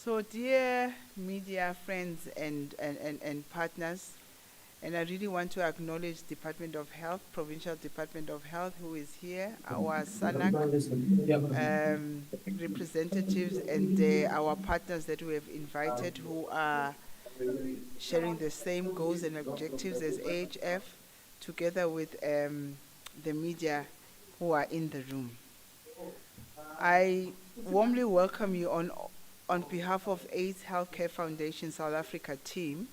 So, dear media friends and partners, and I really want to acknowledge Department of Health, Provincial Department of Health, who is here, our SANAC representatives, and our partners that we have invited who are sharing the same goals and objectives as AHF, together with the media who are in the room. I warmly welcome you on behalf of AIDS Healthcare Foundation South Africa team,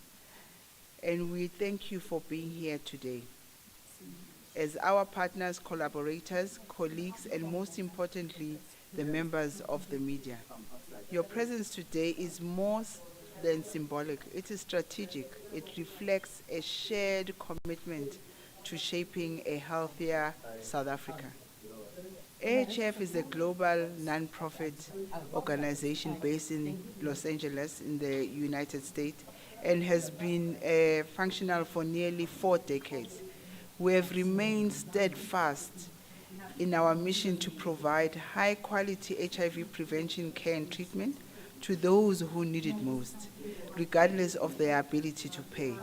and we thank you for being here today. As our partners, collaborators, colleagues, and most importantly, the members of the media. Your presence today is more than symbolic, it is strategic. It reflects a shared commitment to shaping a healthier South Africa. AHF is a global non-profit organization based in Los Angeles in the United States and has been functional for nearly 4 decades. We have remained steadfast in our mission to provide high-quality HIV prevention care and treatment to those who need it most, regardless of their ability to pay.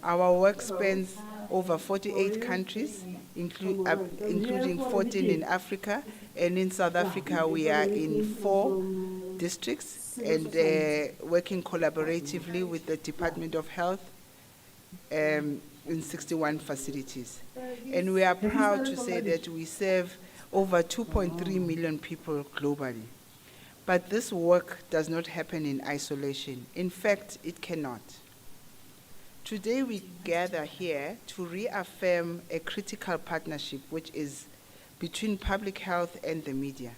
Our work spans over 48 countries, including 14 in Africa, and in South Africa we are in 4 districts and working collaboratively with the Department of Health in 61 facilities. And we are proud to say that we serve over 2.3 million people globally. But this work does not happen in isolation. In fact, it cannot. Today we gather here to reaffirm a critical partnership which is between public health and the media.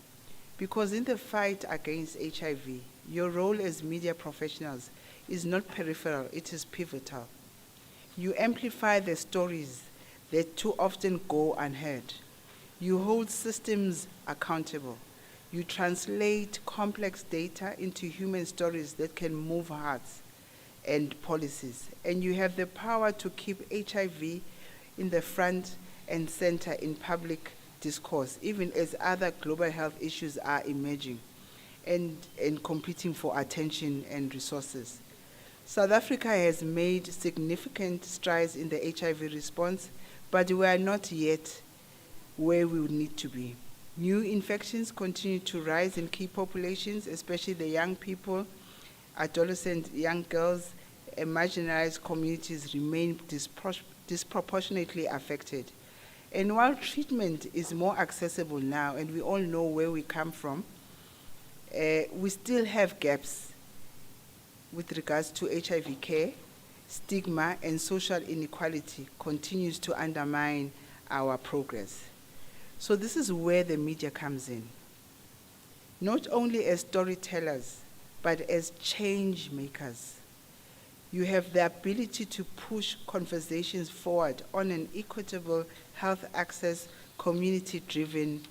Because in the fight against HIV, your role as media professionals is not peripheral, it is pivotal. You amplify the stories that too often go unheard. You hold systems accountable. You translate complex data into human stories that can move hearts and policies. And you have the power to keep HIV in the front and center in public discourse, even as other global health issues are emerging and competing for attention and resources. South Africa has made significant strides in the HIV response, but we are not yet where we would need to be. New infections continue to rise in key populations, especially the young people, adolescent young girls, and marginalized communities remain disproportionately affected. And while treatment is more accessible now, and we all know where we come from, we still have gaps with regards to HIV care. Stigma and social inequality continues to undermine our progress. So this is where the media comes in, not only as storytellers, but as change makers. You have the ability to push conversations forward on an equitable health access, community-driven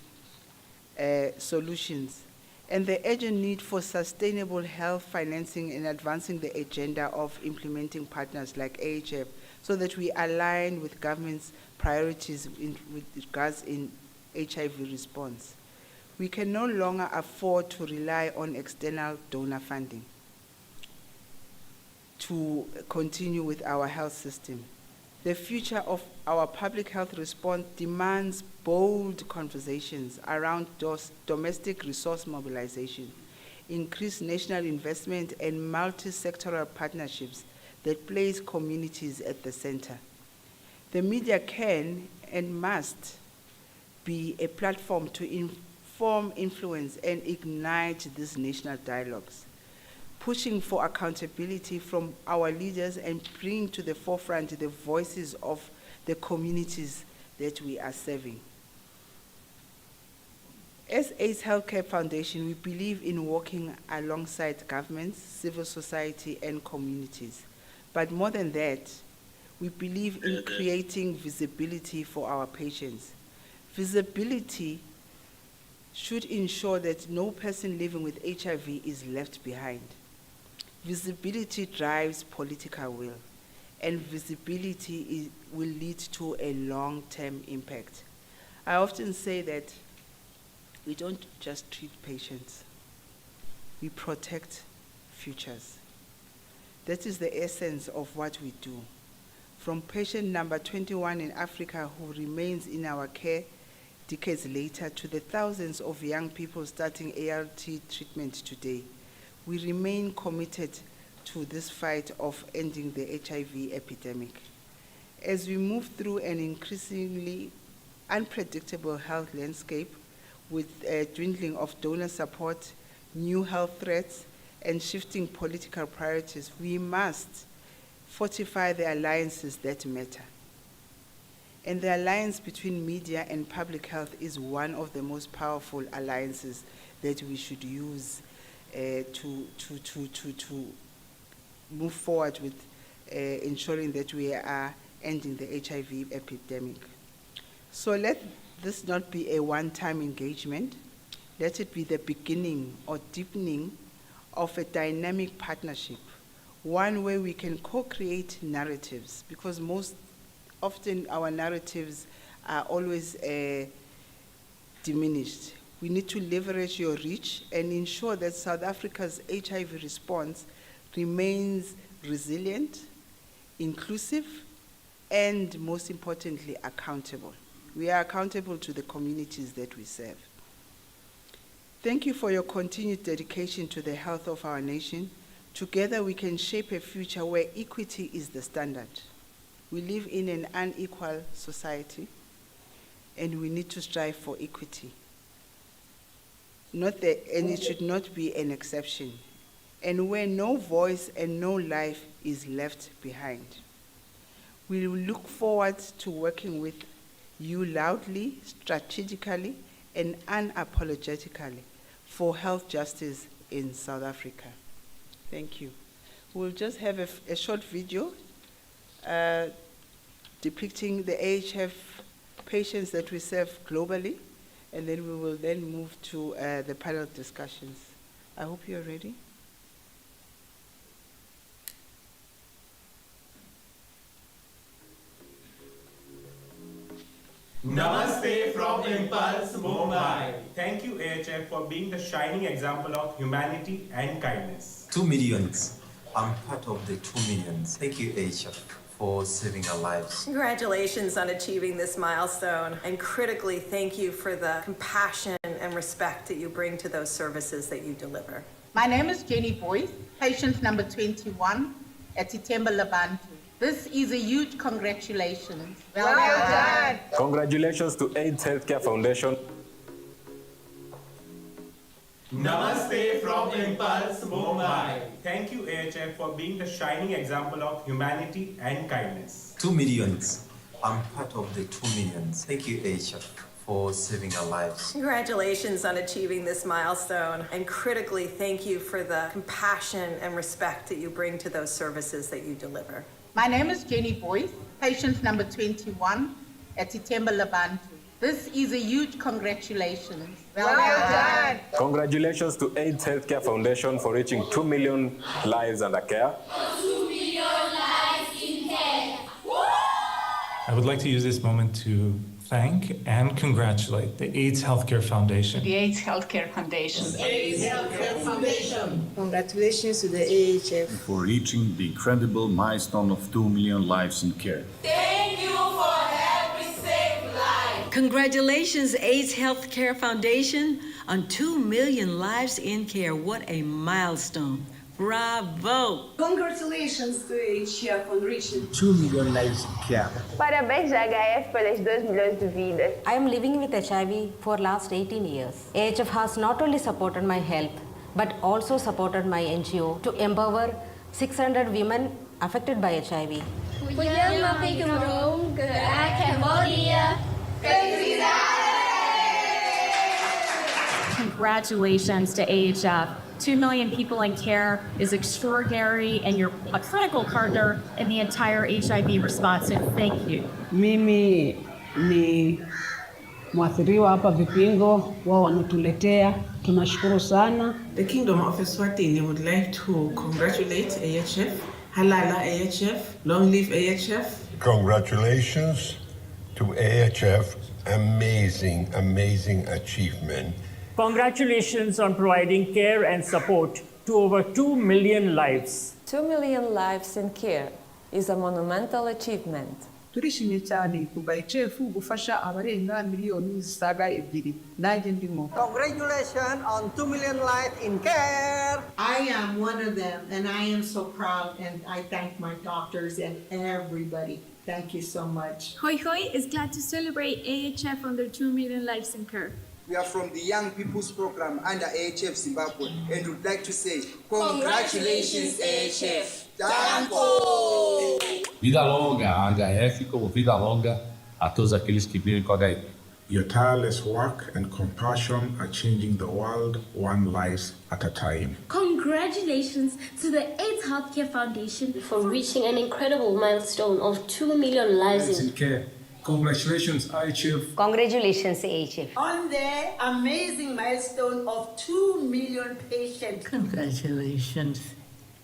solutions, and the urgent need for sustainable health financing and advancing the agenda of implementing partners like AHF so that we align with government's priorities with regards in HIV response. We can no longer afford to rely on external donor funding to continue with our health system. The future of our public health response demands bold conversations around domestic resource mobilization, increased national investment, and multi-sectoral partnerships that place communities at the center. The media can and must be a platform to inform, influence, and ignite these national dialogues, pushing for accountability from our leaders and bringing to the forefront the voices of the communities that we are serving. As AIDS Healthcare Foundation, we believe in working alongside governments, civil society, and communities. But more than that, we believe in creating visibility for our patients. Visibility should ensure that no person living with HIV is left behind. Visibility drives political will, and visibility will lead to a long-term impact. I often say that we don't just treat patients, we protect futures. That is the essence of what we do. From patient number 21 in Africa who remains in our care decades later to the thousands of young people starting ART treatment today, we remain committed to this fight of ending the HIV epidemic. As we move through an increasingly unpredictable health landscape with a dwindling of donor support, new health threats, and shifting political priorities, we must fortify the alliances that matter. And the alliance between media and public health is one of the most powerful alliances that we should use to move forward with ensuring that we are ending the HIV epidemic. So let this not be a one-time engagement. Let it be the beginning or deepening of a dynamic partnership, one where we can co-create narratives, because most often our narratives are always diminished. We need to leverage your reach and ensure that South Africa's HIV response remains resilient, inclusive, and most importantly, accountable. We are accountable to the communities that we serve. Thank you for your continued dedication to the health of our nation. Together we can shape a future where equity is the standard. We live in an unequal society, and we need to strive for equity. And it should not be an exception, and where no voice and no life is left behind. We will look forward to working with you loudly, strategically, and unapologetically for health justice in South Africa. Thank you. We'll just have a short video depicting the AHF patients that we serve globally, and then we will then move to the panel discussions. I hope you're ready. Namaste from Impulse, Mumbai. Thank you, AHF, for being the shining example of humanity and kindness. 2 millions. I'm part of the 2 millions. Thank you, AHF, for saving our lives. Congratulations on achieving this milestone. And critically, thank you for the compassion and respect that you bring to those services that you deliver. My name is Jenny Boyce, patient number 21 at Itemba Labantu. This is a huge congratulations. Well done. Congratulations to AIDS Healthcare Foundation. Namaste from Impulse, Mumbai. Thank you, AHF, for being the shining example of humanity and kindness. 2 millions. I'm part of the 2 millions. Thank you, AHF, for saving our lives. Congratulations on achieving this milestone. And critically, thank you for the compassion and respect that you bring to those services that you deliver. My name is Jenny Boyce, patient number 21 at Itemba Labantu. This is a huge congratulations. Well done. Congratulations to AIDS Healthcare Foundation for reaching 2 million lives under care. 2 million lives in care. I would like to use this moment to thank and congratulate the AIDS Healthcare Foundation. The AIDS Healthcare Foundation. AIDS Healthcare Foundation. Congratulations to the AHF for reaching the incredible milestone of 2 million lives in care. Thank you for helping save lives. Congratulations, AIDS Healthcare Foundation, on 2 million lives in care. What a milestone. Bravo! Congratulations to AHF on reaching 2 million lives in care. Parabéns à HF pelas 2 milhões de vidas. I am living with HIV for last 18 years. AHF has not only supported my health, but also supported my NGO to empower 600 women affected by HIV. Congratulations to AHF. 2 million people in care is extraordinary, and you're a critical partner in the entire HIV response, and thank you. Mimi ni mwathiriwa hapa vipingo, wao wanatuletea, tunashukuru sana. The Kingdom of Eswatini would like to congratulate AHF, Halala AHF, long live AHF. Congratulations to AHF, amazing achievement. Congratulations on providing care and support to over 2 million lives. 2 million lives in care is a monumental achievement. turishimye cyane kuva HF gufasha abarenga miliyoni zisaga ebyiri nanjye ndimo. Congratulations on 2 million lives in care. I am one of them and I am so proud and I thank my doctors and everybody. Thank you so much. Hoi Hoi is glad to celebrate AHF on their 2 million lives in care. We are from the Young People's Program under AHF Zimbabwe and would like to say congratulations AHF. Tanto! Vida longa a HF, como vida longa a todos aqueles que vivem com HIV. Your tireless work and compassion are changing the world one life at a time. Congratulations to the AIDS Healthcare Foundation for reaching an incredible milestone of 2 million lives in care. Congratulations, IHF. Congratulations, AHF. On the amazing milestone of 2 million patients. Congratulations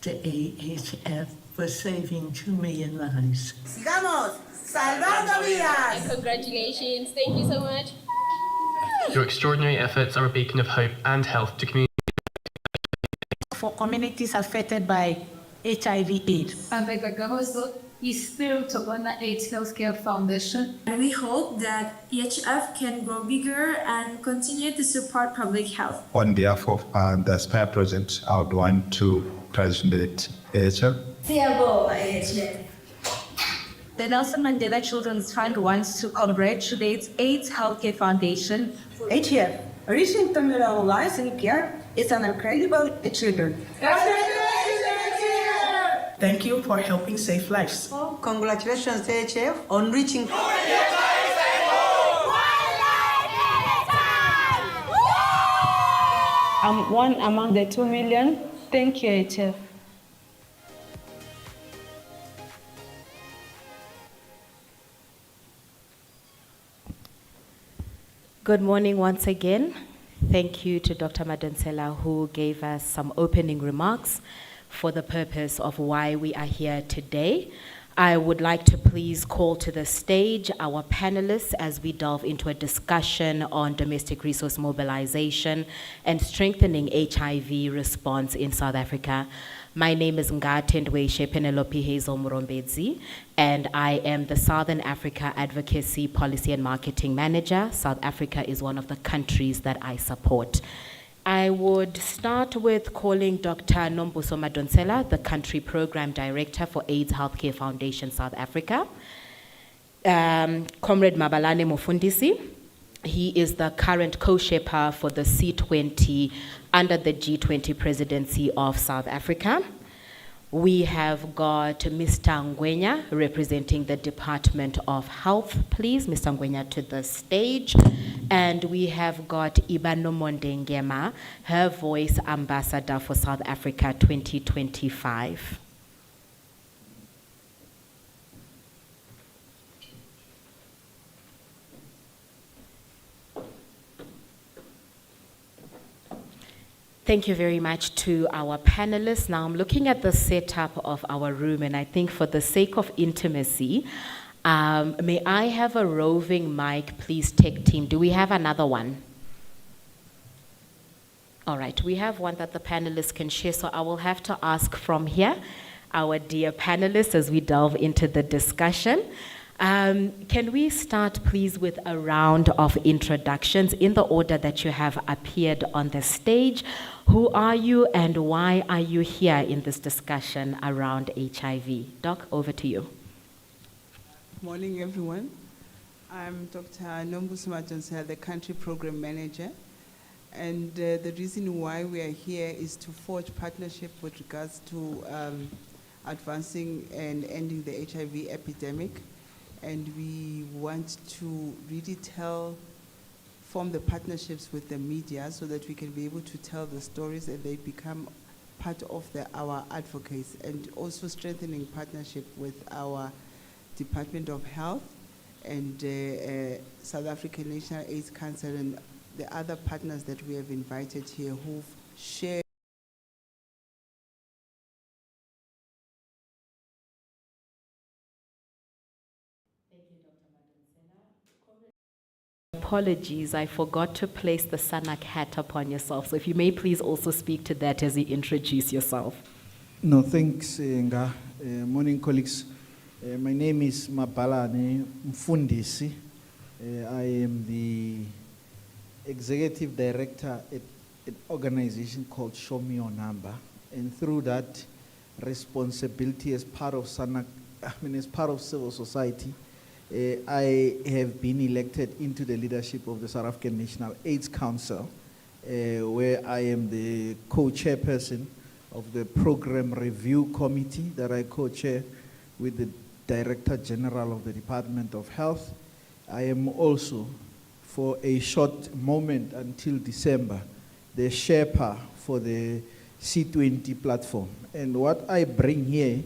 to AHF for saving 2 million lives. Sigamos salvando vidas. Congratulations. Thank you so much. Your extraordinary efforts are a beacon of hope and health to communities. For communities affected by HIV/AIDS. is still to run the AIDS Healthcare Foundation. And we hope that EHF can grow bigger and continue to support public health. On behalf of the Spire Project, I would want to congratulate AHF. The Nelson Mandela Children's Fund wants to congratulate AIDS Healthcare Foundation. HF, reaching 2 million lives in care is an incredible achievement. Thank you for helping save lives. Congratulations, HF, on reaching. I'm one among the 2 million. Thank you, HF. Good morning once again. Thank you to Dr. Madonsela, who gave us some opening remarks for the purpose of why we are here today. I would like to please call to the stage our panelists as we delve into a discussion on domestic resource mobilization and strengthening HIV response in South Africa. My name is Ngatendwe Penelope Hazel Murombedzi, and I am the Southern Africa Advocacy Policy and Marketing Manager. South Africa is one of the countries that I support. I would start with calling Dr. Nombuso Madonsela, the Country Program Director for AIDS Healthcare Foundation South Africa. Comrade Mabalane Mufundisi, he is the current co-shaper for the C20 under the G20 presidency of South Africa. We have got Mr. Ngwenya representing the Department of Health. Please, Mr. Ngwenya, to the stage. And we have got Ibano Mondengema, her voice ambassador for South Africa 2025. Thank you very much to our panelists. Now I'm looking at the setup of our room, and I think for the sake of intimacy, may I have a roving mic, please, tech team? Do we have another one? All right, we have one that the panelists can share, so I will have to ask from here, our dear panelists, as we delve into the discussion. Can we start, please, with a round of introductions in the order that you have appeared on the stage? Who are you and why are you here in this discussion around HIV? Doc, over to you. Morning, everyone. I'm Dr. Nombuso Madonsela, the Country Program Manager. And the reason why we are here is to forge partnership with regards to advancing and ending the HIV epidemic. And we want to really form the partnerships with the media so that we can be able to tell the stories and they become part of our advocates, and also strengthening partnership with our Department of Health and South African National AIDS Council and the other partners that we have invited here who've shared apologies, I forgot to place the SANAC hat upon yourself. So if you may please also speak to that as you introduce yourself. No, thanks, Nga. Morning, colleagues. My name is Mabalane Mfundisi. I am the executive director at an organization called Show Me Your Number. And through that responsibility as part of SANAC, as part of civil society, I have been elected into the leadership of the South African National AIDS Council, where I am the co-chairperson of the Program Review Committee that I co-chair with the Director General of the Department of Health. I am also, for a short moment until December, the Sherpa for the C20 platform. And what I bring here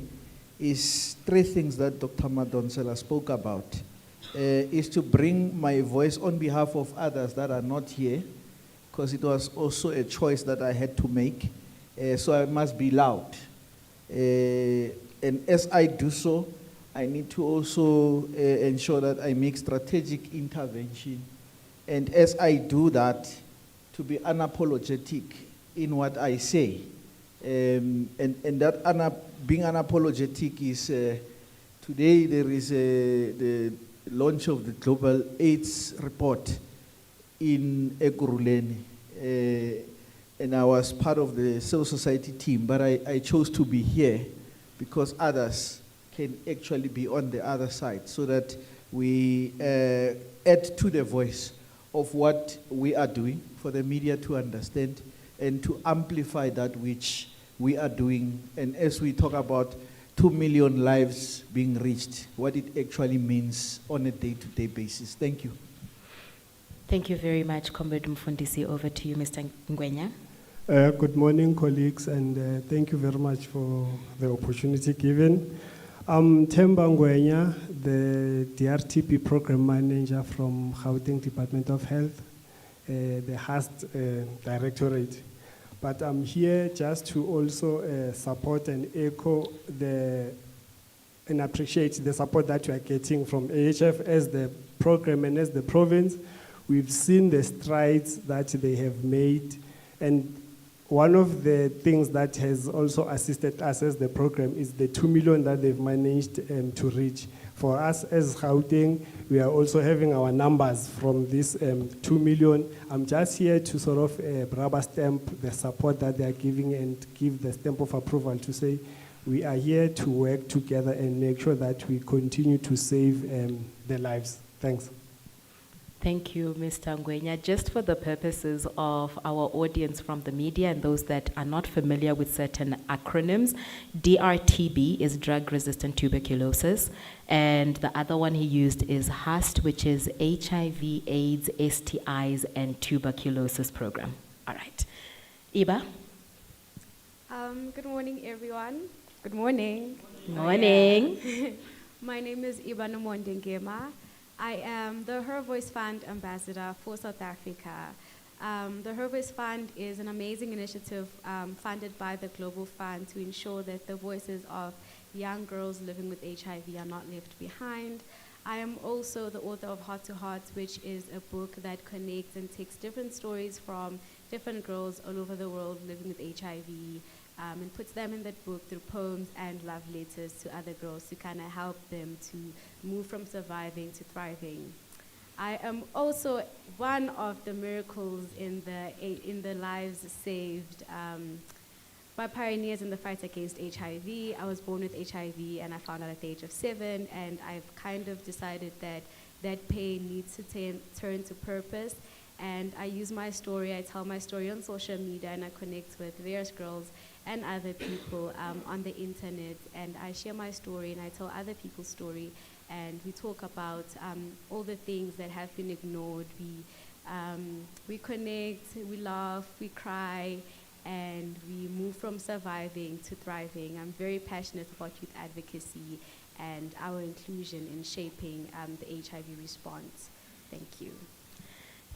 is three things that Dr. Madonsela spoke about, is to bring my voice on behalf of others that are not here, because it was also a choice that I had to make, so I must be loud. And as I do so, I need to also ensure that I make strategic intervention. And as I do that, to be unapologetic in what I say. And that being unapologetic is, today there is the launch of the Global AIDS Report in Ekurhuleni. And I was part of the civil society team, but I chose to be here because others can actually be on the other side, so that we add to the voice of what we are doing for the media to understand and to amplify that which we are doing. And as we talk about 2 million lives being reached, what it actually means on a day-to-day basis. Thank you. Thank you very much, Comrade Mfundisi. Over to you, Mr. Ngwenya. Good morning, colleagues, and thank you very much for the opportunity given. I'm Themba Ngwenya, the DRTP Program Manager from Gauteng Department of Health, the HAST Directorate. But I'm here just to also support and echo and appreciate the support that we are getting from AHF as the program and as the province. We've seen the strides that they have made, and one of the things that has also assisted us as the program is the 2 million that they've managed to reach. For us as Gauteng, we are also having our numbers from this 2 million. I'm just here to sort of rubber stamp the support that they are giving and give the stamp of approval to say we are here to work together and make sure that we continue to save the lives. Thanks. Thank you, Mr. Ngwenya. Just for the purposes of our audience from the media and those that are not familiar with certain acronyms, DRTB is drug-resistant tuberculosis, and the other one he used is HAST, which is HIV, AIDS, STIs, and tuberculosis program. All right. Iba? Good morning, everyone. Good morning. Morning. My name is Iba Nomondengema. I am the Her Voice Fund Ambassador for South Africa. The Her Voice Fund is an amazing initiative funded by the Global Fund to ensure that the voices of young girls living with HIV are not left behind. I am also the author of Heart to Heart, which is a book that connects and takes different stories from different girls all over the world living with HIV and puts them in that book through poems and love letters to other girls to kind of help them to move from surviving to thriving. I am also one of the miracles in the lives saved by pioneers in the fight against HIV. I was born with HIV and I found out at the age of 7, and I've kind of decided that that pain needs to turn to purpose. And I use my story, I tell my story on social media, and I connect with various girls and other people on the internet, and I share my story and I tell other people's story, and we talk about all the things that have been ignored. We connect, we laugh, we cry, and we move from surviving to thriving. I'm very passionate about youth advocacy and our inclusion in shaping the HIV response. Thank you.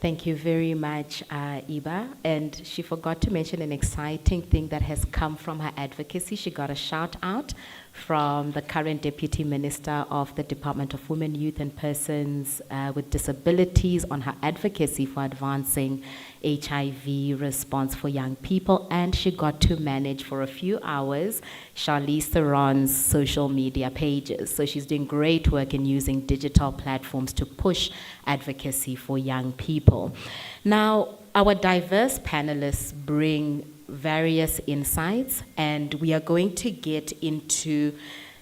Thank you very much, Iba. And she forgot to mention an exciting thing that has come from her advocacy. She got a shout out from the current Deputy Minister of the Department of Women, Youth and Persons with Disabilities on her advocacy for advancing HIV response for young people. And she got to manage for a few hours Charlize Theron's social media pages. So she's doing great work in using digital platforms to push advocacy for young people. Now, our diverse panelists bring various insights, and we are going to get into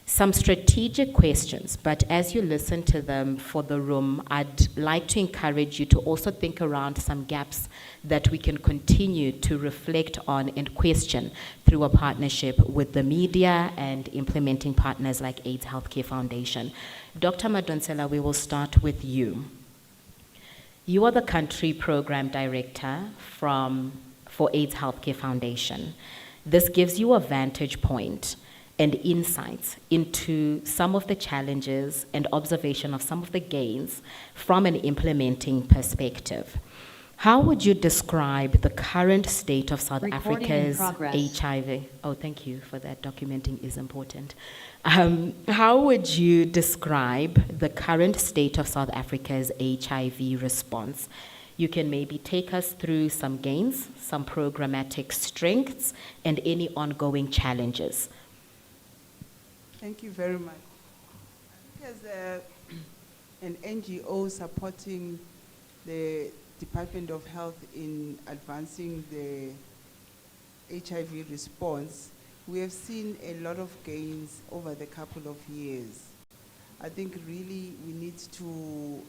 some strategic questions, but as you listen to them for the room, I'd like to encourage you to also think around some gaps that we can continue to reflect on and question through a partnership with the media and implementing partners like AIDS Healthcare Foundation. Dr. Madonsela, we will start with you. You are the country program director for AIDS Healthcare Foundation. This gives you a vantage point and insights into some of the challenges and observation of some of the gains from an implementing perspective. How would you describe the current state of South Africa's HIV? Oh, thank you for that. Documenting is important. How would you describe the current state of South Africa's HIV response? You can maybe take us through some gains, some programmatic strengths, and any ongoing challenges. Thank you very much. As an NGO supporting the Department of Health in advancing the HIV response, we have seen a lot of gains over the couple of years. I think really we need to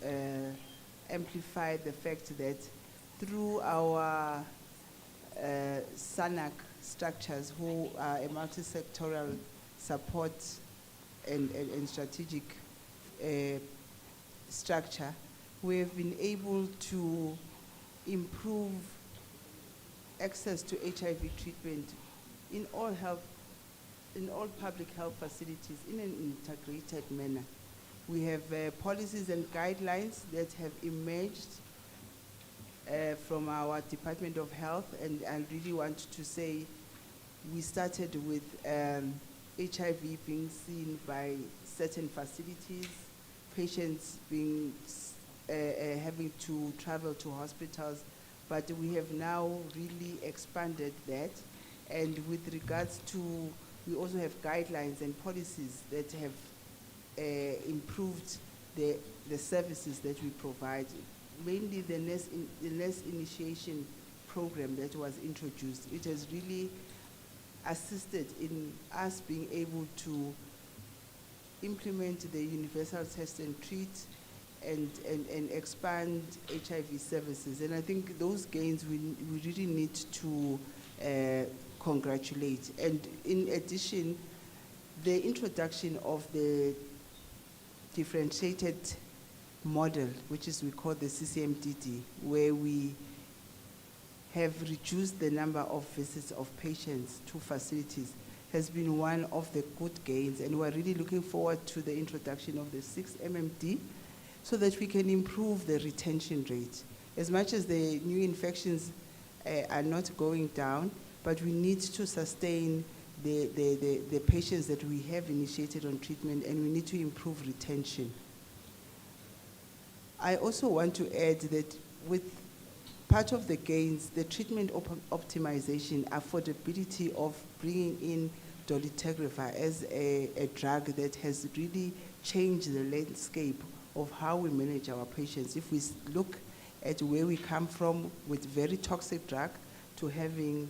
amplify the fact that through our SANAC structures, who are a multi-sectoral support and strategic structure, we have been able to improve access to HIV treatment in all public health facilities in an integrated manner. We have policies and guidelines that have emerged from our Department of Health, and I really want to say we started with HIV being seen by certain facilities, patients being having to travel to hospitals, but we have now really expanded that. And with regards to, we also have guidelines and policies that have improved the services that we provide, mainly the nurse initiation program that was introduced. It has really assisted in us being able to implement the universal test and treat and expand HIV services. And I think those gains we really need to congratulate. And in addition, the introduction of the differentiated model, which is we call the CCMDD, where we have reduced the number of visits of patients to facilities, has been one of the good gains, and we're really looking forward to the introduction of the 6 MMD so that we can improve the retention rate. As much as the new infections are not going down, but we need to sustain the patients that we have initiated on treatment, and we need to improve retention. I also want to add that with part of the gains, the treatment optimization, affordability of bringing in dolutegravir as a drug that has really changed the landscape of how we manage our patients. If we look at where we come from with very toxic drug to having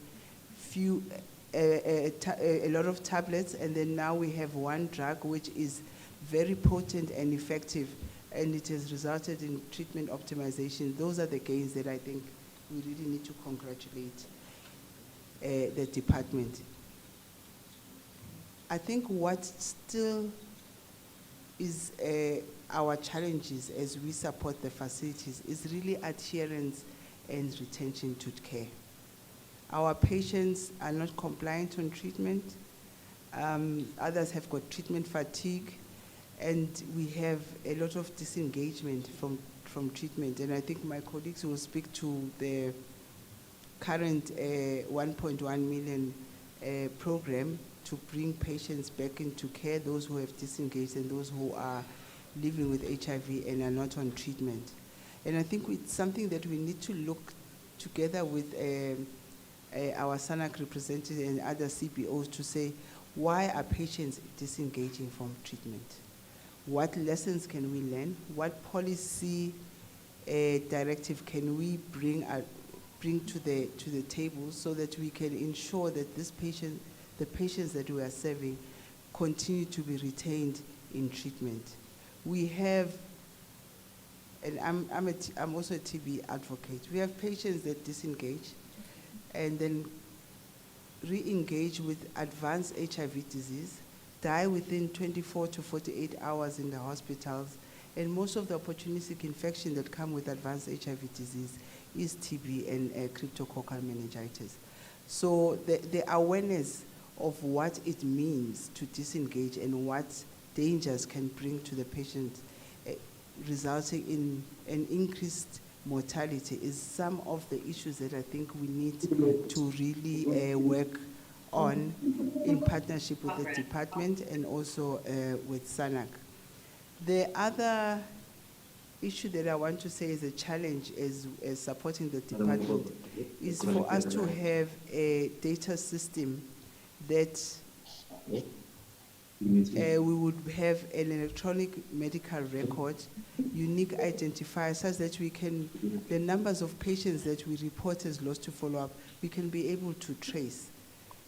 a lot of tablets, and then now we have one drug which is very potent and effective, and it has resulted in treatment optimization. Those are the gains that I think we really need to congratulate the department. I think what still is our challenges as we support the facilities is really adherence and retention to care. Our patients are not compliant on treatment. Others have got treatment fatigue, and we have a lot of disengagement from treatment. And I think my colleagues will speak to the current 1.1 million program to bring patients back into care, those who have disengaged and those who are living with HIV and are not on treatment. And I think it's something that we need to look together with our SANAC representatives and other CBOs to say, why are patients disengaging from treatment? What lessons can we learn? What policy directive can we bring to the table so that we can ensure that the patients that we are serving continue to be retained in treatment? We have, and I'm also a TB advocate, we have patients that disengage and then re-engage with advanced HIV disease, die within 24 to 48 hours in the hospitals, and most of the opportunistic infection that come with advanced HIV disease is TB and cryptococcal meningitis. So the awareness of what it means to disengage and what dangers can bring to the patient, resulting in an increased mortality, is some of the issues that I think we need to really work on in partnership with the department and also with SANAC. The other issue that I want to say is a challenge as supporting the department is for us to have a data system that we would have an electronic medical record, unique identifier, such that we can, the numbers of patients that we report as lost to follow-up, we can be able to trace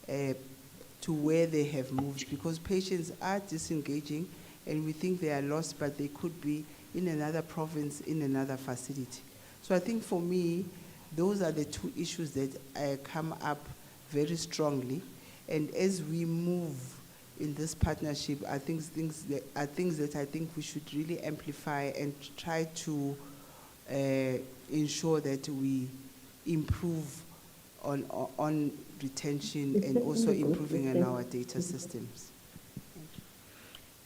to where they have moved, because patients are disengaging and we think they are lost, but they could be in another province, in another facility. So I think for me, those are the two issues that come up very strongly. And as we move in this partnership, I think things that I think we should really amplify and try to ensure that we improve on retention and also improving on our data systems.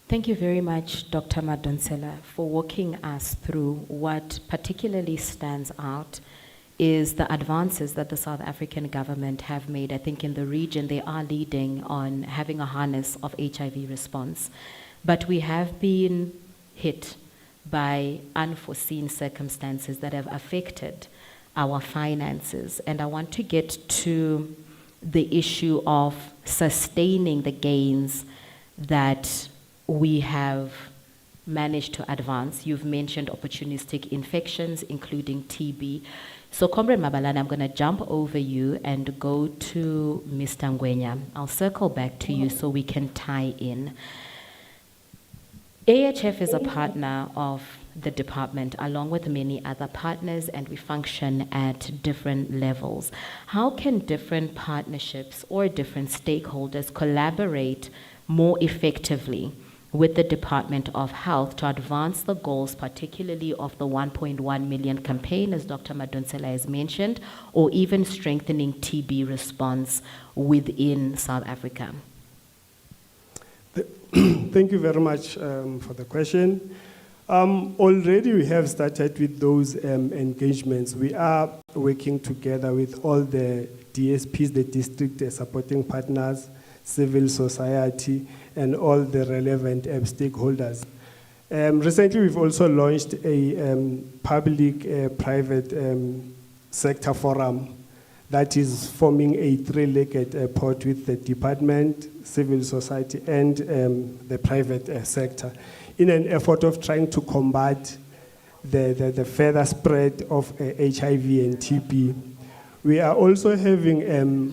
Thank you very much, Dr. Madonsela, for walking us through what particularly stands out is the advances that the South African government have made. I think in the region they are leading on having a harness of HIV response. But we have been hit by unforeseen circumstances that have affected our finances. And I want to get to the issue of sustaining the gains that we have managed to advance. You've mentioned opportunistic infections, including TB. So, Comrade Mabalane, I'm going to jump over you and go to Mr. Ngwenya. I'll circle back to you so we can tie in. AHF is a partner of the department, along with many other partners, and we function at different levels. How can different partnerships or different stakeholders collaborate more effectively with the Department of Health to advance the goals, particularly of the 1.1 million campaign, as Dr. Madonsela has mentioned, or even strengthening TB response within South Africa? Thank you very much for the question. Already we have started with those engagements. We are working together with all the DSPs, the district supporting partners, civil society, and all the relevant stakeholders. Recently, we've also launched a public-private sector forum that is forming a three-legged port with the department, civil society, and the private sector in an effort of trying to combat the further spread of HIV and TB. We are also having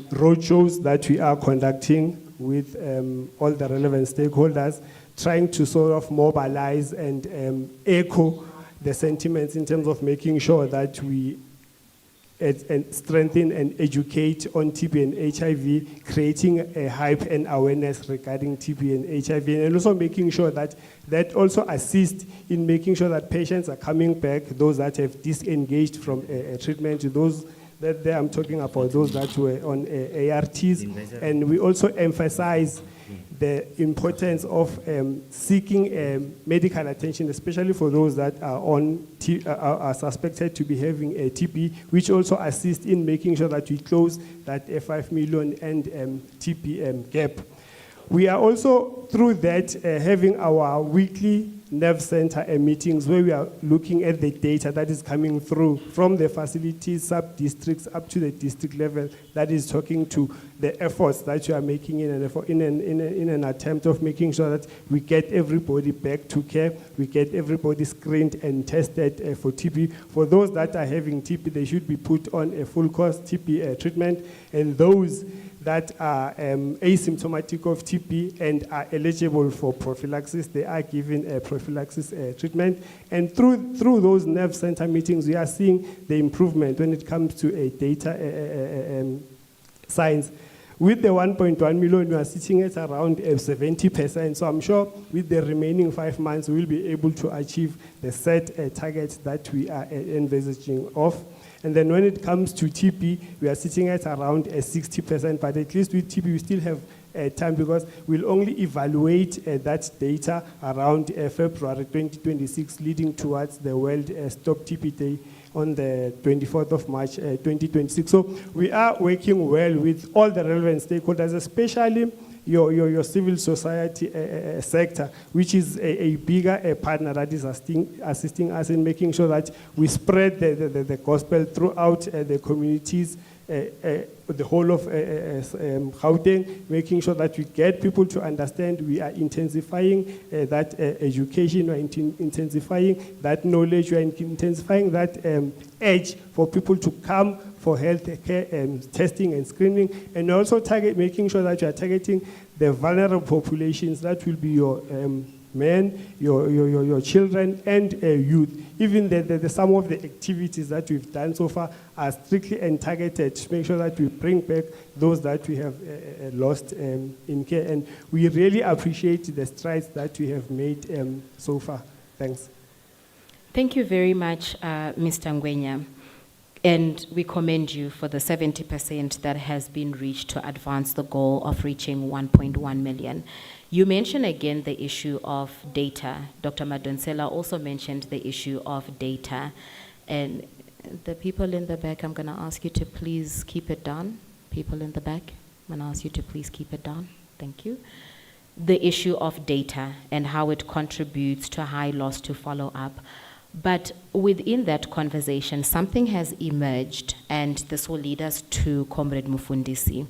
roadshows that we are conducting with all the relevant stakeholders, trying to sort of mobilize and echo the sentiments in terms of making sure that we strengthen and educate on TB and HIV, creating a hype and awareness regarding TB and HIV, and also making sure that that also assists in making sure that patients are coming back, those that have disengaged from treatment, to those that I'm talking about, those that were on ARTs. And we also emphasize the importance of seeking medical attention, especially for those that are are suspected to be having a TB, which also assist in making sure that we close that 5 million and TB gap. We are also, through that, having our weekly nerve center meetings where we are looking at the data that is coming through from the facilities, sub-districts up to the district level, that is talking to the efforts that you are making in an attempt of making sure that we get everybody back to care, we get everybody screened and tested for TB. For those that are having TB, they should be put on a full course TB treatment, and those that are asymptomatic of TB and are eligible for prophylaxis, they are given a prophylaxis treatment. And through those nerve center meetings, we are seeing the improvement when it comes to data science. With the 1.1 million, we are sitting at around 70%. So I'm sure with the remaining 5 months, we will be able to achieve the set targets that we are envisaging of. And then when it comes to TB, we are sitting at around 60%, but at least with TB, we still have time because we'll only evaluate that data around February 2026, leading towards the World Stop TB Day on the 24th of March 2026. So we are working well with all the relevant stakeholders, especially your civil society sector, which is a bigger partner that is assisting us in making sure that we spread the gospel throughout the communities, the whole of Gauteng, making sure that we get people to understand. We are intensifying that education, we are intensifying that knowledge, we are intensifying that edge for people to come for health care testing and screening, and also making sure that you are targeting the vulnerable populations. That will be your men, your children, and youth. Even some of the activities that we've done so far are strictly and targeted to make sure that we bring back those that we have lost in care. And we really appreciate the strides that we have made so far. Thanks. Thank you very much, Mr. Ngwenya. And we commend you for the 70% that has been reached to advance the goal of reaching 1.1 million. You mentioned again the issue of data. Dr. Madonsela also mentioned the issue of data. And the people in the back, I'm going to ask you to please keep it down. People in the back, I'm going to ask you to please keep it down. Thank you. The issue of data and how it contributes to high loss to follow up. But within that conversation, something has emerged, and this will lead us to Comrade Mufundisi,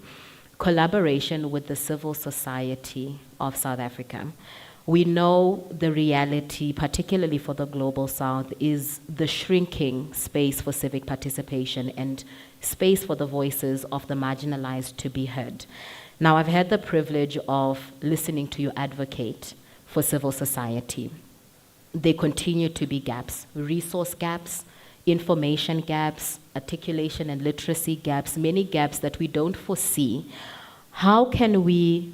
collaboration with the civil society of South Africa. We know the reality, particularly for the Global South, is the shrinking space for civic participation and space for the voices of the marginalized to be heard. Now, I've had the privilege of listening to you advocate for civil society. There continue to be gaps, resource gaps, information gaps, articulation and literacy gaps, many gaps that we don't foresee. How can we,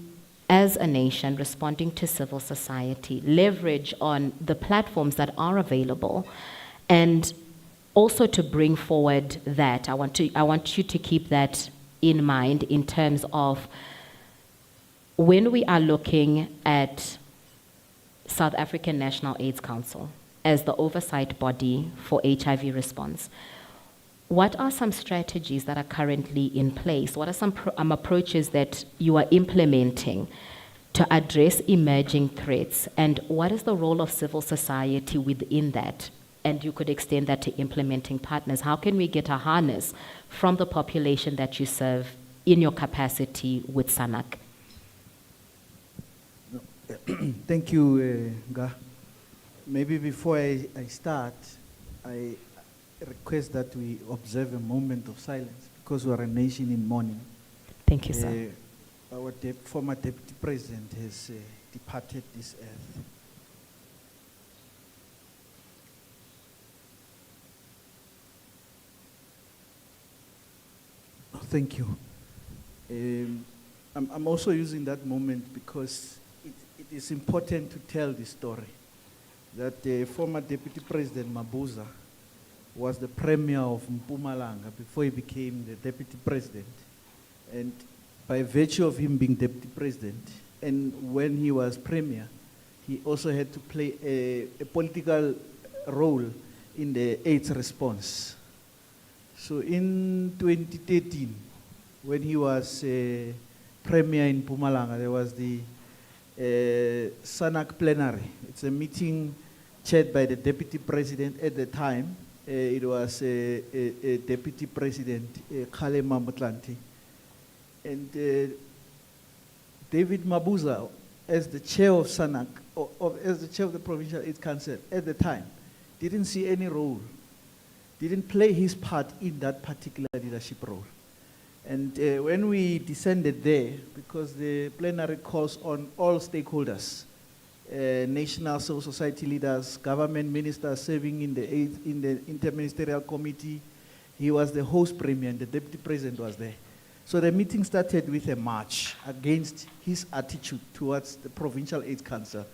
as a nation responding to civil society, leverage on the platforms that are available, and also to bring forward that? I want you to keep that in mind in terms of when we are looking at South African National AIDS Council as the oversight body for HIV response. What are some strategies that are currently in place? What are some approaches that you are implementing to address emerging threats? And what is the role of civil society within that? And you could extend that to implementing partners. How can we get a harness from the population that you serve in your capacity with SANAC? Thank you, Nga. Maybe before I start, I request that we observe a moment of silence because we are a nation in mourning. Thank you, sir. Our former Deputy President has departed this earth. Thank you. I'm also using that moment because it is important to tell the story that the former Deputy President Mabuza was the Premier of Mpumalanga before he became the Deputy President. And by virtue of him being deputy president, and when he was premier, he also had to play a political role in the AIDS response. So in 2013, when he was premier in Mpumalanga, there was the SANAC plenary. It's a meeting chaired by the deputy president at the time. It was a deputy president, Kale Mamutlanti. And David Mabuza, as the chair of SANAC, as the chair of the Provincial AIDS Council at the time, didn't see any role, didn't play his part in that particular leadership role. And when we descended there, because the plenary calls on all stakeholders, national civil society leaders, government ministers serving in the interministerial committee, he was the host premier and the deputy president was there. So the meeting started with a march against his attitude towards the Provincial AIDS Council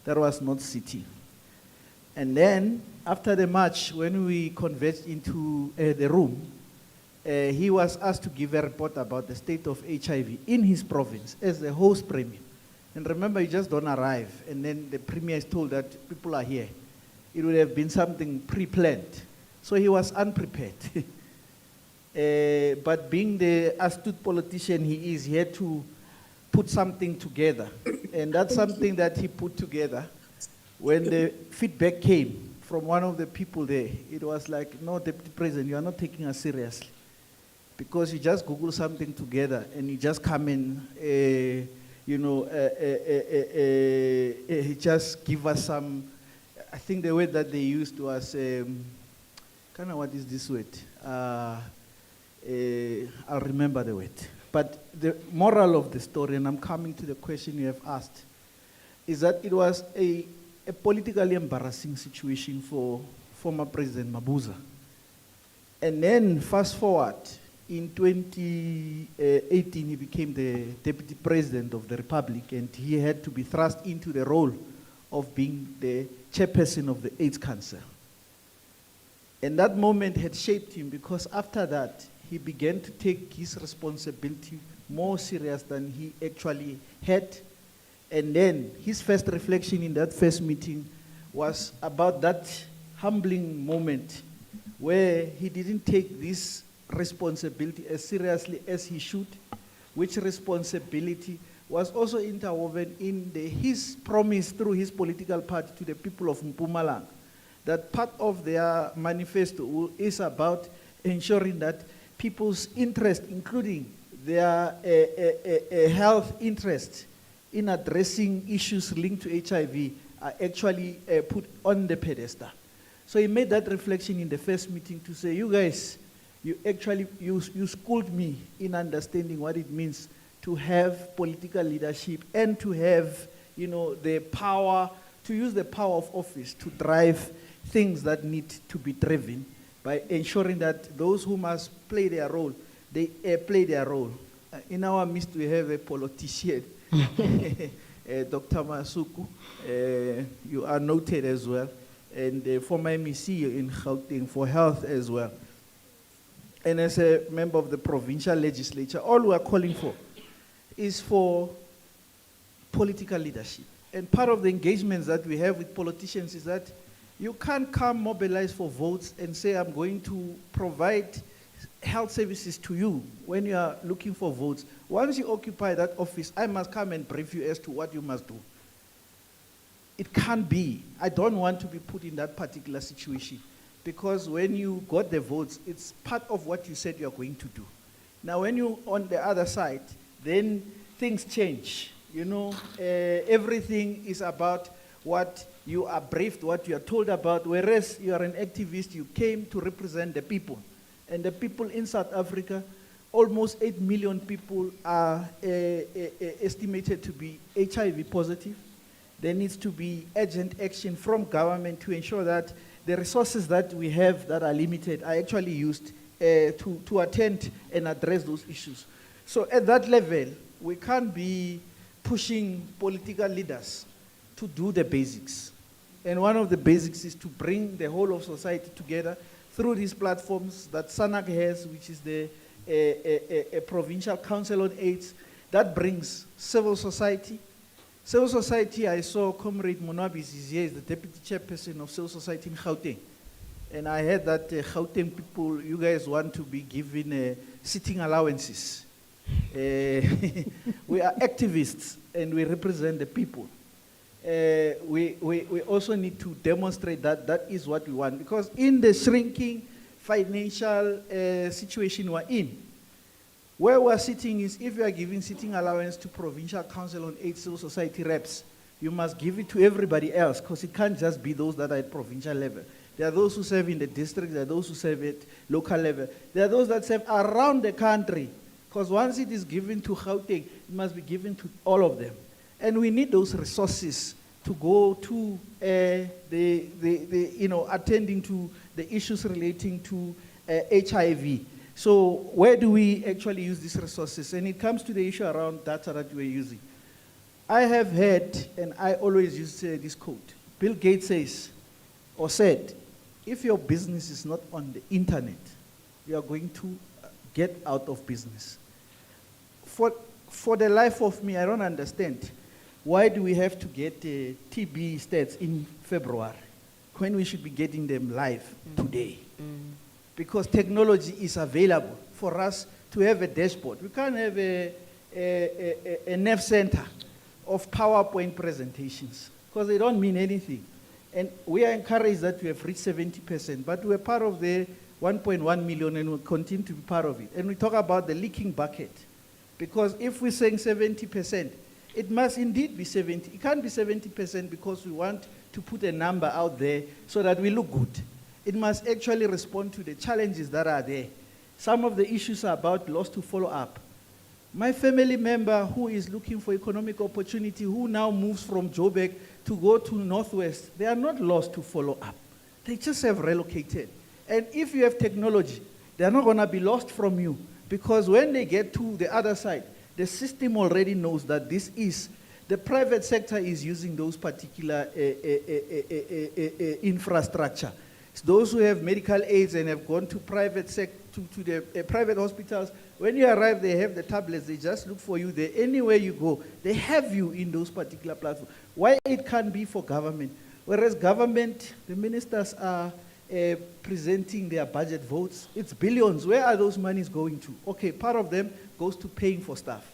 that was not sitting. And then after the march, when we converged into the room, he was asked to give a report about the state of HIV in his province as the host premier. And remember, you just don't arrive, and then the premier is told that people are here. It would have been something pre-planned. So he was unprepared. But being the astute politician he is, he had to put something together. And that's something that he put together. When the feedback came from one of the people there, it was like, no, Deputy President, you are not taking us seriously. Because you just Google something together and you just come in, just give us some, I think the word that they used was, kind of what is this word? I'll remember the word. But the moral of the story, and I'm coming to the question you have asked, is that it was a politically embarrassing situation for former President Mabuza. And then fast forward, in 2018, he became the deputy president of the republic, and he had to be thrust into the role of being the chairperson of the AIDS Council. And that moment had shaped him, because after that, he began to take his responsibility more serious than he actually had. And then his first reflection in that first meeting was about that humbling moment where he didn't take this responsibility as seriously as he should, which responsibility was also interwoven in his promise through his political party to the people of Mpumalanga, that part of their manifesto is about ensuring that people's interest, including their health interest in addressing issues linked to HIV, are actually put on the pedestal. So he made that reflection in the first meeting to say, you guys, you schooled me in understanding what it means to have political leadership and to have, the power, to use the power of office to drive things that need to be driven by ensuring that those who must play their role, they play their role. In our midst, we have a politician, Dr. Masuku. You are noted as well, and former MEC in Gauteng for health as well. And as a member of the provincial legislature, all we are calling for is for political leadership. And part of the engagements that we have with politicians is that you can't come mobilize for votes and say, I'm going to provide health services to you when you are looking for votes. Once you occupy that office, I must come and brief you as to what you must do. It can't be. I don't want to be put in that particular situation. Because when you got the votes, it's part of what you said you're going to do. Now, when you're on the other side, then things change. Everything is about what you are briefed, what you are told about, whereas you are an activist, you came to represent the people. And the people in South Africa, almost 8 million people are estimated to be HIV positive. There needs to be urgent action from government to ensure that the resources that we have that are limited are actually used to attend and address those issues. So at that level, we can't be pushing political leaders to do the basics. And one of the basics is to bring the whole of society together through these platforms that SANAC has, which is the Provincial Council on AIDS, That brings civil society. Civil society, I saw Comrade Monabis is here, is the deputy chairperson of civil society in Gauteng. And I heard that Gauteng people, you guys want to be given sitting allowances. We are activists and we represent the people. We also need to demonstrate that that is what we want, because in the shrinking financial situation we're in, where we're sitting is, if you are giving sitting allowance to Provincial Council on 8 civil society reps, you must give it to everybody else, because it can't just be those that are at provincial level. There are those who serve in the district, there are those who serve at local level. There are those that serve around the country, because once it is given to Gauteng, it must be given to all of them. And we need those resources to go to attending to the issues relating to HIV. So where do we actually use these resources? And it comes to the issue around data that we're using. I have heard, and I always use this quote, Bill Gates says, or said, if your business is not on the internet, you are going to get out of business. For the life of me, I don't understand. Why do we have to get TB stats in February when we should be getting them live today? Because technology is available for us to have a dashboard. We can't have a nerve center of PowerPoint presentations because they don't mean anything. And we are encouraged that we have reached 70%, but we're part of the 1.1 million and we'll continue to be part of it. And we talk about the leaking bucket, because if we're saying 70%, it must indeed be 70. It can't be 70% because we want to put a number out there so that we look good. It must actually respond to the challenges that are there. Some of the issues are about loss to follow up. My family member who is looking for economic opportunity, who now moves from Joburg to go to Northwest, they are not lost to follow up. They just have relocated. And if you have technology, they are not going to be lost from you, because when they get to the other side, the system already knows that this is, the private sector is using those particular infrastructure. Those who have medical aids and have gone to private private hospitals, when you arrive, they have the tablets. They just look for you there. Anywhere you go, they have you in those particular platforms. Why it can't be for government? Whereas government, the ministers are presenting their budget votes. It's billions. Where are those monies going to? Okay, part of them goes to paying for stuff.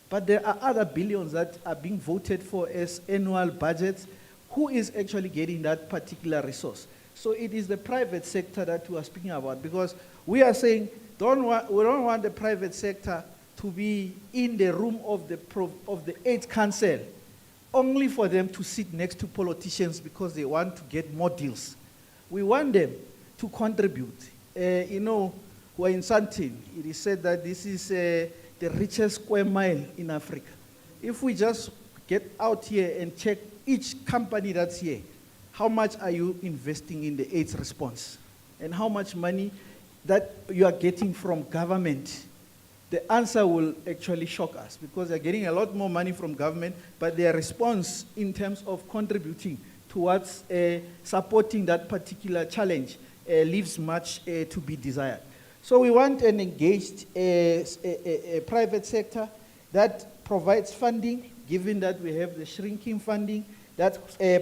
But there are other billions that are being voted for as annual budgets. Who is actually getting that particular resource? So it is the private sector that we are speaking about, because we are saying we don't want the private sector to be in the room of the AIDS council only for them to sit next to politicians because they want to get more deals. We want them to contribute. We're in Sandton. It is said that this is the richest square mile in Africa. If we just get out here and check each company that's here, how much are you investing in the AIDS response? And how much money that you are getting from government? The answer will actually shock us, because they're getting a lot more money from government, but their response in terms of contributing towards supporting that particular challenge leaves much to be desired. So we want an engaged private sector that provides funding, given that we have the shrinking funding, that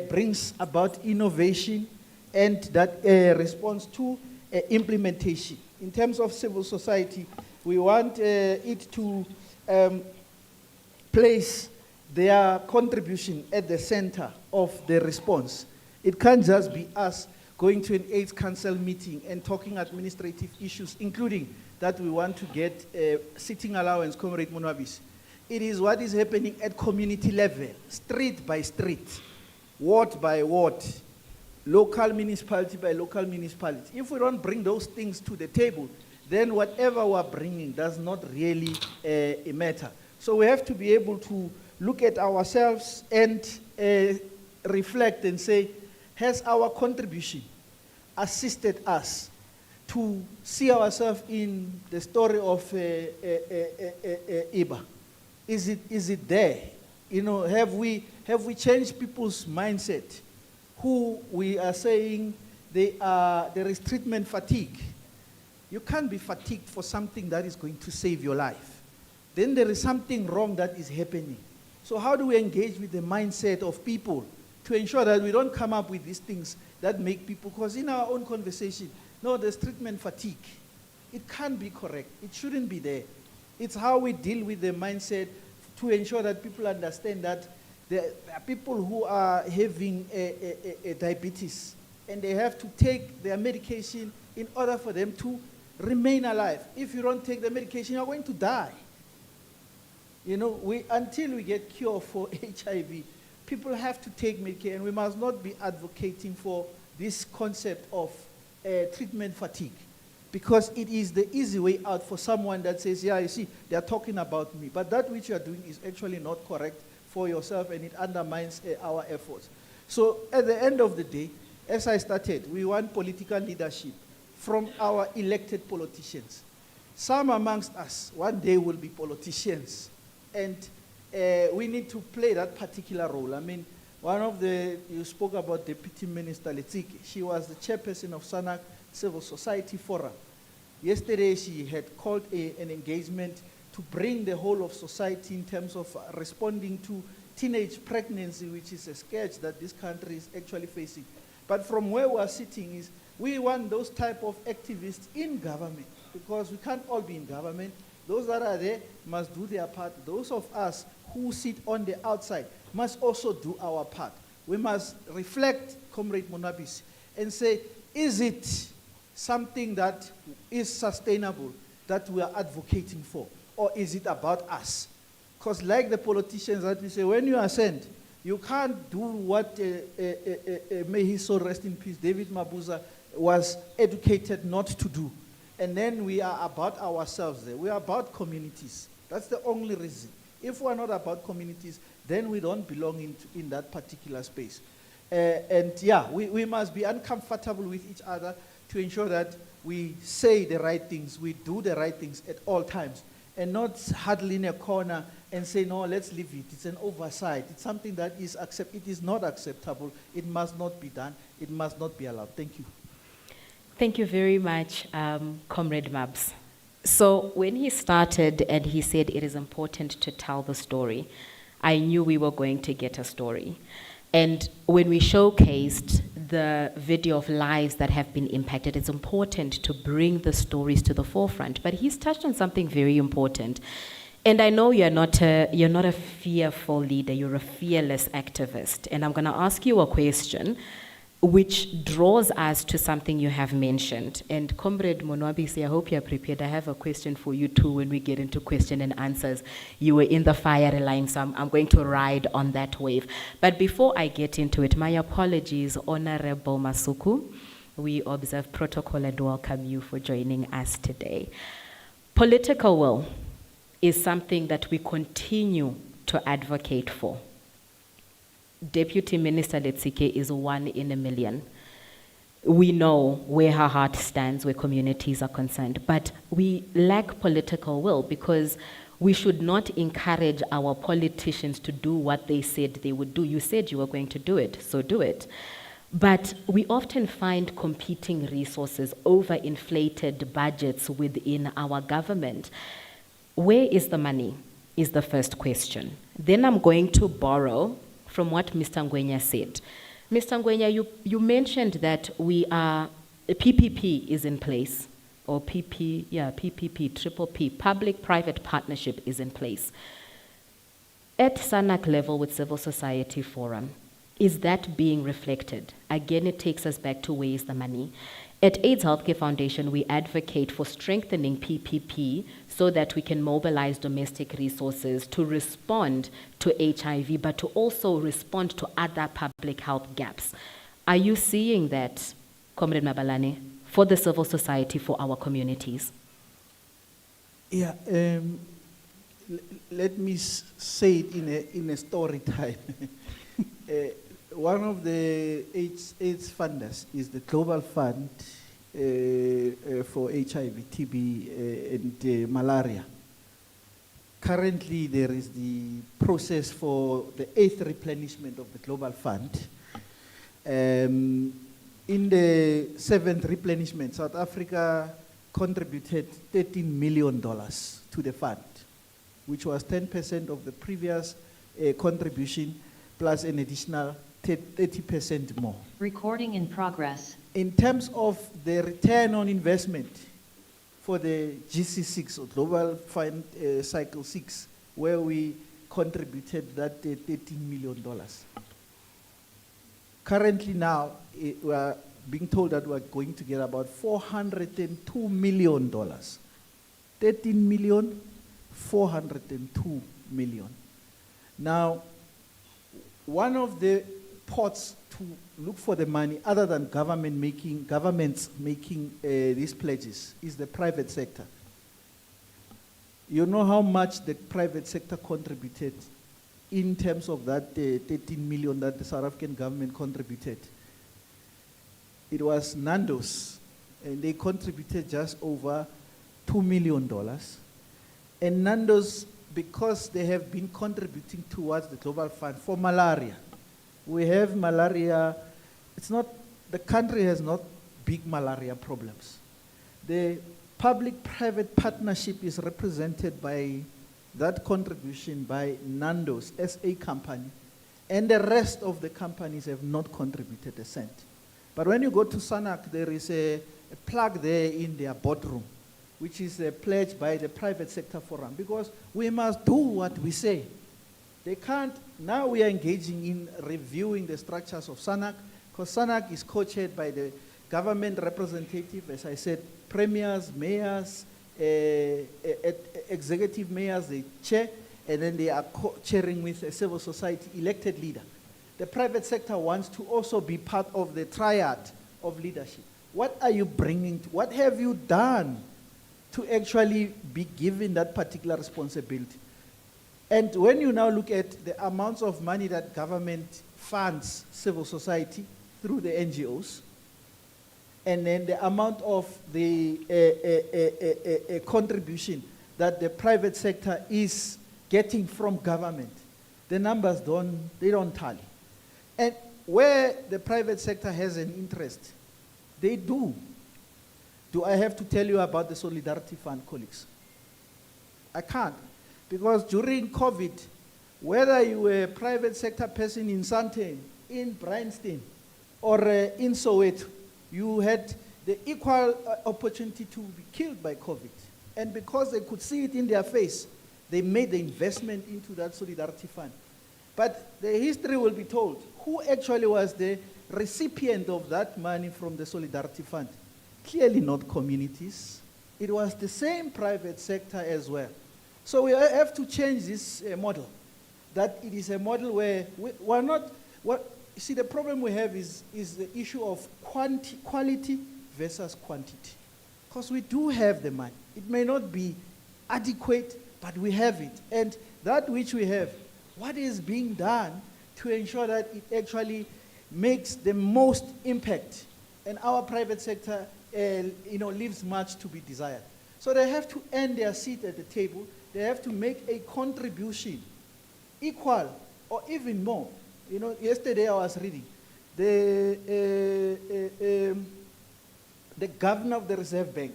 brings about innovation, and that responds to implementation. In terms of civil society, we want it to place their contribution at the center of the response. It can't just be us going to an AIDS council meeting and talking administrative issues, including that we want to get sitting allowance, Comrade Monabis. It is what is happening at community level, street by street, ward by ward, local municipality by local municipality. If we don't bring those things to the table, then whatever we're bringing does not really matter. So we have to be able to look at ourselves and reflect and say, has our contribution assisted us to see ourselves in the story of Iba? Is it there? Have we changed people's mindset? Who we are saying there is treatment fatigue. You can't be fatigued for something that is going to save your life. then there is something wrong that is happening. So how do we engage with the mindset of people to ensure that we don't come up with these things that make people, because in our own conversation, no, there's treatment fatigue. It can't be correct. It shouldn't be there. It's how we deal with the mindset to ensure that people understand that there are people who are having a diabetes and they have to take their medication in order for them to remain alive. If you don't take the medication, you're going to die. You know, until we get cure for HIV, people have to take medication, and we must not be advocating for this concept of treatment fatigue, because it is the easy way out for someone that says, yeah, you see, they're talking about me, but that which you're doing is actually not correct for yourself, and it undermines our efforts. So at the end of the day, as I started, we want political leadership from our elected politicians. Some amongst us one day will be politicians, and we need to play that particular role. I mean, you spoke about Deputy Minister Letsike. She was the chairperson of SANAC Civil Society Forum. Yesterday, she had called an engagement to bring the whole of society in terms of responding to teenage pregnancy, which is a scourge that this country is actually facing. But from where we are sitting is, we want those type of activists in government, because we can't all be in government. Those that are there must do their part. Those of us who sit on the outside must also do our part. We must reflect, Comrade Monabisi, and say, is it something that is sustainable that we are advocating for? Or is it about us? Because like the politicians that we say, when you ascend, you can't do what, may he so rest in peace, David Mabuza was educated not to do. And then we are about ourselves there. We are about communities. That's the only reason. If we're not about communities, then we don't belong in that particular space. And yeah, we must be uncomfortable with each other to ensure that we say the right things, we do the right things at all times, and not huddle in a corner and say, no, let's leave it. It's an oversight. It's something that it is not acceptable. It must not be done. It must not be allowed. Thank you. Thank you very much, Comrade Mabs. So when he started and he said it is important to tell the story, I knew we were going to get a story. And when we showcased the video of lives that have been impacted, it's important to bring the stories to the forefront. But he's touched on something very important. And I know you're not a fearful leader, you're a fearless activist. And I'm gonna ask you a question which draws us to something you have mentioned. And Comrade Monwabisi, I hope you're prepared. I have a question for you too when we get into question and answers. You were in the fire line, so I'm going to ride on that wave. But before I get into it, my apologies, Honorable Masuku. We observe protocol and welcome you for joining us today. Political will is something that we continue to advocate for. Deputy Minister Letsike is 1 in a million. We know where her heart stands, where communities are concerned, but we lack political will because we should not encourage our politicians to do what they said they would do. You said you were going to do it, so do it. But we often find competing resources, overinflated budgets within our government. Where is the money is the first question. Then I'm going to borrow from what Mr. Ngwenya said. Mr. Ngwenya, you mentioned that PPP is in place, or PPP, triple P, public-private partnership is in place. At SANAC level with Civil Society Forum, is that being reflected? Again, it takes us back to where is the money. At AIDS Healthcare Foundation, we advocate for strengthening PPP so that we can mobilize domestic resources to respond to HIV, but to also respond to other public health gaps. Are you seeing that, Comrade Mabalane, for the civil society, for our communities? Yeah, let me say it in a story time. One of the AIDS funders is the Global Fund for HIV, TB, and malaria. Currently, there is the process for the 8th replenishment of the Global Fund. In the 7th replenishment, South Africa contributed $13 million to the fund, which was 10% of the previous contribution, plus an additional 30% more. Recording in progress. In terms of the return on investment for the GC6, or Global Fund Cycle 6, where we contributed that $13 million. Currently now, we are being told that we're going to get about $402 million. 13 million, 402 million. Now, one of the pots to look for the money, other than governments making these pledges, is the private sector. You know how much the private sector contributed in terms of that 13 million that the South African government contributed. It was Nando's, and they contributed just over $2 million. And Nando's, because they have been contributing towards the Global Fund for malaria. We have malaria, the country has not big malaria problems. The public-private partnership is represented by that contribution by Nando's, SA company, and the rest of the companies have not contributed a cent. But when you go to SANAC, there is a plug there in their boardroom, which is a pledge by the private sector forum, because we must do what we say. They can't, now we are engaging in reviewing the structures of SANAC, because SANAC is co-chaired by the government representative, as I said, premiers, mayors, executive mayors, they chair, and then they are co-chairing with a civil society elected leader. The private sector wants to also be part of the triad of leadership. What are you bringing? What have you done to actually be given that particular responsibility? And when you now look at the amounts of money that government funds civil society through the NGOs, and then the amount of the contribution that the private sector is getting from government, the numbers don't tally. And where the private sector has an interest, they do. Do I have to tell you about the Solidarity Fund, colleagues? I can't. Because during COVID, whether you were a private sector person in Sandton, in Bryanston, or in Soweto, you had the equal opportunity to be killed by COVID. And because they could see it in their face, they made the investment into that Solidarity Fund. But the history will be told. Who actually was the recipient of that money from the Solidarity Fund? Clearly not communities. It was the same private sector as well. So we have to change this model. That it is a model where we're not, see, the problem we have is the issue of quality versus quantity. Because we do have the money. It may not be adequate, but we have it. And that which we have, what is being done to ensure that it actually makes the most impact? And our private sector leaves much to be desired. So they have to earn their seat at the table. They have to make a contribution equal or even more. You know, yesterday I was reading the governor of the Reserve Bank,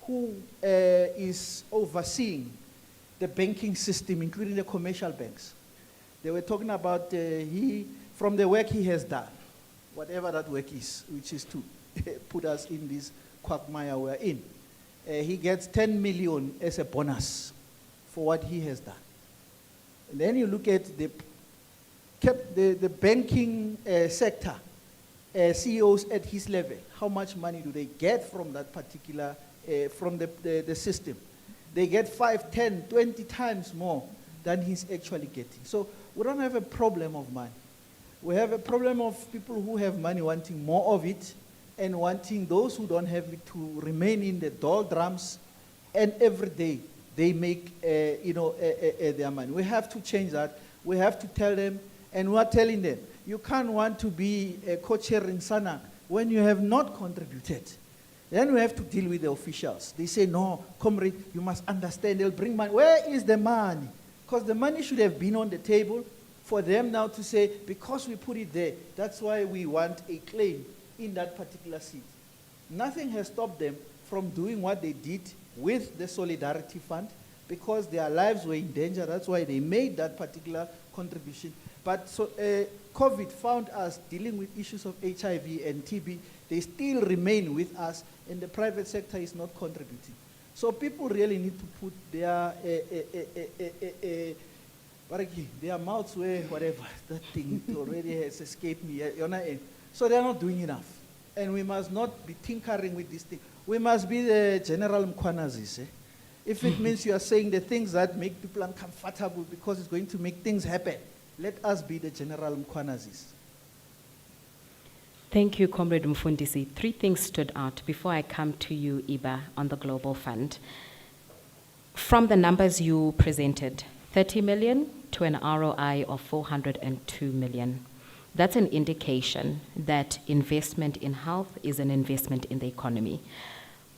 who is overseeing the banking system, including the commercial banks. They were talking about from the work he has done, whatever that work is, which is to put us in this quagmire we're in. He gets 10 million as a bonus for what he has done. And then you look at the banking sector, CEOs at his level, how much money do they get from that particular, from the system? They get 5, 10, 20 times more than he's actually getting. So we don't have a problem of money. We have a problem of people who have money wanting more of it and wanting those who don't have it to remain in the doldrums, and every day they make their money. We have to change that. We have to tell them, and we're telling them, you can't want to be a co-chair in SANAC when you have not contributed. Then we have to deal with the officials. They say, no, comrade, you must understand, they'll bring money. Where is the money? Because the money should have been on the table for them now to say, because we put it there, that's why we want a claim in that particular seat. Nothing has stopped them from doing what they did with the Solidarity Fund, because their lives were in danger. That's why they made that particular contribution. But so COVID found us dealing with issues of HIV and TB. They still remain with us, and the private sector is not contributing. So people really need to put their their mouths where whatever that thing already has escaped me. So they're not doing enough, and we must not be tinkering with this thing. We must be the general mkwanazis. If it means you are saying the things that make people uncomfortable because it's going to make things happen, let us be the general mkwanazis. Thank you, Comrade Mfundisi. 3 things stood out before I come to you, Iba, on the Global Fund. From the numbers you presented, 30 million to an ROI of 402 million. That's an indication that investment in health is an investment in the economy.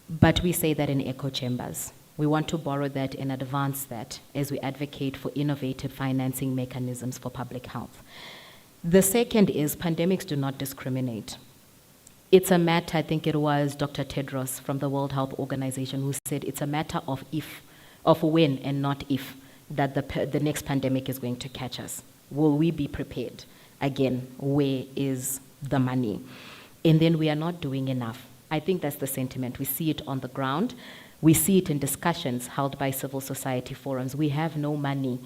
But we say that in echo chambers. We want to borrow that and advance that as we advocate for innovative financing mechanisms for public health. The second is pandemics do not discriminate. It's a matter, I think it was Dr. Tedros from the World Health Organization who said it's a matter of when and not if that the next pandemic is going to catch us. Will we be prepared? Again, where is the money? And then we are not doing enough. I think that's the sentiment. We see it on the ground. We see it in discussions held by civil society forums. We have no money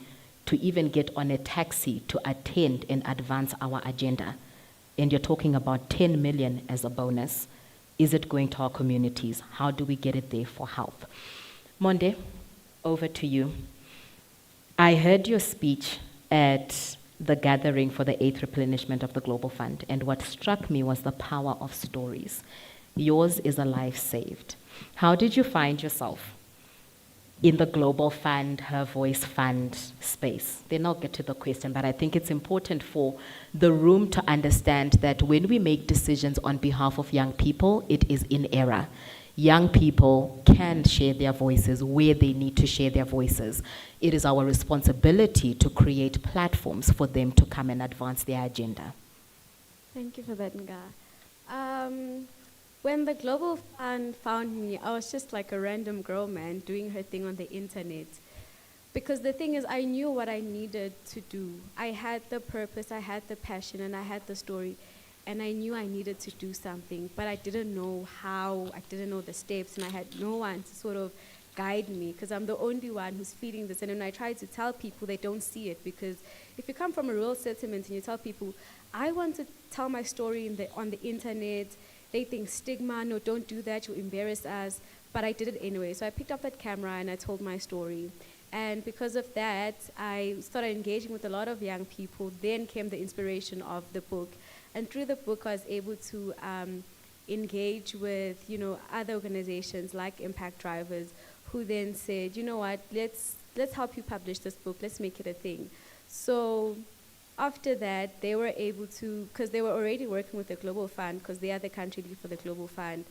to even get on a taxi to attend and advance our agenda. And you're talking about 10 million as a bonus. Is it going to our communities? How do we get it there for health? Monde, over to you. I heard your speech at the gathering for the 8th replenishment of the Global Fund, and what struck me was the power of stories. Yours is a life saved. How did you find yourself in the Global Fund, Her Voice Fund space? Then I'll get to the question, but I think it's important for the room to understand that when we make decisions on behalf of young people, it is in error. Young people can share their voices where they need to share their voices. It is our responsibility to create platforms for them to come and advance their agenda. Thank you for that, Nga. When the Global Fund found me, I was just like a random girl, man, doing her thing on the internet. Because the thing is, I knew what I needed to do. I had the purpose, I had the passion, and I had the story. And I knew I needed to do something, but I didn't know how, I didn't know the steps, and I had no one to sort of guide me, because I'm the only one who's feeling this. And when I try to tell people, they don't see it, because if you come from a rural settlement and you tell people, I want to tell my story on the internet, they think stigma, no, don't do that, you'll embarrass us. But I did it anyway. So I picked up that camera and I told my story. And because of that, I started engaging with a lot of young people. Then came the inspiration of the book. And through the book, I was able to engage with, other organizations like Impact Drivers, who then said, you know what, let's help you publish this book, let's make it a thing. So after that, they were able to, because they were already working with the Global Fund, because they are the country lead for the Global Fund,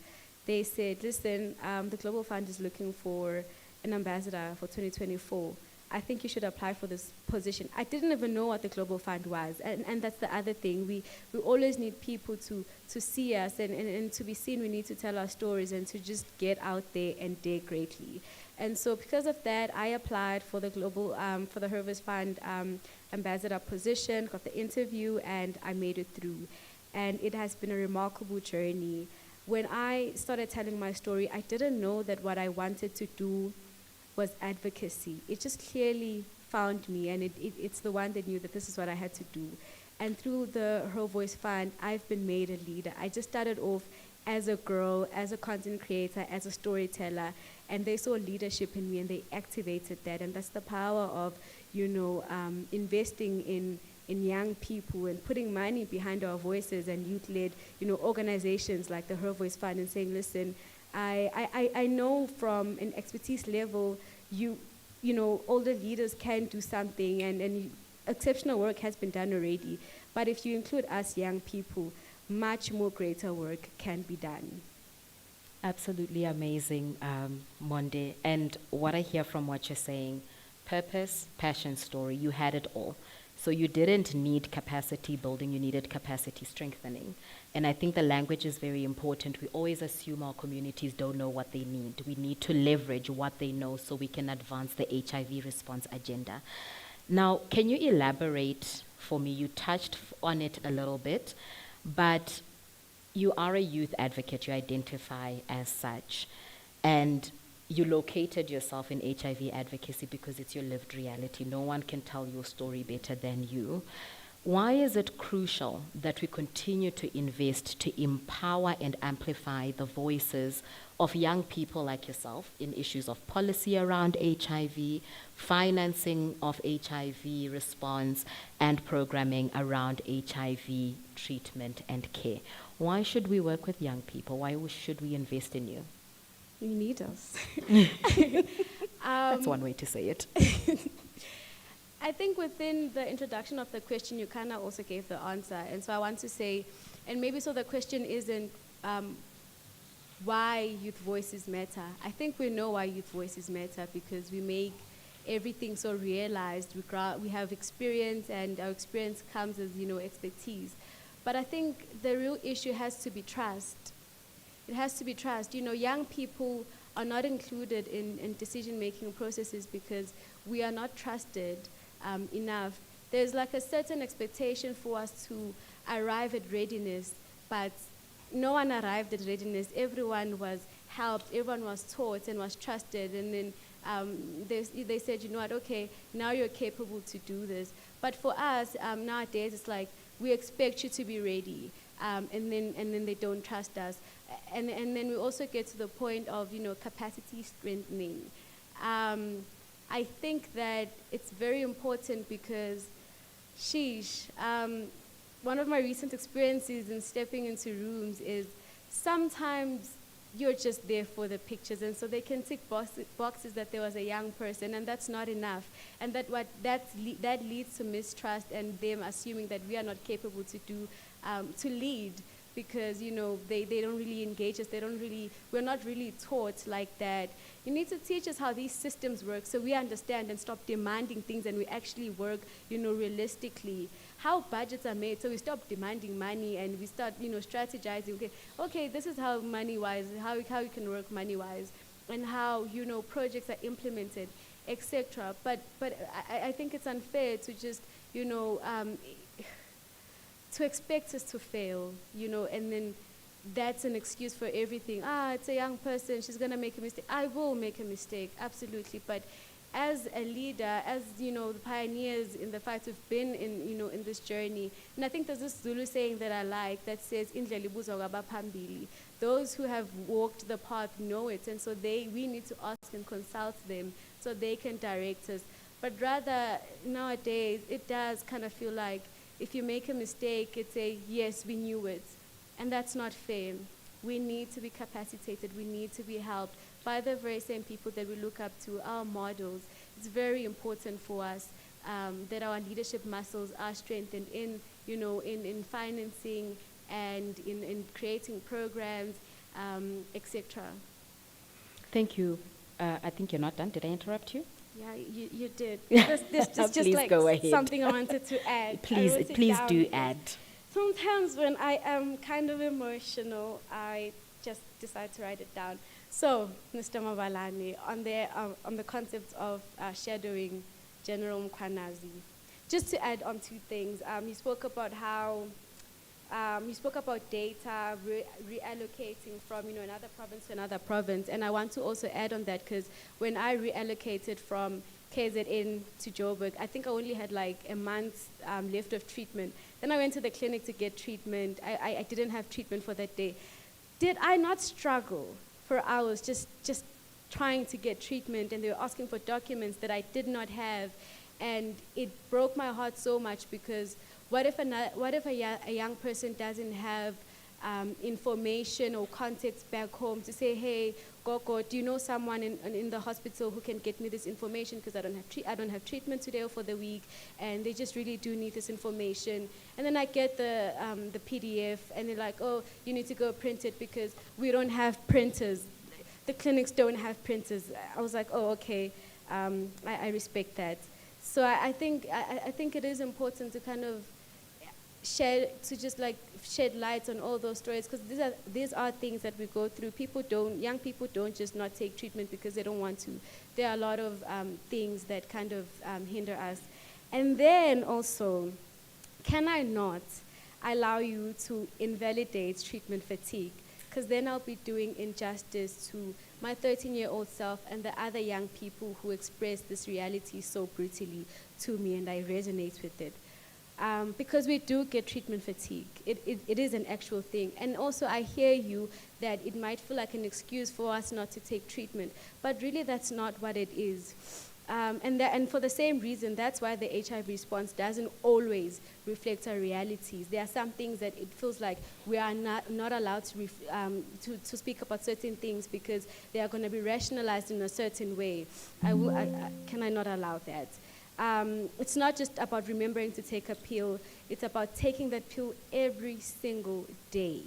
they said, listen, the Global Fund is looking for an ambassador for 2024. I think you should apply for this position. I didn't even know what the Global Fund was, and that's the other thing. We always need people to see us, and to be seen, we need to tell our stories and to just get out there and dare greatly. And so because of that, I applied for the for the Her Voice Fund ambassador position, got the interview, and I made it through. And it has been a remarkable journey. When I started telling my story, I didn't know that what I wanted to do was advocacy. It just clearly found me, and it's the one that knew that this is what I had to do. And through the Her Voice Fund, I've been made a leader. I just started off as a girl, as a content creator, as a storyteller, and they saw leadership in me and they activated that. And that's the power of, investing in young people and putting money behind our voices and youth-led, organizations like the Her Voice Fund, and saying, listen, I know from an expertise level, older leaders can do something, and exceptional work has been done already. But if you include us young people, much more greater work can be done. Absolutely amazing, Monde. And what I hear from what you're saying, purpose, passion, story, you had it all. So you didn't need capacity building, you needed capacity strengthening. And I think the language is very important. We always assume our communities don't know what they need. We need to leverage what they know so we can advance the HIV response agenda. Now, can you elaborate for me? You touched on it a little bit, but you are a youth advocate, you identify as such, and you located yourself in HIV advocacy because it's your lived reality. No one can tell your story better than you. Why is it crucial that we continue to invest to empower and amplify the voices of young people like yourself in issues of policy around HIV, financing of HIV response, and programming around HIV treatment and care? Why should we work with young people? Why should we invest in you? You need us. That's one way to say it. I think within the introduction of the question, you kind of also gave the answer. And so I want to say, and maybe so the question isn't why youth voices matter. I think we know why youth voices matter because we make everything so realized. We have experience, and our experience comes as, expertise. But I think the real issue has to be trust. It has to be trust. Young people are not included in decision-making processes because we are not trusted enough. There's like a certain expectation for us to arrive at readiness, but no one arrived at readiness. Everyone was helped, everyone was taught and was trusted, and then they said, you know what, okay, now you're capable to do this. But for us, nowadays, it's like, we expect you to be ready, and then they don't trust us. And then we also get to the point of, capacity strengthening. I think that it's very important because, one of my recent experiences in stepping into rooms is sometimes you're just there for the pictures, and so they can tick boxes that there was a young person, and that's not enough. And that leads to mistrust and them assuming that we are not capable to lead. Because they don't really engage us, we're not really taught like that. You need to teach us how these systems work so we understand and stop demanding things and we actually work, realistically. How budgets are made, so we stop demanding money and we start, strategizing. Okay, this is how money-wise, how you can work money-wise, and how projects are implemented, etc. But I think it's unfair to just to expect us to fail, and then that's an excuse for everything. It's a young person, she's gonna make a mistake. I will make a mistake, absolutely. But as a leader, as the pioneers in the fight, we've been in this journey. And I think there's this Zulu saying that I like that says, "Indlela ibuzwa kwabaphambili." Those who have walked the path know it, and so we need to ask and consult them so they can direct us. But rather nowadays, it does kind of feel like, if you make a mistake, it's a, yes, we knew it. And that's not fair. We need to be capacitated. We need to be helped by the very same people that we look up to, our models. It's very important for us that our leadership muscles are strengthened in financing and in creating programs, etc. Thank you. I think you're not done. Did I interrupt you? Yeah, you did. This just like go ahead. Something I wanted to add. Please do add. Sometimes when I am kind of emotional, I just decide to write it down. So, Mr. Mabalani, on the concept of shadowing General Mkhwanazi, just to add on two things, he spoke about how you spoke about data reallocating from another province to another province, and I want to also add on that because when I reallocated from KZN to Joburg, I think I only had like a month left of treatment. Then I went to the clinic to get treatment. I didn't have treatment for that day. Did I not struggle for hours just trying to get treatment, and they were asking for documents that I did not have, and it broke my heart so much because what if a young person doesn't have information or context back home to say, hey, Gogo, do you know someone in the hospital who can get me this information because I don't have treatment today or for the week, and they just really do need this information. And then I get the PDF, and they're like, oh, you need to go print it because we don't have printers. The clinics don't have printers. I was like, oh, okay, I respect that. So I think it is important to kind of shed light on all those stories, because these are things that we go through. Young people don't just not take treatment because they don't want to. There are a lot of things that kind of hinder us. And then also, can I not allow you to invalidate treatment fatigue? Because then I'll be doing injustice to my 13-year-old self and the other young people who express this reality so brutally to me, and I resonate with it. Because we do get treatment fatigue. It is an actual thing. And also I hear you that it might feel like an excuse for us not to take treatment, but really that's not what it is. And for the same reason, that's why the HIV response doesn't always reflect our realities. There are some things that it feels like we are not allowed to speak about certain things because they are going to be rationalized in a certain way. Can I not allow that? It's not just about remembering to take a pill. It's about taking that pill every single day.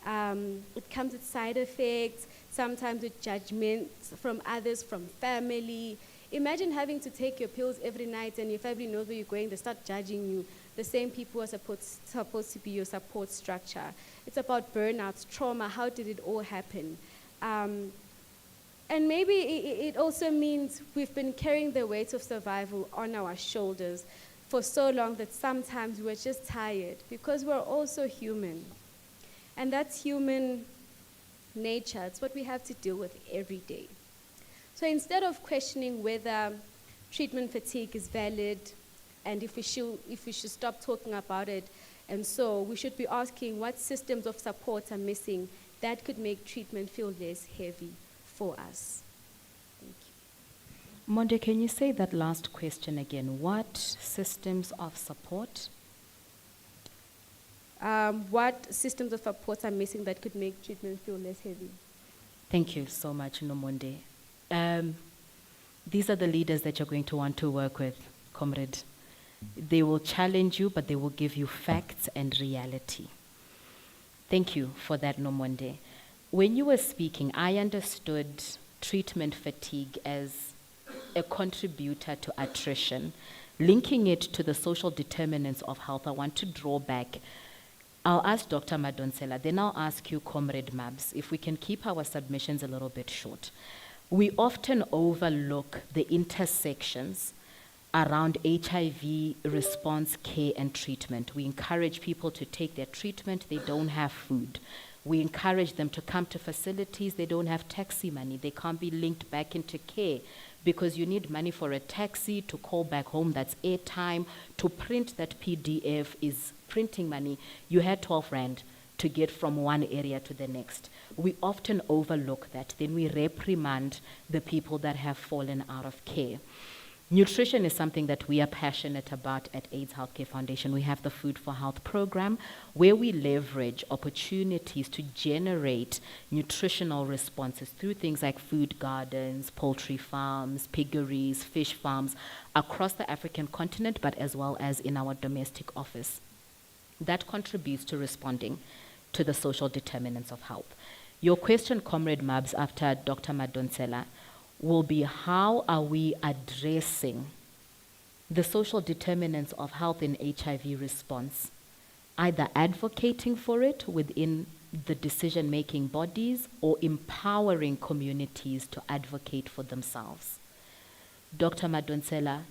It comes with side effects, sometimes with judgments from others, from family. Imagine having to take your pills every night and your family knows where you're going, they start judging you. The same people are supposed to be your support structure. It's about burnout, trauma, how did it all happen? And maybe it also means we've been carrying the weight of survival on our shoulders for so long that sometimes we're just tired because we're also human. And that's human nature. It's what we have to deal with every day. So instead of questioning whether treatment fatigue is valid and if we should stop talking about it, and so we should be asking what systems of support are missing that could make treatment feel less heavy for us. Thank you. Monde, can you say that last question again? What systems of support? What systems of support are missing that could make treatment feel less heavy? Thank you so much, Nomonde. These are the leaders that you're going to want to work with, comrade. They will challenge you, but they will give you facts and reality. Thank you for that, Nomonde. When you were speaking, I understood treatment fatigue as a contributor to attrition. Linking it to the social determinants of health, I want to draw back. I'll ask Dr. Madonsela, then I'll ask you, Comrade Mabs, if we can keep our submissions a little bit short. We often overlook the intersections around HIV response, care, and treatment. We encourage people to take their treatment, they don't have food. We encourage them to come to facilities, they don't have taxi money, they can't be linked back into care because you need money for a taxi, to call back home, that's airtime, to print that PDF is printing money. You had 12 Rand to get from one area to the next. We often overlook that. Then we reprimand the people that have fallen out of care. Nutrition is something that we are passionate about at AIDS Healthcare Foundation. We have the Food for Health program where we leverage opportunities to generate nutritional responses through things like food gardens, poultry farms, piggeries, fish farms across the African continent, but as well as in our domestic office. That contributes to responding to the social determinants of health. Your question, Comrade Mabs, after Dr. Madonsela, will be how are we addressing the social determinants of health in HIV response, either advocating for it within the decision-making bodies or empowering communities to advocate for themselves. Dr. Madonsela,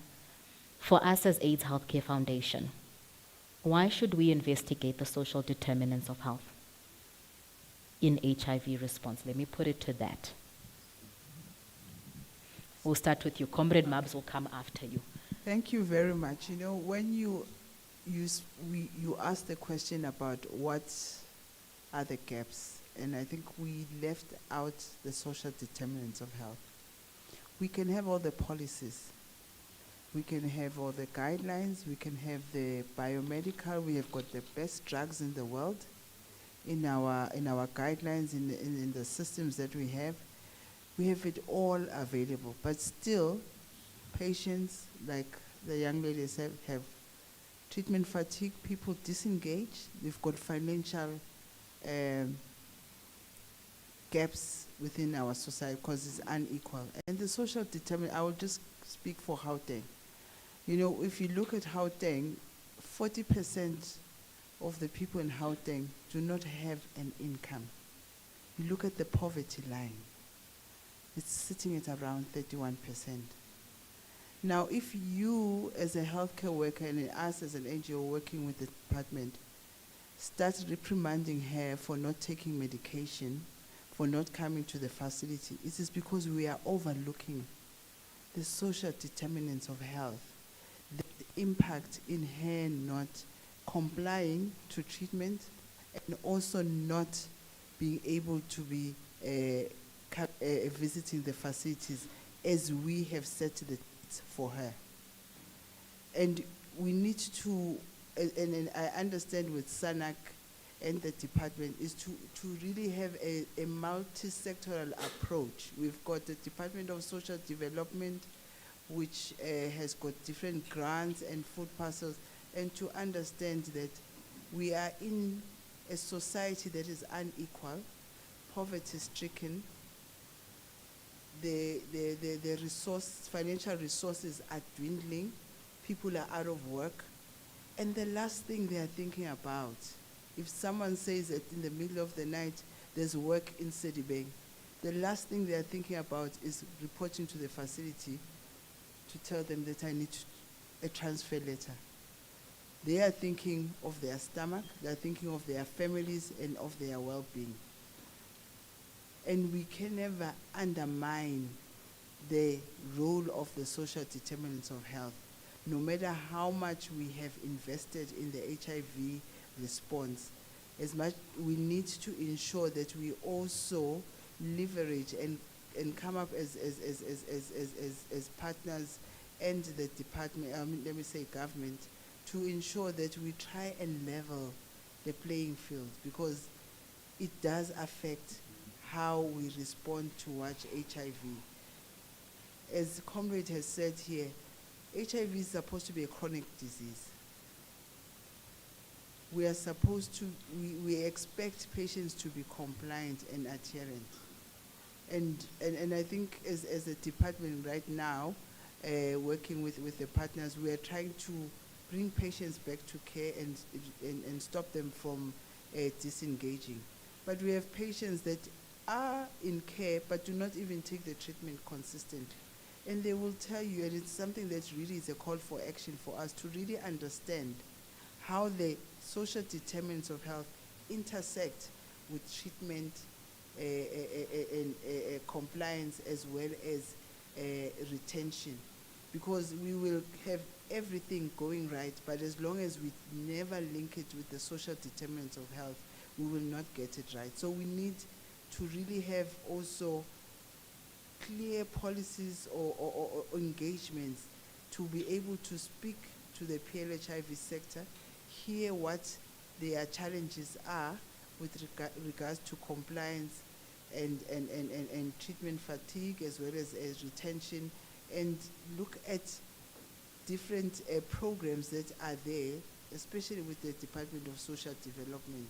for us as AIDS Healthcare Foundation, why should we investigate the social determinants of health in HIV response? Let me put it to that. We'll start with you. Comrade Mabs will come after you. Thank you very much. You know, when you asked the question about what are the gaps, and I think we left out the social determinants of health. We can have all the policies. We can have all the guidelines. We can have the biomedical. We have got the best drugs in the world in our guidelines, in the systems that we have. We have it all available, but still, patients, like the young lady said, have treatment fatigue, people disengage, we've got financial gaps within our society because it's unequal. And the social determinant, I will just speak for Gauteng. You know, if you look at Gauteng, 40% of the people in Gauteng do not have an income. You look at the poverty line, it's sitting at around 31%. Now, if you as a healthcare worker and us as an NGO working with the department start reprimanding her for not taking medication, for not coming to the facility, it is because we are overlooking the social determinants of health, the impact in her not complying to treatment and also not being able to be visiting the facilities as we have set the dates for her. And we need to, and I understand with SANAC and the department, is to really have a multi-sectoral approach. We've got the Department of Social Development, which has got different grants and food parcels, and to understand that we are in a society that is unequal, poverty-stricken, the financial resources are dwindling, people are out of work, and the last thing they are thinking about, if someone says that in the middle of the night there's work in Sedibeng, the last thing they are thinking about is reporting to the facility to tell them that I need a transfer letter. They are thinking of their stomach, they are thinking of their families and of their well-being. And we can never undermine the role of the social determinants of health. No matter how much we have invested in the HIV response, as much we need to ensure that we also leverage and come up as partners and the department, let me say government, to ensure that we try and level the playing field, because it does affect how we respond towards HIV. As Comrade has said here, HIV is supposed to be a chronic disease. We are supposed to, we expect patients to be compliant and adherent. And I think as a department right now, working with the partners, we are trying to bring patients back to care and stop them from disengaging. But we have patients that are in care but do not even take the treatment consistently. And they will tell you, and it's something that really is a call for action for us to really understand how the social determinants of health intersect with treatment and compliance as well as retention. Because we will have everything going right, but as long as we never link it with the social determinants of health, we will not get it right. So we need to really have also clear policies or engagements to be able to speak to the PLHIV sector, hear what their challenges are with regards to compliance and treatment fatigue as well as retention, and look at different programs that are there, especially with the Department of Social Development.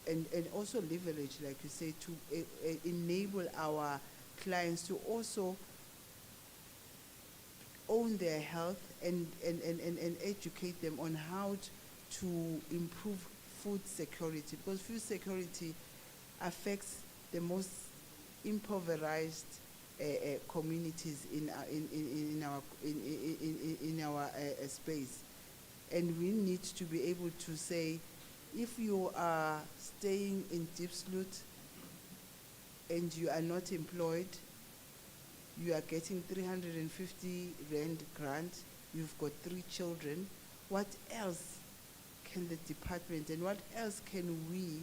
And also leverage, like you say, to enable our clients to also own their health and educate them on how to improve food security, because food security affects the most impoverished communities in our space. And we need to be able to say, if you are staying in Diepsloot and you are not employed, you are getting 350 Rand grant, you've got 3 children, what else can the department and what else can we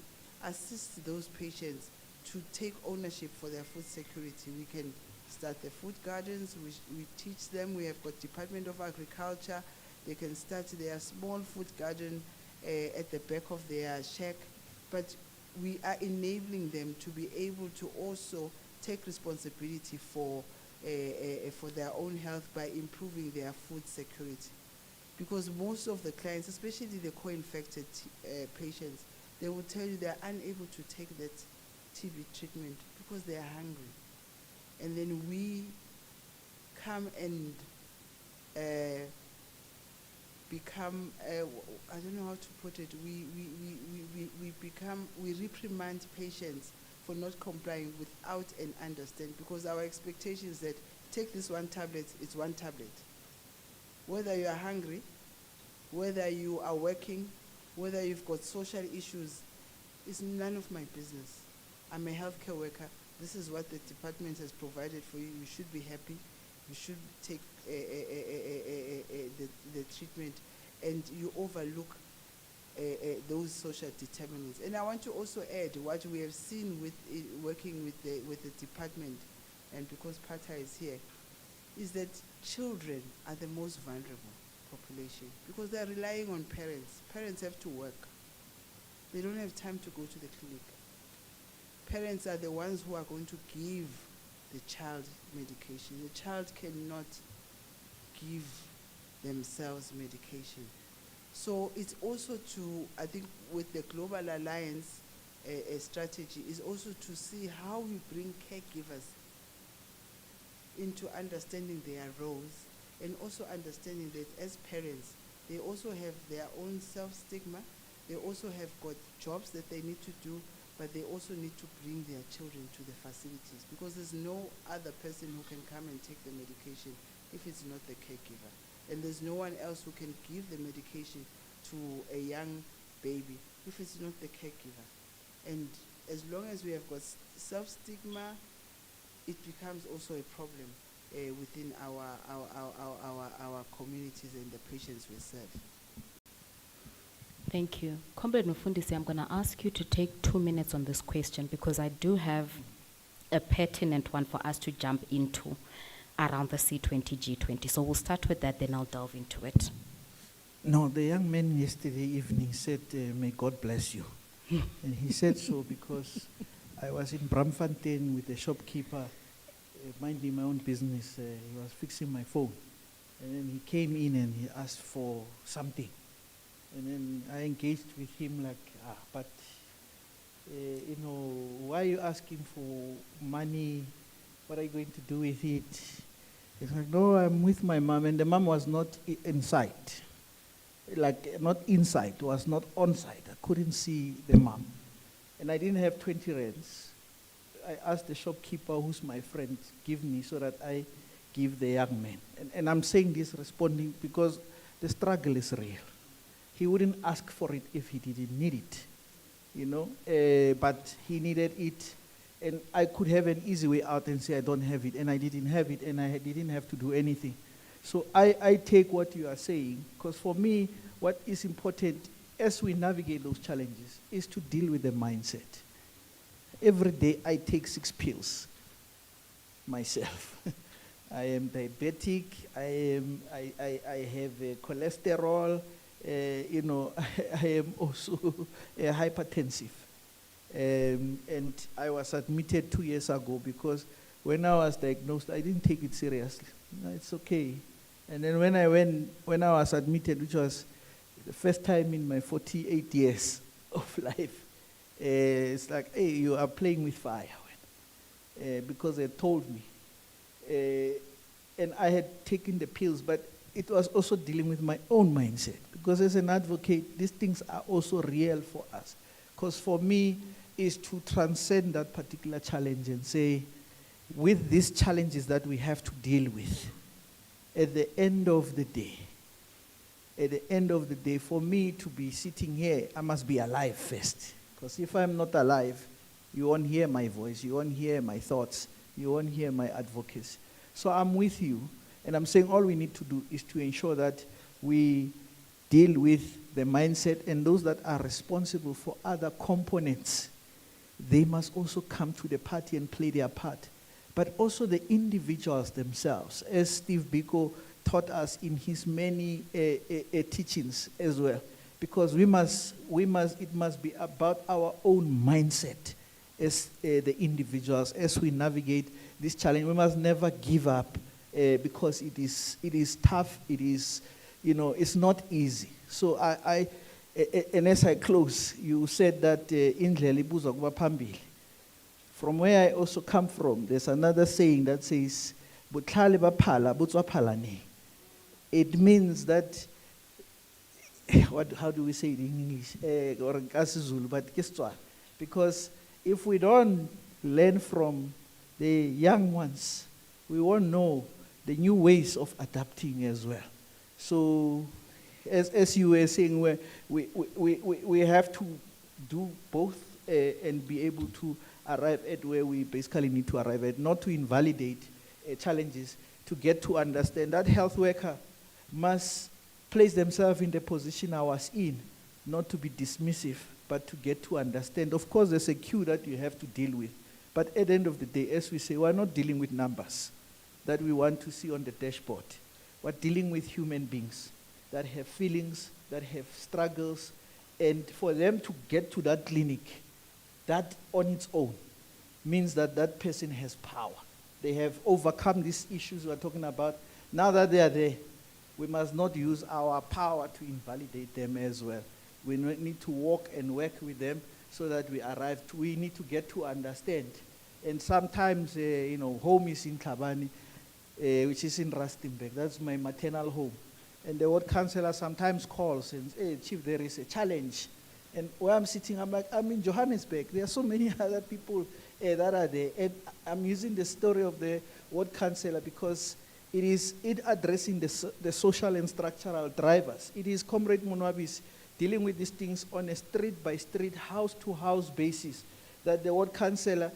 assist those patients to take ownership for their food security? We can start the food gardens, we teach them, we have got Department of Agriculture, they can start their small food garden at the back of their shack, but we are enabling them to be able to also take responsibility for their own health by improving their food security. Because most of the clients, especially the co-infected patients, they will tell you they are unable to take that TB treatment because they are hungry. And then we come and become, I don't know how to put it, we reprimand patients for not complying without an understanding, because our expectation is that take this one tablet, it's one tablet. Whether you are hungry, whether you are working, whether you've got social issues, it's none of my business. I'm a healthcare worker. This is what the department has provided for you. You should be happy. You should take the treatment, and you overlook those social determinants. And I want to also add what we have seen with working with the department, and because Pata is here, is that children are the most vulnerable population because they're relying on parents. Parents have to work. They don't have time to go to the clinic. Parents are the ones who are going to give the child medication. The child cannot give themselves medication. So it's also to, I think with the Global Alliance strategy, is also to see how we bring caregivers into understanding their roles, and also understanding that as parents, they also have their own self-stigma. They also have got jobs that they need to do, but they also need to bring their children to the facilities, because there's no other person who can come and take the medication if it's not the caregiver. And there's no one else who can give the medication to a young baby if it's not the caregiver. And as long as we have got self-stigma, it becomes also a problem within our communities and the patients we serve. Thank you. Comrade Mufundisi, I'm going to ask you to take 2 minutes on this question, because I do have a pertinent one for us to jump into around the C20, G20. So we'll start with that, then I'll delve into it. No, the young man yesterday evening said, may God bless you. And he said so because I was in Braamfontein with a shopkeeper, minding my own business. He was fixing my phone. And then he came in and he asked for something. And then I engaged with him like, but, you know, why are you asking for money? What are you going to do with it? He's like, no, I'm with my mom. And the mom was not inside. Like, not inside, was not on site. I couldn't see the mom. And I didn't have 20 rands. I asked the shopkeeper, who's my friend, give me so that I give the young man. And I'm saying this responding because the struggle is real. He wouldn't ask for it if he didn't need it, you know, but he needed it. And I could have an easy way out and say, I don't have it, and I didn't have it, and I didn't have to do anything. So I take what you are saying, because for me, what is important as we navigate those challenges is to deal with the mindset. Every day I take 6 pills myself. I am diabetic, I have cholesterol, you know, I am also hypertensive. And I was admitted 2 years ago because when I was diagnosed, I didn't take it seriously. No, it's okay. And then when I was admitted, which was the first time in my 48 years of life, it's like, hey, you are playing with fire. Because they told me. And I had taken the pills, but it was also dealing with my own mindset. Because as an advocate, these things are also real for us. Because for me, is to transcend that particular challenge and say, with these challenges that we have to deal with, at the end of the day, for me to be sitting here, I must be alive first. Because if I'm not alive, you won't hear my voice, you won't hear my thoughts, you won't hear my advocacy. So I'm with you, and I'm saying all we need to do is to ensure that we deal with the mindset, and those that are responsible for other components, they must also come to the party and play their part. But also the individuals themselves, as Steve Biko taught us in his many teachings as well. Because it must be about our own mindset as the individuals, as we navigate this challenge. We must never give up because it is tough, it is, you know, it's not easy. So and as I close, you said that indlela ibuzwa kuba phambili. From where I also come from, there's another saying that says, "Butlale baphala, butswa phalane." it means that, how do we say it in English? Or Zulu, but because if we don't learn from the young ones, we won't know the new ways of adapting as well. So, as you were saying, we have to do both and be able to arrive at where we basically need to arrive at, not to invalidate challenges, to get to understand that health worker must place themselves in the position I was in, not to be dismissive, but to get to understand. Of course, there's a queue that you have to deal with, but at the end of the day, as we say, we're not dealing with numbers that we want to see on the dashboard. We're dealing with human beings that have feelings, that have struggles, and for them to get to that clinic, that on its own means that that person has power. They have overcome these issues we're talking about. Now that they are there, we must not use our power to invalidate them as well. We need to walk and work with them so that we arrive. We need to get to understand. And sometimes, home is in Tlhabane, which is in Rustenburg. That's my maternal home. And the ward councillor sometimes calls and says, hey, Chief, there is a challenge. And where I'm sitting, I'm like, I'm in Johannesburg. There are so many other people that are there. And I'm using the story of the ward councillor because it is addressing the social and structural drivers. It is Comrade Munwabi's dealing with these things on a street-by-street, house-to-house basis, that the ward councillor,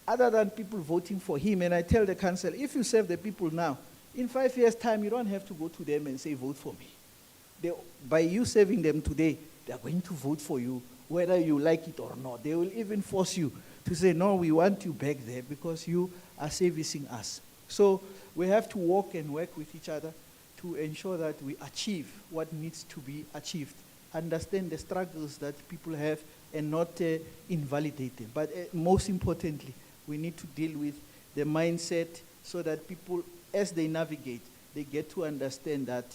other than people voting for him, and I tell the councillor, if you serve the people now, in 5 years' time, you don't have to go to them and say, vote for me. By you serving them today, they are going to vote for you, whether you like it or not. They will even force you to say, no, we want you back there because you are servicing us. So we have to walk and work with each other to ensure that we achieve what needs to be achieved, understand the struggles that people have and not invalidate them. But most importantly, we need to deal with the mindset so that people, as they navigate, they get to understand that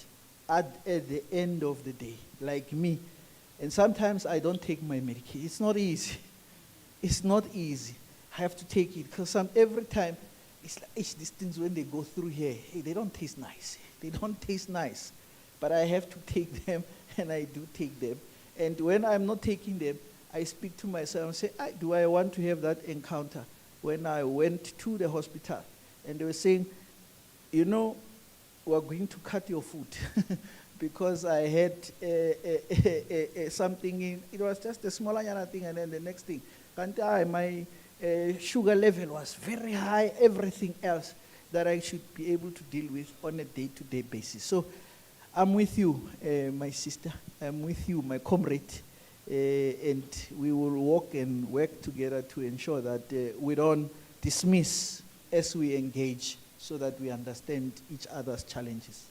at the end of the day, like me, and sometimes I don't take my medication. It's not easy. It's not easy. I have to take it because every time, it's like these things when they go through here, hey, they don't taste nice. They don't taste nice. But I have to take them, and I do take them. And when I'm not taking them, I speak to myself and say, do I want to have that encounter? When I went to the hospital, and they were saying, we're going to cut your food because I had something in, it was just a smaller thing, and then the next thing, my sugar level was very high, everything else that I should be able to deal with on a day-to-day basis. So I'm with you, my sister. I'm with you, my comrade. And we will walk and work together to ensure that we don't dismiss as we engage so that we understand each other's challenges.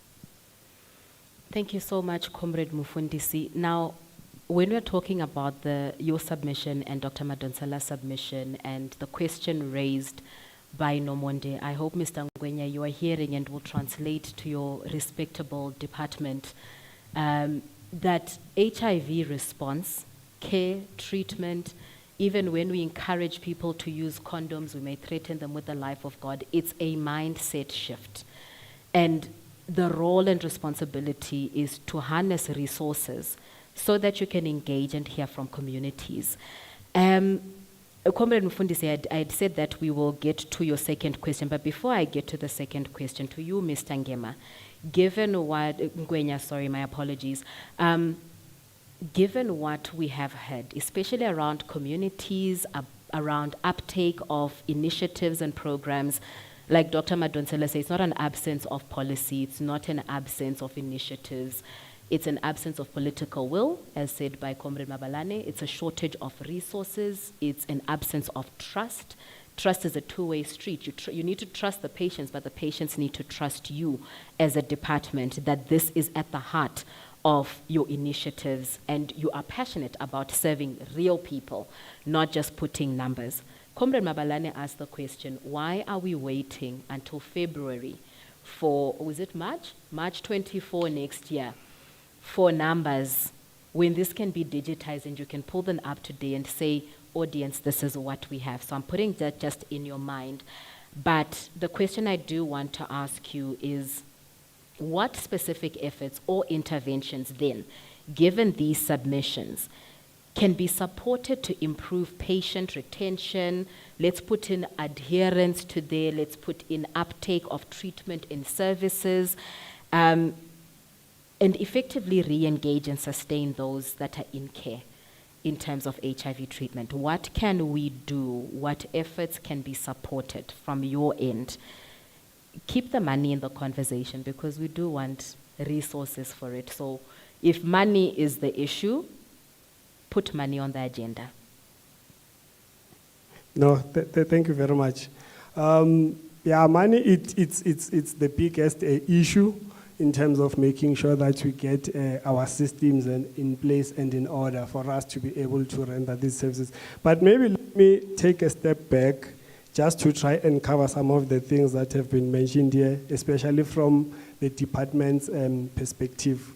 Thank you so much, Comrade Mufundisi. Now, when we're talking about your submission and Dr. Madonsela's submission and the question raised by Nomonde, I hope, Mr. Ngwenya, you are hearing and will translate to your respectable department that HIV response, care, treatment, even when we encourage people to use condoms, we may threaten them with the life of God. It's a mindset shift. And the role and responsibility is to harness resources so that you can engage and hear from communities. Comrade Mufundisi, I had said that we will get to your second question, but before I get to the second question, to you, Mr. Ngema, given what, Ngwenya, sorry, my apologies, given what we have heard, especially around communities, around uptake of initiatives and programs, like Dr. Madonsela says, it's not an absence of policy, it's not an absence of initiatives, it's an absence of political will, as said by Comrade Mabalane, it's a shortage of resources, it's an absence of trust. Trust is a two-way street. You need to trust the patients, but the patients need to trust you as a department that this is at the heart of your initiatives and you are passionate about serving real people, not just putting numbers. Comrade Mabalane asked the question, why are we waiting until February for, was it March? March 24 next year for numbers when this can be digitized and you can pull them up today and say, audience, this is what we have. So I'm putting that just in your mind. But the question I do want to ask you is, What specific efforts or interventions then, given these submissions, can be supported to improve patient retention? Let's put in adherence to there, let's put in uptake of treatment in services, and effectively re-engage and sustain those that are in care in terms of HIV treatment. What can we do? What efforts can be supported from your end? Keep the money in the conversation because we do want resources for it. So if money is the issue, put money on the agenda. No, thank you very much. Money, it's the biggest issue in terms of making sure that we get our systems in place and in order for us to be able to render these services. But maybe let me take a step back just to try and cover some of the things that have been mentioned here, especially from the department's perspective,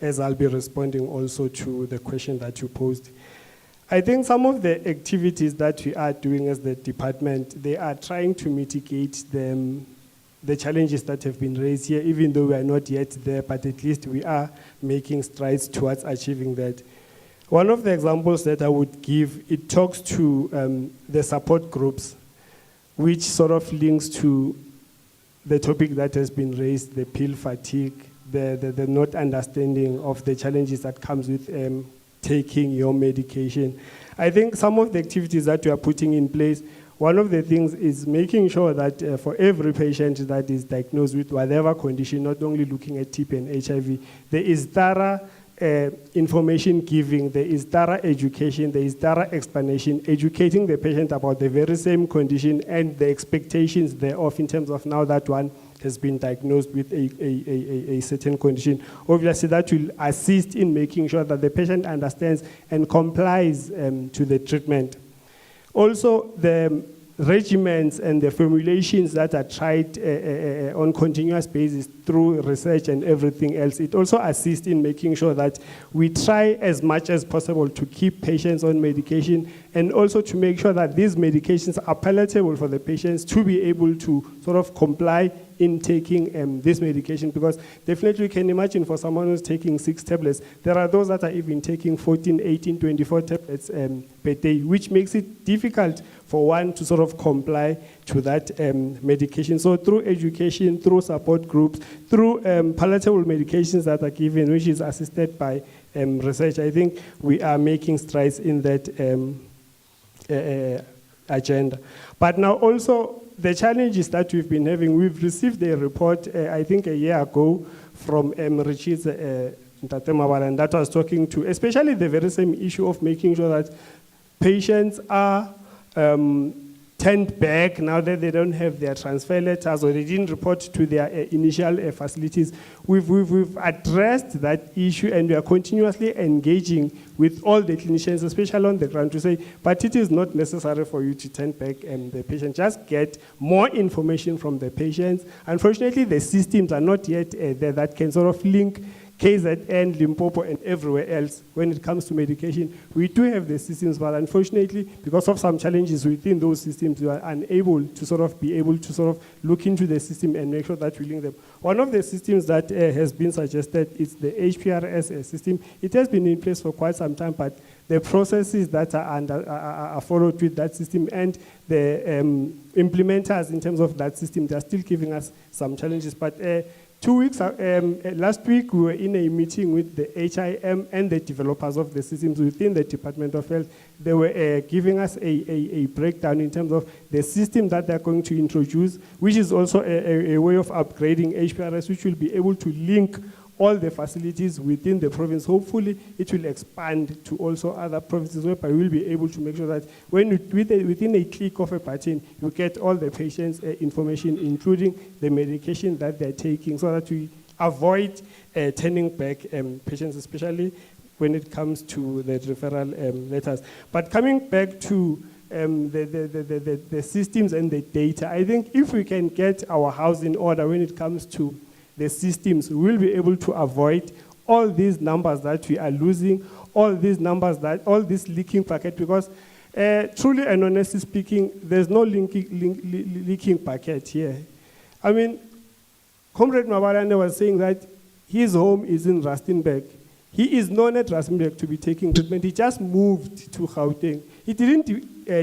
as I'll be responding also to the question that you posed. I think some of the activities that we are doing as the department, they are trying to mitigate the challenges that have been raised here, even though we are not yet there, but at least we are making strides towards achieving that. One of the examples that I would give, it talks to the support groups, which sort of links to the topic that has been raised, the pill fatigue, the not understanding of the challenges that comes with taking your medication. I think some of the activities that we are putting in place, one of the things is making sure that for every patient that is diagnosed with whatever condition, not only looking at TB and HIV, there is thorough information giving, there is thorough education, there is thorough explanation, educating the patient about the very same condition and the expectations thereof in terms of now that one has been diagnosed with a certain condition. Obviously, that will assist in making sure that the patient understands and complies to the treatment. Also, the regimens and the formulations that are tried on continuous basis through research and everything else, it also assists in making sure that we try as much as possible to keep patients on medication and also to make sure that these medications are palatable for the patients to be able to sort of comply in taking this medication, because definitely you can imagine for someone who's taking 6 tablets, there are those that are even taking 14, 18, 24 tablets per day, which makes it difficult for one to sort of comply to that medication. So through education, through support groups, through palatable medications that are given, which is assisted by research, I think we are making strides in that agenda. But now also, the challenges that we've been having, we've received a report, I think a year ago, from Richie's Ntatemawala, and that was talking to, especially the very same issue of making sure that patients are turned back now that they don't have their transfer letters or they didn't report to their initial facilities. We've addressed that issue and we are continuously engaging with all the clinicians, especially on the ground, to say, but it is not necessary for you to turn back the patient. Just get more information from the patients. Unfortunately, the systems are not yet there that can sort of link KZN, Limpopo, and everywhere else when it comes to medication. We do have the systems, but unfortunately, because of some challenges within those systems, we are unable to sort of be able to sort of look into the system and make sure that we link them. One of the systems that has been suggested is the HPRS system. It has been in place for quite some time, but the processes that are followed with that system and the implementers in terms of that system, they are still giving us some challenges. But 2 weeks, last week, we were in a meeting with the HIM and the developers of the systems within the Department of Health. They were giving us a breakdown in terms of the system that they're going to introduce, which is also a way of upgrading HPRS, which will be able to link all the facilities within the province. Hopefully, it will expand to also other provinces, whereby we'll be able to make sure that within a click of a button, you get all the patients' information, including the medication that they're taking, so that we avoid turning back patients, especially when it comes to the referral letters. But coming back to the systems and the data, I think if we can get our house in order when it comes to the systems, we'll be able to avoid all these numbers that we are losing, all these numbers all this leaking packet, because truly and honestly speaking, there's no leaking packet here. I mean, Comrade Mabalane was saying that his home is in Rustenburg. He is known at Rustenburg to be taking treatment. He just moved to Gauteng. He didn't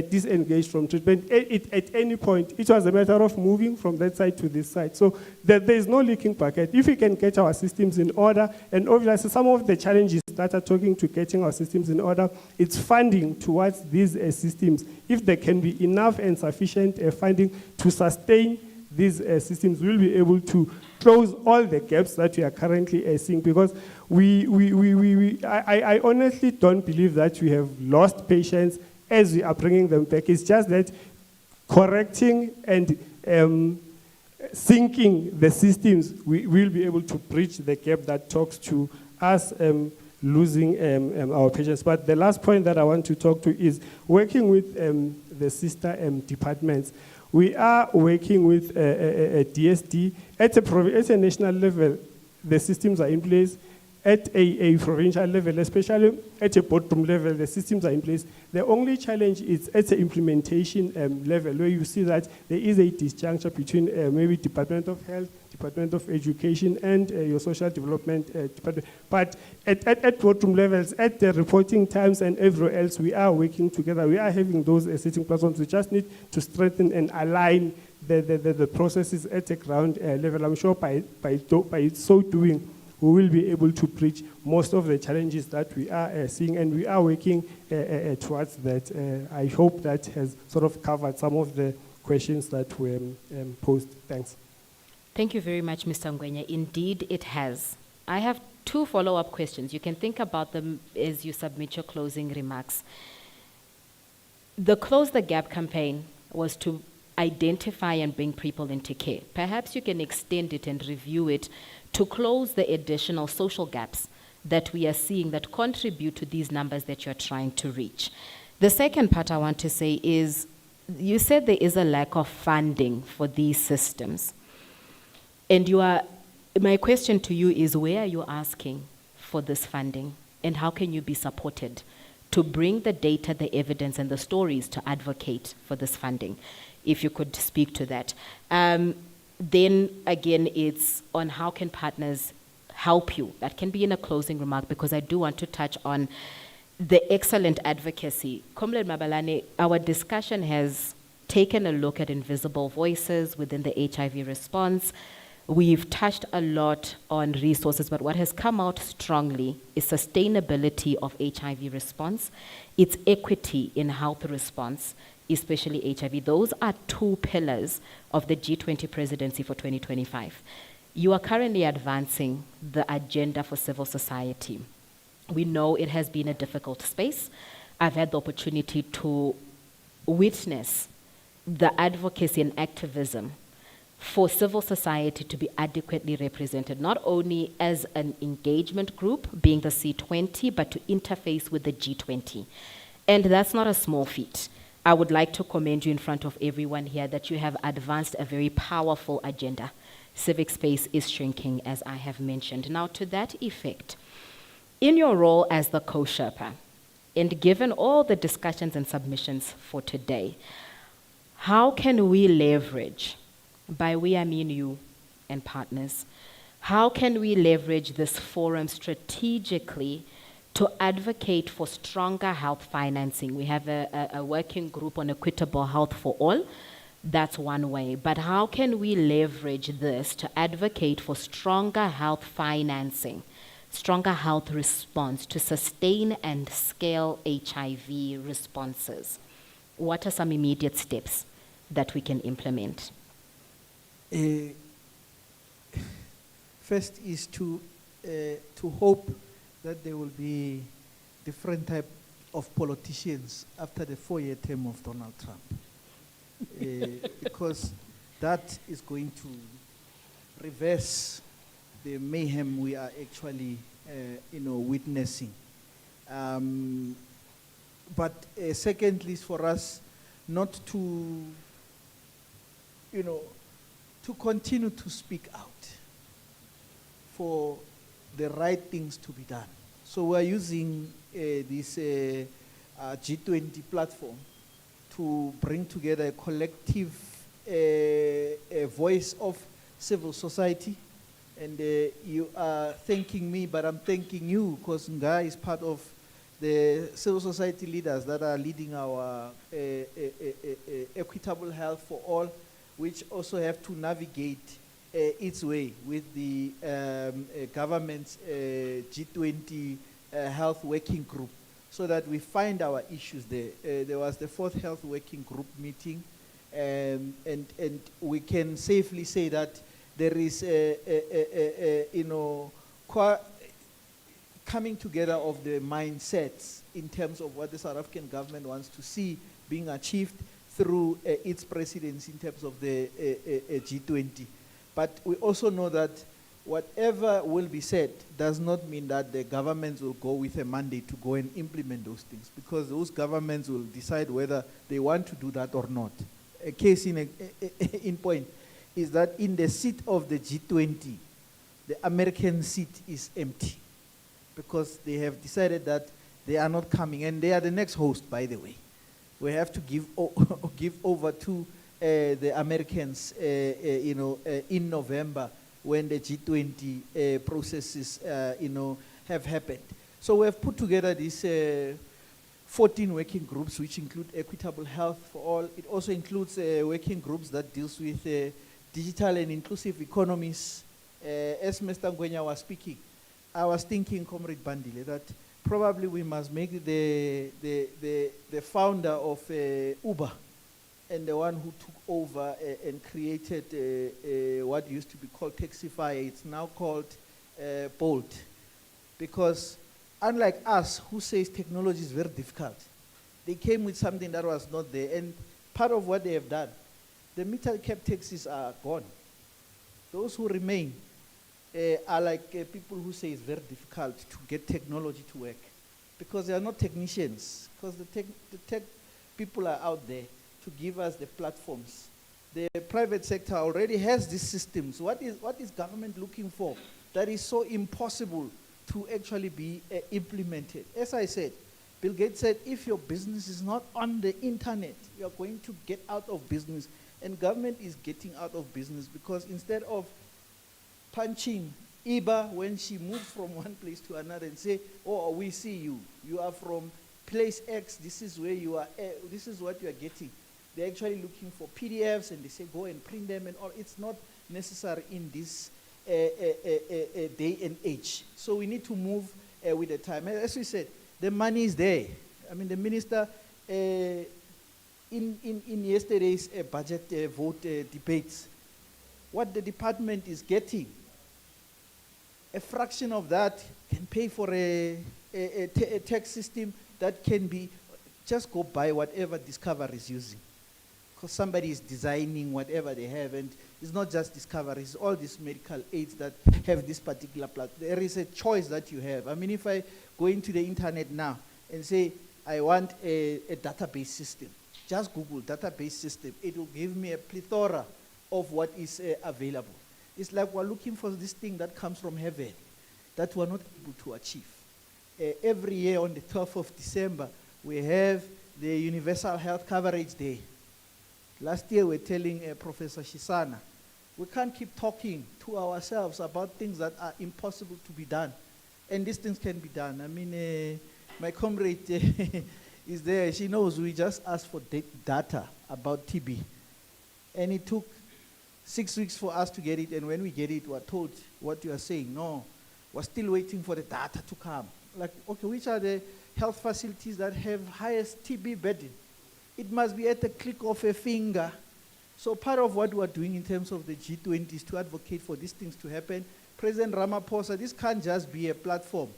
disengage from treatment at any point. It was a matter of moving from that side to this side. So there is no leaking bucket. If we can get our systems in order, and obviously some of the challenges that are talking to getting our systems in order, it's funding towards these systems. If there can be enough and sufficient funding to sustain these systems, we'll be able to close all the gaps that we are currently seeing, because I honestly don't believe that we have lost patients as we are bringing them back. It's just that correcting and syncing the systems, we will be able to bridge the gap that talks to us losing our patients. But the last point that I want to talk to is working with the sister departments. We are working with a DSD at a national level. The systems are in place. At a provincial level, especially at a boardroom level, the systems are in place. The only challenge is at the implementation level, where you see that there is a disjuncture between maybe Department of Health, Department of Education, and your social development department. But at boardroom levels, at the reporting times and everywhere else, we are working together. We are having those sitting platforms. We just need to strengthen and align the processes at the ground level. I'm sure by so doing, we will be able to bridge most of the challenges that we are seeing, and we are working towards that. I hope that has sort of covered some of the questions that were posed. Thanks. Thank you very much, Mr. Ngwenya. Indeed, it has. I have 2 follow-up questions. You can think about them as you submit your closing remarks. The Close the Gap campaign was to identify and bring people into care. Perhaps you can extend it and review it to close the additional social gaps that we are seeing that contribute to these numbers that you're trying to reach. The second part I want to say is, you said there is a lack of funding for these systems. And my question to you is, where are you asking for this funding? And how can you be supported to bring the data, the evidence, and the stories to advocate for this funding? If you could speak to that. Then again, it's on how can partners help you. That can be in a closing remark, because I do want to touch on the excellent advocacy. Comrade Mabalane, our discussion has taken a look at invisible voices within the HIV response. We've touched a lot on resources, but what has come out strongly is sustainability of HIV response, its equity in health response, especially HIV. Those are 2 pillars of the G20 presidency for 2025. You are currently advancing the agenda for civil society. We know it has been a difficult space. I've had the opportunity to witness the advocacy and activism for civil society to be adequately represented, not only as an engagement group, being the C20, but to interface with the G20. And that's not a small feat. I would like to commend you in front of everyone here that you have advanced a very powerful agenda. Civic space is shrinking, as I have mentioned. Now, to that effect, in your role as the co-Sherpa, and given all the discussions and submissions for today, how can we leverage, by we I mean you and partners, how can we leverage this forum strategically to advocate for stronger health financing? We have a working group on equitable health for all. That's one way. But how can we leverage this to advocate for stronger health financing, stronger health response to sustain and scale HIV responses? What are some immediate steps that we can implement? First is to hope that there will be different type of politicians after the 4-year term of Donald Trump. Because that is going to reverse the mayhem we are actually witnessing. But secondly, is for us not to, to continue to speak out for the right things to be done. So we're using this G20 platform to bring together a collective voice of civil society. And you are thanking me, but I'm thanking you because Nga is part of the civil society leaders that are leading our equitable health for all, which also have to navigate its way with the government's G20 health working group, so that we find our issues there. There was the 4th health working group meeting, and we can safely say that there is coming together of the mindsets in terms of what the South African government wants to see being achieved through its presidency in terms of the G20. But we also know that whatever will be said does not mean that the governments will go with a mandate to go and implement those things, because those governments will decide whether they want to do that or not. A case in point is that in the seat of the G20, the American seat is empty, because they have decided that they are not coming, and they are the next host, by the way. We have to give over to the Americans, in November, when the G20 processes, have happened. So we have put together these 14 working groups, which include equitable health for all. It also includes working groups that deals with digital and inclusive economies. As Mr. Ngwenya was speaking, I was thinking, Comrade Bandile, that probably we must make the founder of Uber and the one who took over and created what used to be called Taxify, it's now called Bolt. Because unlike us, who says technology is very difficult, they came with something that was not there. And part of what they have done, the meter cap taxis are gone. Those who remain are like people who say it's very difficult to get technology to work, because they are not technicians, because the tech people are out there to give us the platforms. The private sector already has these systems. What is government looking for that is so impossible to actually be implemented? As I said, Bill Gates said, if your business is not on the internet, you're going to get out of business. And government is getting out of business, because instead of punching Iba when she moves from one place to another and say, oh, we see you, you are from place X, this is where you are, this is what you are getting. They're actually looking for PDFs, and they say go and print them and all. It's not necessary in this day and age. So we need to move with the time. As we said, the money is there. I mean, the minister, in yesterday's budget vote debates, what the department is getting, a fraction of that can pay for a tax system that can be, just go buy whatever Discovery is using. Because somebody is designing whatever they have, and it's not just Discovery, it's all these medical aids that have this particular platform. There is a choice that you have. I mean, if I go into the internet now and say, I want a database system, just Google database system, it will give me a plethora of what is available. It's like we're looking for this thing that comes from heaven that we're not able to achieve. Every year on the 12th of December, we have the Universal Health Coverage Day. Last year, we're telling Professor Shisana, we can't keep talking to ourselves about things that are impossible to be done. And these things can be done. I mean, my comrade is there. She knows we just asked for data about TB. And it took 6 weeks for us to get it. And when we get it, we're told what you are saying. No, we're still waiting for the data to come. Like, okay, which are the health facilities that have highest TB burden? It must be at the click of a finger. So part of what we're doing in terms of the G20 is to advocate for these things to happen. President Ramaphosa, this can't just be a platform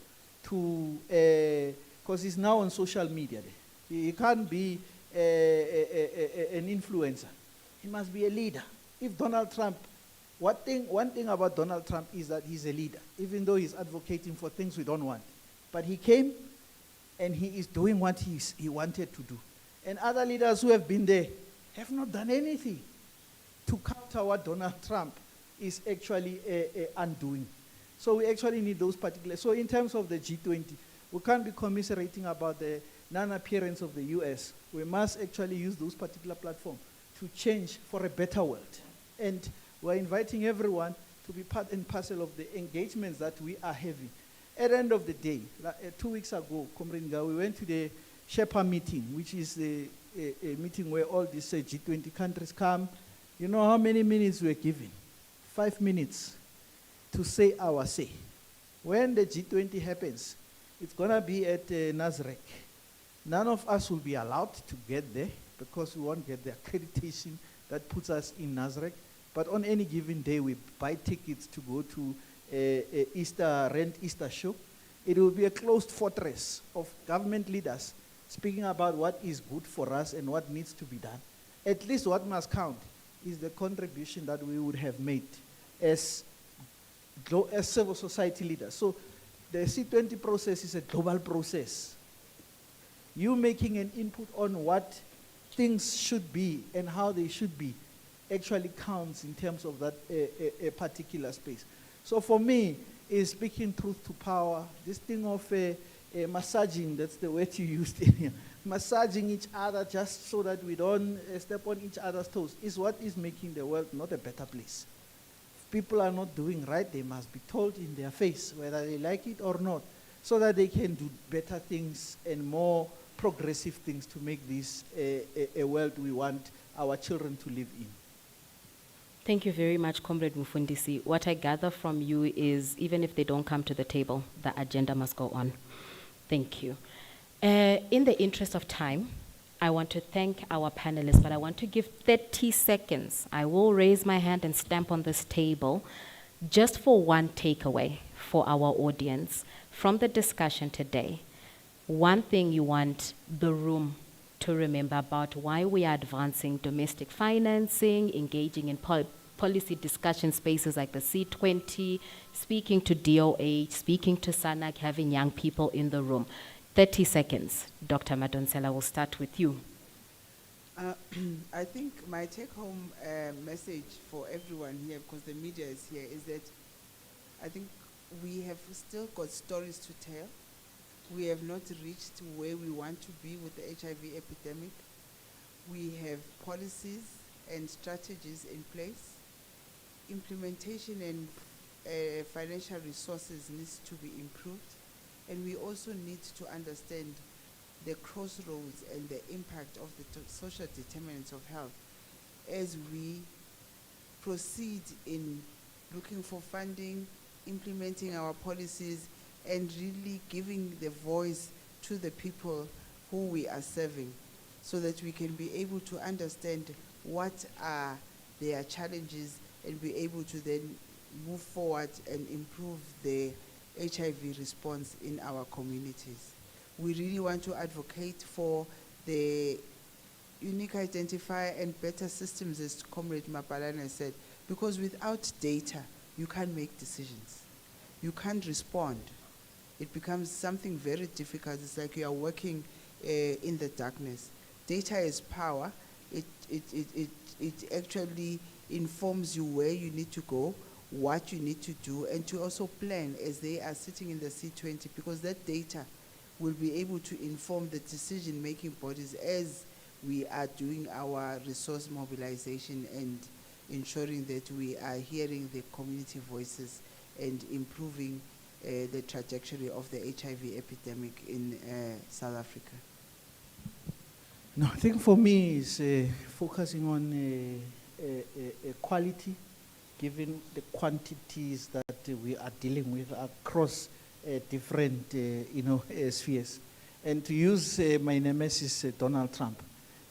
to, because he's now on social media. He can't be an influencer. He must be a leader. If Donald Trump, one thing about Donald Trump is that he's a leader, even though he's advocating for things we don't want. But he came and he is doing what he wanted to do. And other leaders who have been there have not done anything to counter what Donald Trump is actually undoing. So we actually need those particular. So in terms of the G20, we can't be commiserating about the non-appearance of the US. We must actually use those particular platforms to change for a better world. And We're inviting everyone to be part and parcel of the engagements that we are having. At the end of the day, 2 weeks ago, Comrade Nga, we went to the Sherpa meeting, which is a meeting where all these G20 countries come. You know how many minutes we're given? 5 minutes to say our say. When the G20 happens, it's going to be at Nasrec. None of us will be allowed to get there because we won't get the accreditation that puts us in Nasrec. But on any given day, we buy tickets to go to rent Easter show. It will be a closed fortress of government leaders speaking about what is good for us and what needs to be done. At least what must count is the contribution that we would have made as civil society leaders. So the C20 process is a global process. You making an input on what things should be and how they should be actually counts in terms of that a particular space. So for me, is speaking truth to power, this thing of massaging, that's the word you used in here, massaging each other just so that we don't step on each other's toes, is what is making the world not a better place. If people are not doing right, they must be told in their face, whether they like it or not, so that they can do better things and more progressive things to make this a world we want our children to live in. Thank you very much, Comrade Mufundisi. What I gather from you is even if they don't come to the table, the agenda must go on. Thank you. In the interest of time, I want to thank our panelists, but I want to give 30 seconds. I will raise my hand and stamp on this table just for one takeaway for our audience from the discussion today. One thing you want the room to remember about why we are advancing domestic financing, engaging in policy discussion spaces like the C20, speaking to DOH, speaking to SANAC, having young people in the room. 30 seconds. Dr. Madonsela, we'll start with you. I think my take-home message for everyone here, because the media is here, is that I think we have still got stories to tell. We have not reached where we want to be with the HIV epidemic. We have policies and strategies in place. Implementation and financial resources needs to be improved. And we also need to understand the crossroads and the impact of the social determinants of health as we proceed in looking for funding, implementing our policies, and really giving the voice to the people who we are serving so that we can be able to understand what are their challenges and be able to then move forward and improve the HIV response in our communities. We really want to advocate for the unique identifier and better systems, as Comrade Mapalana said, because without data, you can't make decisions. You can't respond. It becomes something very difficult. It's like you are working in the darkness. Data is power. It actually informs you where you need to go, what you need to do, and to also plan as they are sitting in the C20, because that data will be able to inform the decision-making bodies as we are doing our resource mobilization and ensuring that we are hearing the community voices and improving the trajectory of the HIV epidemic in South Africa. No, I think for me it's focusing on quality, given the quantities that we are dealing with across different spheres. And to use my nemesis, Donald Trump,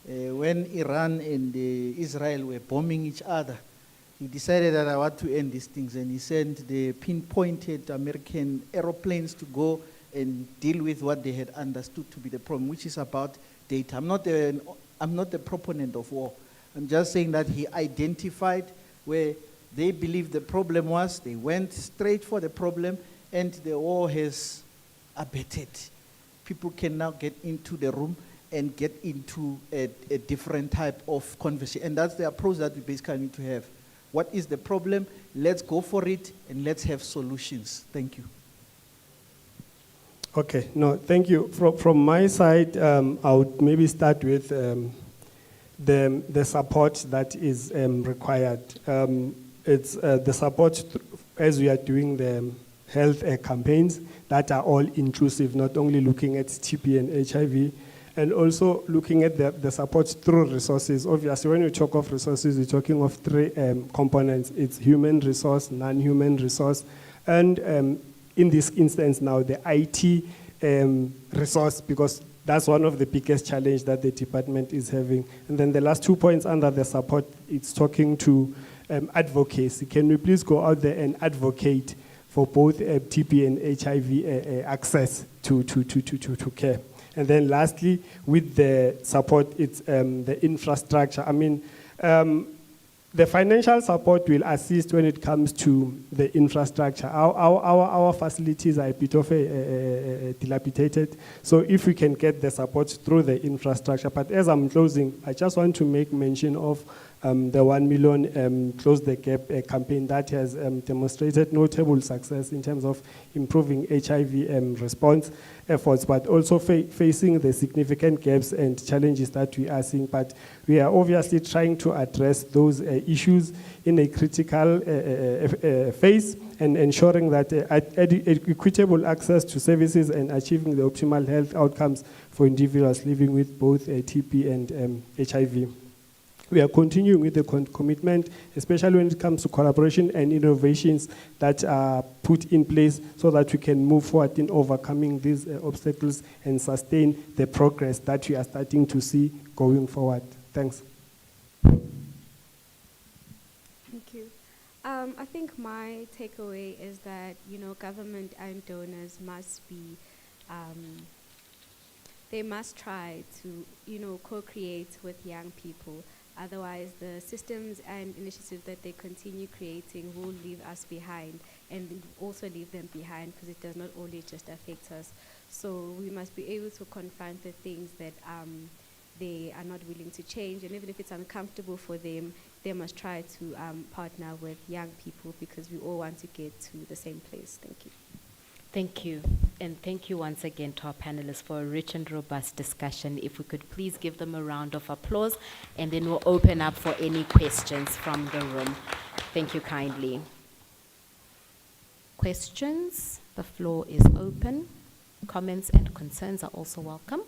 when Iran and Israel were bombing each other, he decided that I want to end these things, and he sent the pinpointed American aeroplanes to go and deal with what they had understood to be the problem, which is about data. I'm not the proponent of war. I'm just saying that he identified where they believed the problem was, they went straight for the problem, and the war has abated. People can now get into the room and get into a different type of conversation. And that's the approach that we basically need to have. What is the problem? Let's go for it, and let's have solutions. Thank you. Okay, no, thank you. From my side, I would maybe start with the support that is required. it's the support as we are doing the health campaigns that are all inclusive, not only looking at TB and HIV, and also looking at the support through resources. Obviously, when you talk of resources, you're talking of three components. It's human resource, non-human resource, and in this instance now, the IT resource, because that's one of the biggest challenges that the department is having. And then the last 2 points under the support, it's talking to advocacy. Can we please go out there and advocate for both TB and HIV access to care? And then lastly, with the support, it's the infrastructure. I mean, the financial support will assist when it comes to the infrastructure. Our facilities are a bit of dilapidated, so if we can get the support through the infrastructure. But as I'm closing, I just want to make mention of the 1 million Close the Gap campaign that has demonstrated notable success in terms of improving HIV response efforts, but also facing the significant gaps and challenges that we are seeing. But we are obviously trying to address those issues in a critical phase and ensuring that equitable access to services and achieving the optimal health outcomes for individuals living with both TB and HIV. We are continuing with the commitment, especially when it comes to collaboration and innovations that are put in place so that we can move forward in overcoming these obstacles and sustain the progress that we are starting to see going forward. Thanks. Thank you. I think my takeaway is that, government and donors must be, they must try to, co-create with young people. Otherwise, the systems and initiatives that they continue creating will leave us behind and also leave them behind because it does not only just affect us. So we must be able to confront the things that they are not willing to change. And even if it's uncomfortable for them, they must try to partner with young people because we all want to get to the same place. Thank you. Thank you. And thank you once again to our panelists for a rich and robust discussion. If we could please give them a round of applause, and then we'll open up for any questions from the room. Thank you kindly. Questions? The floor is open. Comments and concerns are also welcome.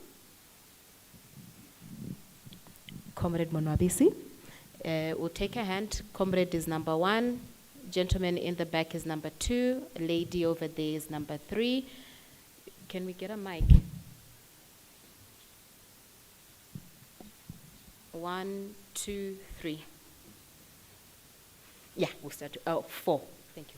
Comrade Monwabisi. We'll take a hand. Comrade is number 1. Gentleman in the back is number 2. Lady over there is number 3. Can we get a mic? 1, 2, 3. Yeah, we'll start. 4. Thank you.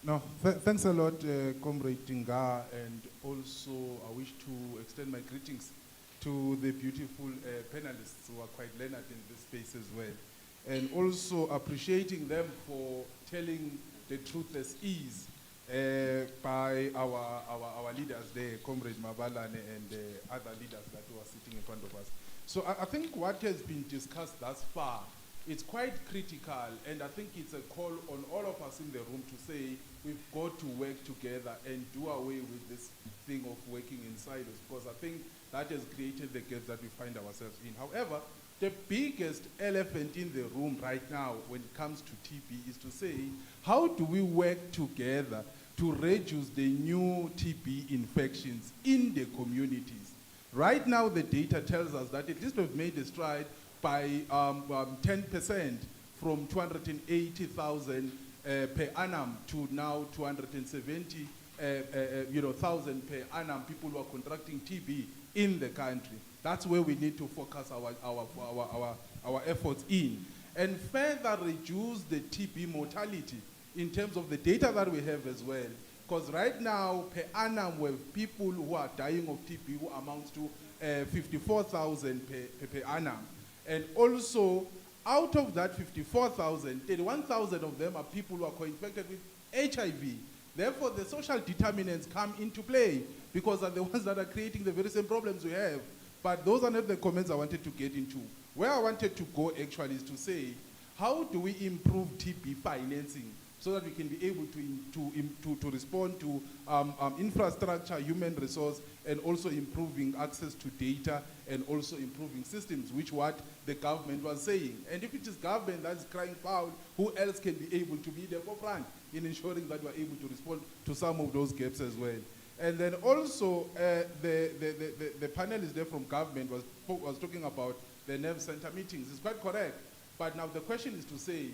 No, thanks a lot, Comrade Tinga, and also I wish to extend my greetings to the beautiful panelists who are quite learned in this space as well, and also appreciating them for telling the truth as is by our leaders there, Comrade Mabalane and other leaders that were sitting in front of us. So I think what has been discussed thus far, it's quite critical, and I think it's a call on all of us in the room to say we've got to work together and do away with this thing of working in silos, because I think that has created the gaps that we find ourselves in. However, the biggest elephant in the room right now when it comes to TB is to say, how do we work together to reduce the new TB infections in the communities? Right now, the data tells us that at least we've made a stride by 10% from 280,000 per annum to now 270,000 per annum people who are contracting TB in the country. That's where we need to focus our efforts in, and further reduce the TB mortality in terms of the data that we have as well. Because right now, per annum, we have people who are dying of TB who amounts to 54,000 per annum. And also, out of that 54,000, 31,000 of them are people who are co-infected with HIV. Therefore, the social determinants come into play because they're the ones that are creating the very same problems we have. But those are not the comments I wanted to get into. Where I wanted to go actually is to say, how do we improve TB financing so that we can be able to respond to infrastructure, human resource, and also improving access to data and also improving systems, which what the government was saying. And if it is government that's crying foul, who else can be able to be the forefront in ensuring that we're able to respond to some of those gaps as well? And then also the panelist there from government was talking about the nerve center meetings. It's quite correct. But now the question is to say,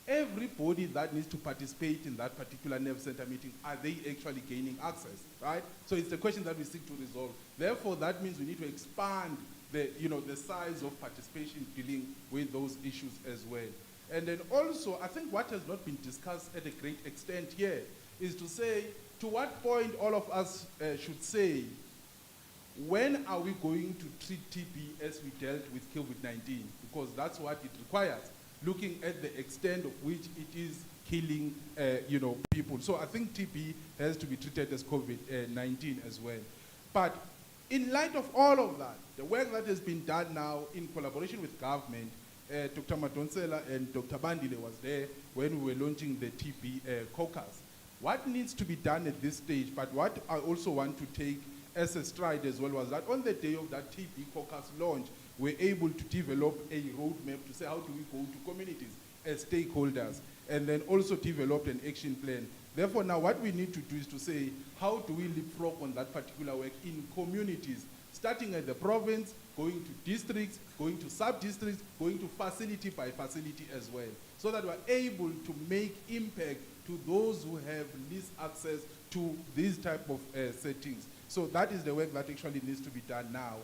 everybody that needs to participate in that particular nerve center meeting, are they actually gaining access, right? So it's the question that we seek to resolve. Therefore, that means we need to expand the size of participation dealing with those issues as well. And then also, I think what has not been discussed at a great extent here is to say, to what point all of us should say, when are we going to treat TB as we dealt with COVID-19? Because that's what it requires, looking at the extent of which it is killing, people. So I think TB has to be treated as COVID-19 as well. But in light of all of that, the work that has been done now in collaboration with government, Dr. Madonsela and Dr. Bandile was there when we were launching the TB caucus. What needs to be done at this stage, but what I also want to take as a stride as well, was that on the day of that TB caucus launch, we're able to develop a roadmap to say how do we go to communities as stakeholders, and then also develop an action plan. Therefore, now what we need to do is to say, how do we leapfrog on that particular work in communities, starting at the province, going to districts, going to sub-districts, going to facility by facility as well, so that we're able to make impact to those who have least access to these type of settings. So that is the work that actually needs to be done now.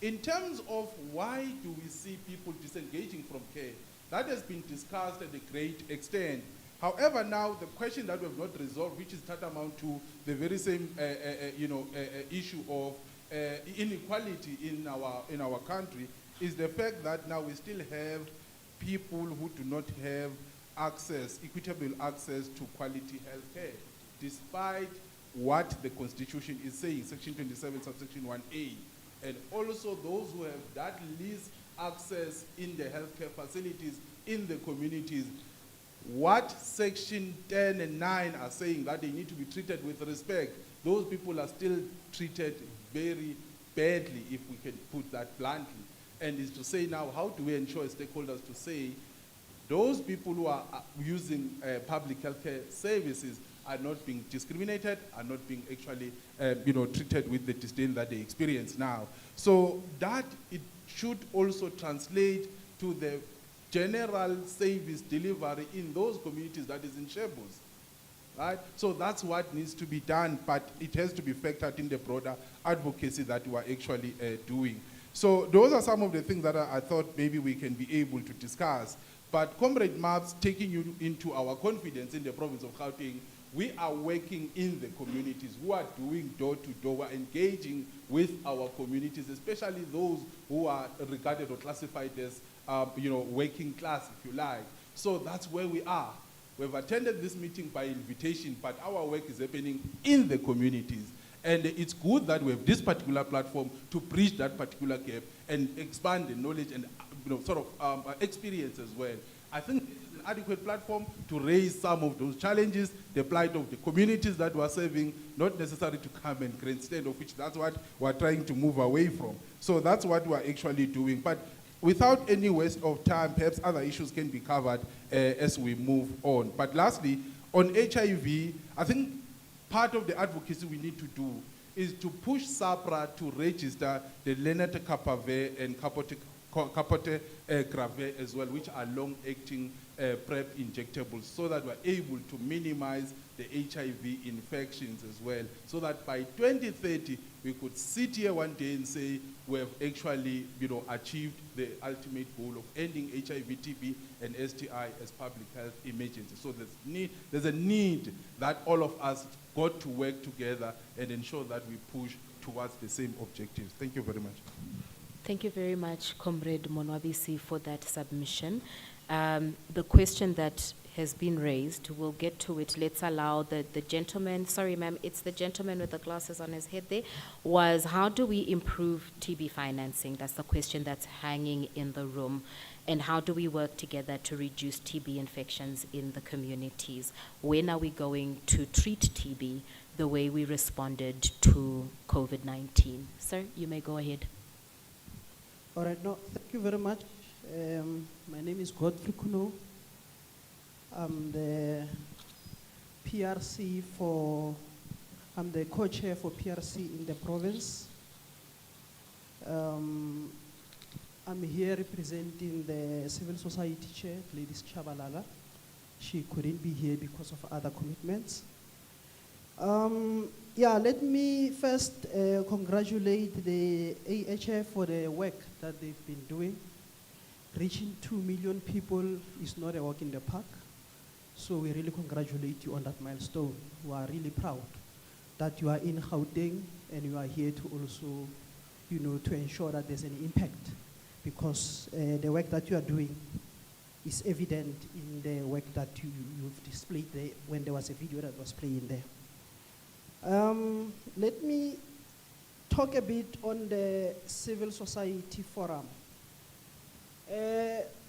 In terms of why do we see people disengaging from care, that has been discussed at a great extent. However, now the question that we have not resolved, which is tantamount to the very same issue of inequality in our country, is the fact that now we still have people who do not have equitable access to quality health care, despite what the Constitution is saying, Section 27, subsection 1A. And also those who have that least access in the healthcare facilities in the communities, what Section 10 and 9 are saying, that they need to be treated with respect, those people are still treated very badly, if we can put that bluntly. And is to say now, how do we ensure stakeholders to say, those people who are using public healthcare services are not being discriminated, are not being actually treated with the disdain that they experience now. So that it should also translate to the general service delivery in those communities that is in shambles, right? So that's what needs to be done, but it has to be factored in the broader advocacy that we are actually doing. So those are some of the things that I thought maybe we can be able to discuss. But Comrade Maps, taking you into our confidence in the province of Gauteng, we are working in the communities who are doing door-to-door, we're engaging with our communities, especially those who are regarded or classified as, working class, if you like. So that's where we are. We've attended this meeting by invitation, but our work is happening in the communities. And it's good that we have this particular platform to bridge that particular gap and expand the knowledge and experience as well. I think this is an adequate platform to raise some of those challenges, the plight of the communities that we're serving, not necessarily to come and grandstand, of which that's what we're trying to move away from. So that's what we're actually doing. But without any waste of time, perhaps other issues can be covered as we move on. But lastly, on HIV, I think part of the advocacy we need to do is to push SAPRA to register the lenacapavir and capote grave as well, which are long-acting PrEP injectables, so that we're able to minimize the HIV infections as well, so that by 2030 we could sit here one day and say we have actually achieved the ultimate goal of ending HIV, TB, and STI as public health emergency. So there's a need that all of us got to work together and ensure that we push towards the same objectives. Thank you very much. Thank you very much, Comrade Monwabisi, for that submission. The question that has been raised, we'll get to it. Let's allow the gentleman, sorry ma'am, it's the gentleman with the glasses on his head there, was how do we improve TB financing? That's the question that's hanging in the room. And how do we work together to reduce TB infections in the communities? When are we going to treat TB the way we responded to COVID-19? Sir, you may go ahead. All right, no, thank you very much. My name is Godfrey Kuno. I'm the I'm the co-chair for PRC in the province. I'm here representing the civil society chair, Gladys Chabalala. She couldn't be here because of other commitments. Let me first congratulate the AHF for the work that they've been doing. Reaching 2 million people is not a walk in the park. So we really congratulate you on that milestone. We are really proud that you are in Gauteng and you are here to also, to ensure that there's an impact, because the work that you are doing is evident in the work that you've displayed there when there was a video that was playing there. Let me talk a bit on the civil society forum.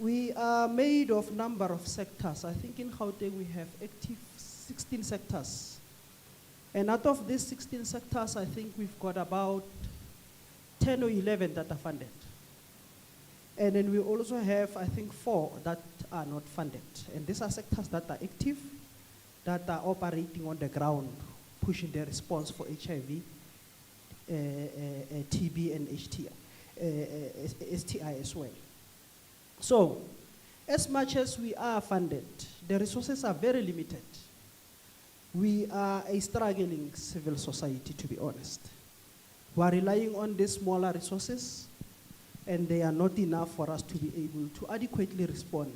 We are made of number of sectors. I think in Gauteng we have active 16 sectors. And out of these 16 sectors, I think we've got about 10 or 11 that are funded. And then we also have, I think, 4 that are not funded. And these are sectors that are active, that are operating on the ground, pushing their response for HIV, TB, and STI as well. So, as much as we are funded, the resources are very limited. We are a struggling civil society, to be honest. We are relying on these smaller resources, and they are not enough for us to be able to adequately respond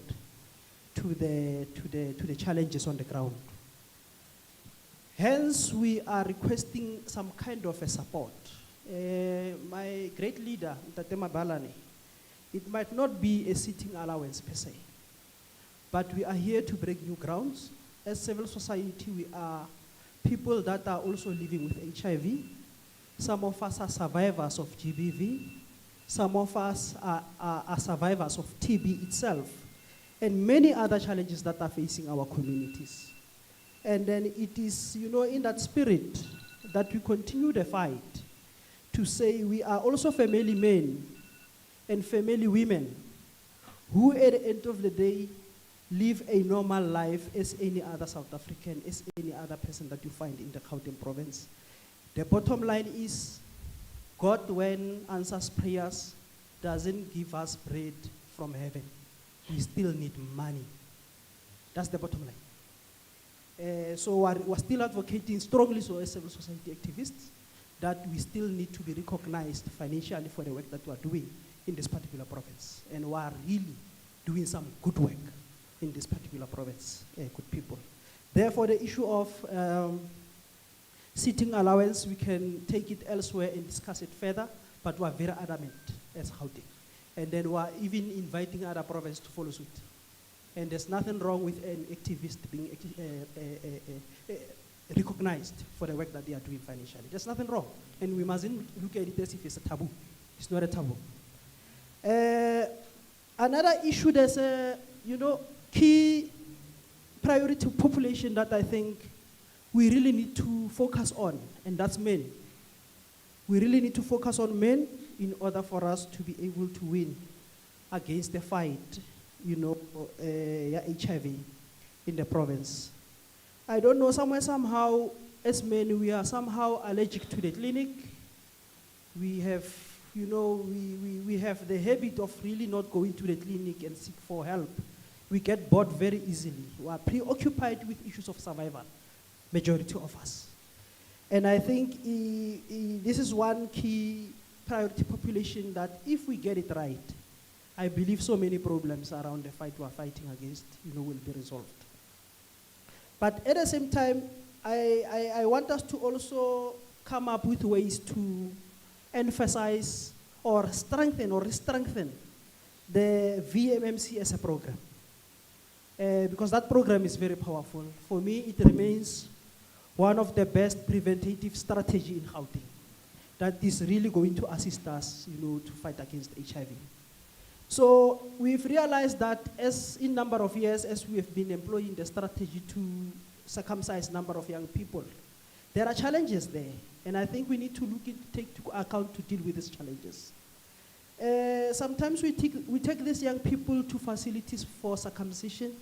to the challenges on the ground. Hence, we are requesting some kind of a support. My great leader, Tate Mabalane, it might not be a sitting allowance per se, but we are here to break new grounds. As civil society, we are people that are also living with HIV. Some of us are survivors of GBV. Some of us are survivors of TB itself, and many other challenges that are facing our communities. And then it is, in that spirit that we continue the fight to say we are also family men and family women who at the end of the day live a normal life as any other South African, as any other person that you find in the Gauteng province. The bottom line is, God, when answers prayers, doesn't give us bread from heaven. We still need money. That's the bottom line. So we're still advocating strongly, so as civil society activists, that we still need to be recognized financially for the work that we are doing in this particular province. And we are really doing some good work in this particular province, good people. Therefore, the issue of sitting allowance, we can take it elsewhere and discuss it further, but we are very adamant as Gauteng. And then we are even inviting other provinces to follow suit. And there's nothing wrong with an activist being recognized for the work that they are doing financially. There's nothing wrong. And we mustn't look at it as if it's a taboo. It's not a taboo. Another issue, there's a key priority population that I think we really need to focus on, and that's men. We really need to focus on men in order for us to be able to win against the fight, HIV in the province. I don't know, somehow, as men, we are somehow allergic to the clinic. We have, we have the habit of really not going to the clinic and seek for help. We get bored very easily. We are preoccupied with issues of survival, majority of us. And I think this is one key priority population that if we get it right, I believe so many problems around the fight we are fighting against, will be resolved. But at the same time, I want us to also come up with ways to emphasize or strengthen or re-strengthen the VMMC as a program. Because that program is very powerful. For me, it remains one of the best preventative strategies in Gauteng that is really going to assist us, to fight against HIV. So we've realized that as in number of years, as we have been employing the strategy to circumcise number of young people, there are challenges there. And I think we need to take to account to deal with these challenges. Sometimes we take these young people to facilities for circumcision,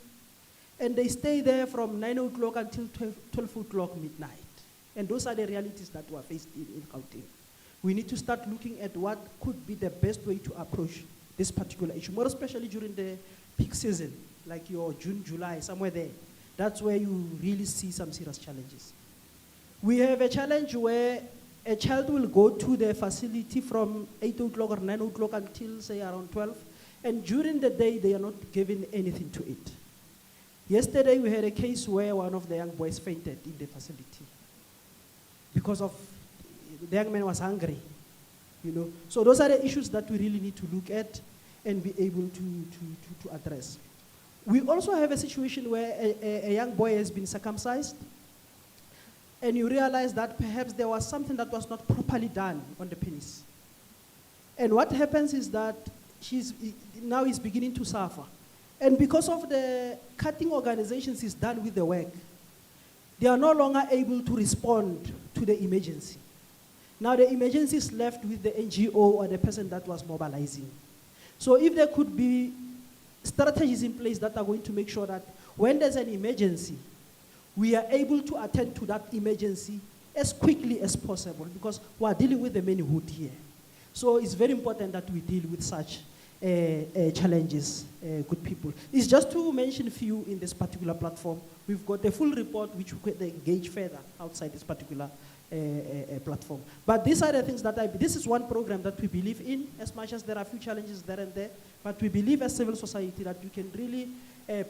and they stay there from 9 o'clock until 12 o'clock midnight. And those are the realities that we are faced in Gauteng. We need to start looking at what could be the best way to approach this particular issue, more especially during the peak season, like your June, July, somewhere there. That's where you really see some serious challenges. We have a challenge where a child will go to the facility from 8 o'clock or 9 o'clock until, say, around 12, and during the day, they are not given anything to eat. Yesterday, we had a case where one of the young boys fainted in the facility because of the young man was hungry, you know. So those are the issues that we really need to look at and be able to address. We also have a situation where a young boy has been circumcised, and you realize that perhaps there was something that was not properly done on the penis. And what happens is that now he's beginning to suffer. And because of the cutting organizations is done with the work, they are no longer able to respond to the emergency. Now the emergency is left with the NGO or the person that was mobilizing. So if there could be strategies in place that are going to make sure that when there's an emergency, we are able to attend to that emergency as quickly as possible, because we are dealing with the manhood here. So it's very important that we deal with such challenges, good people. It's just to mention a few in this particular platform. We've got a full report which we could engage further outside this particular platform. But these are the things that this is one program that we believe in, as much as there are a few challenges there and there, but we believe as civil society that we can really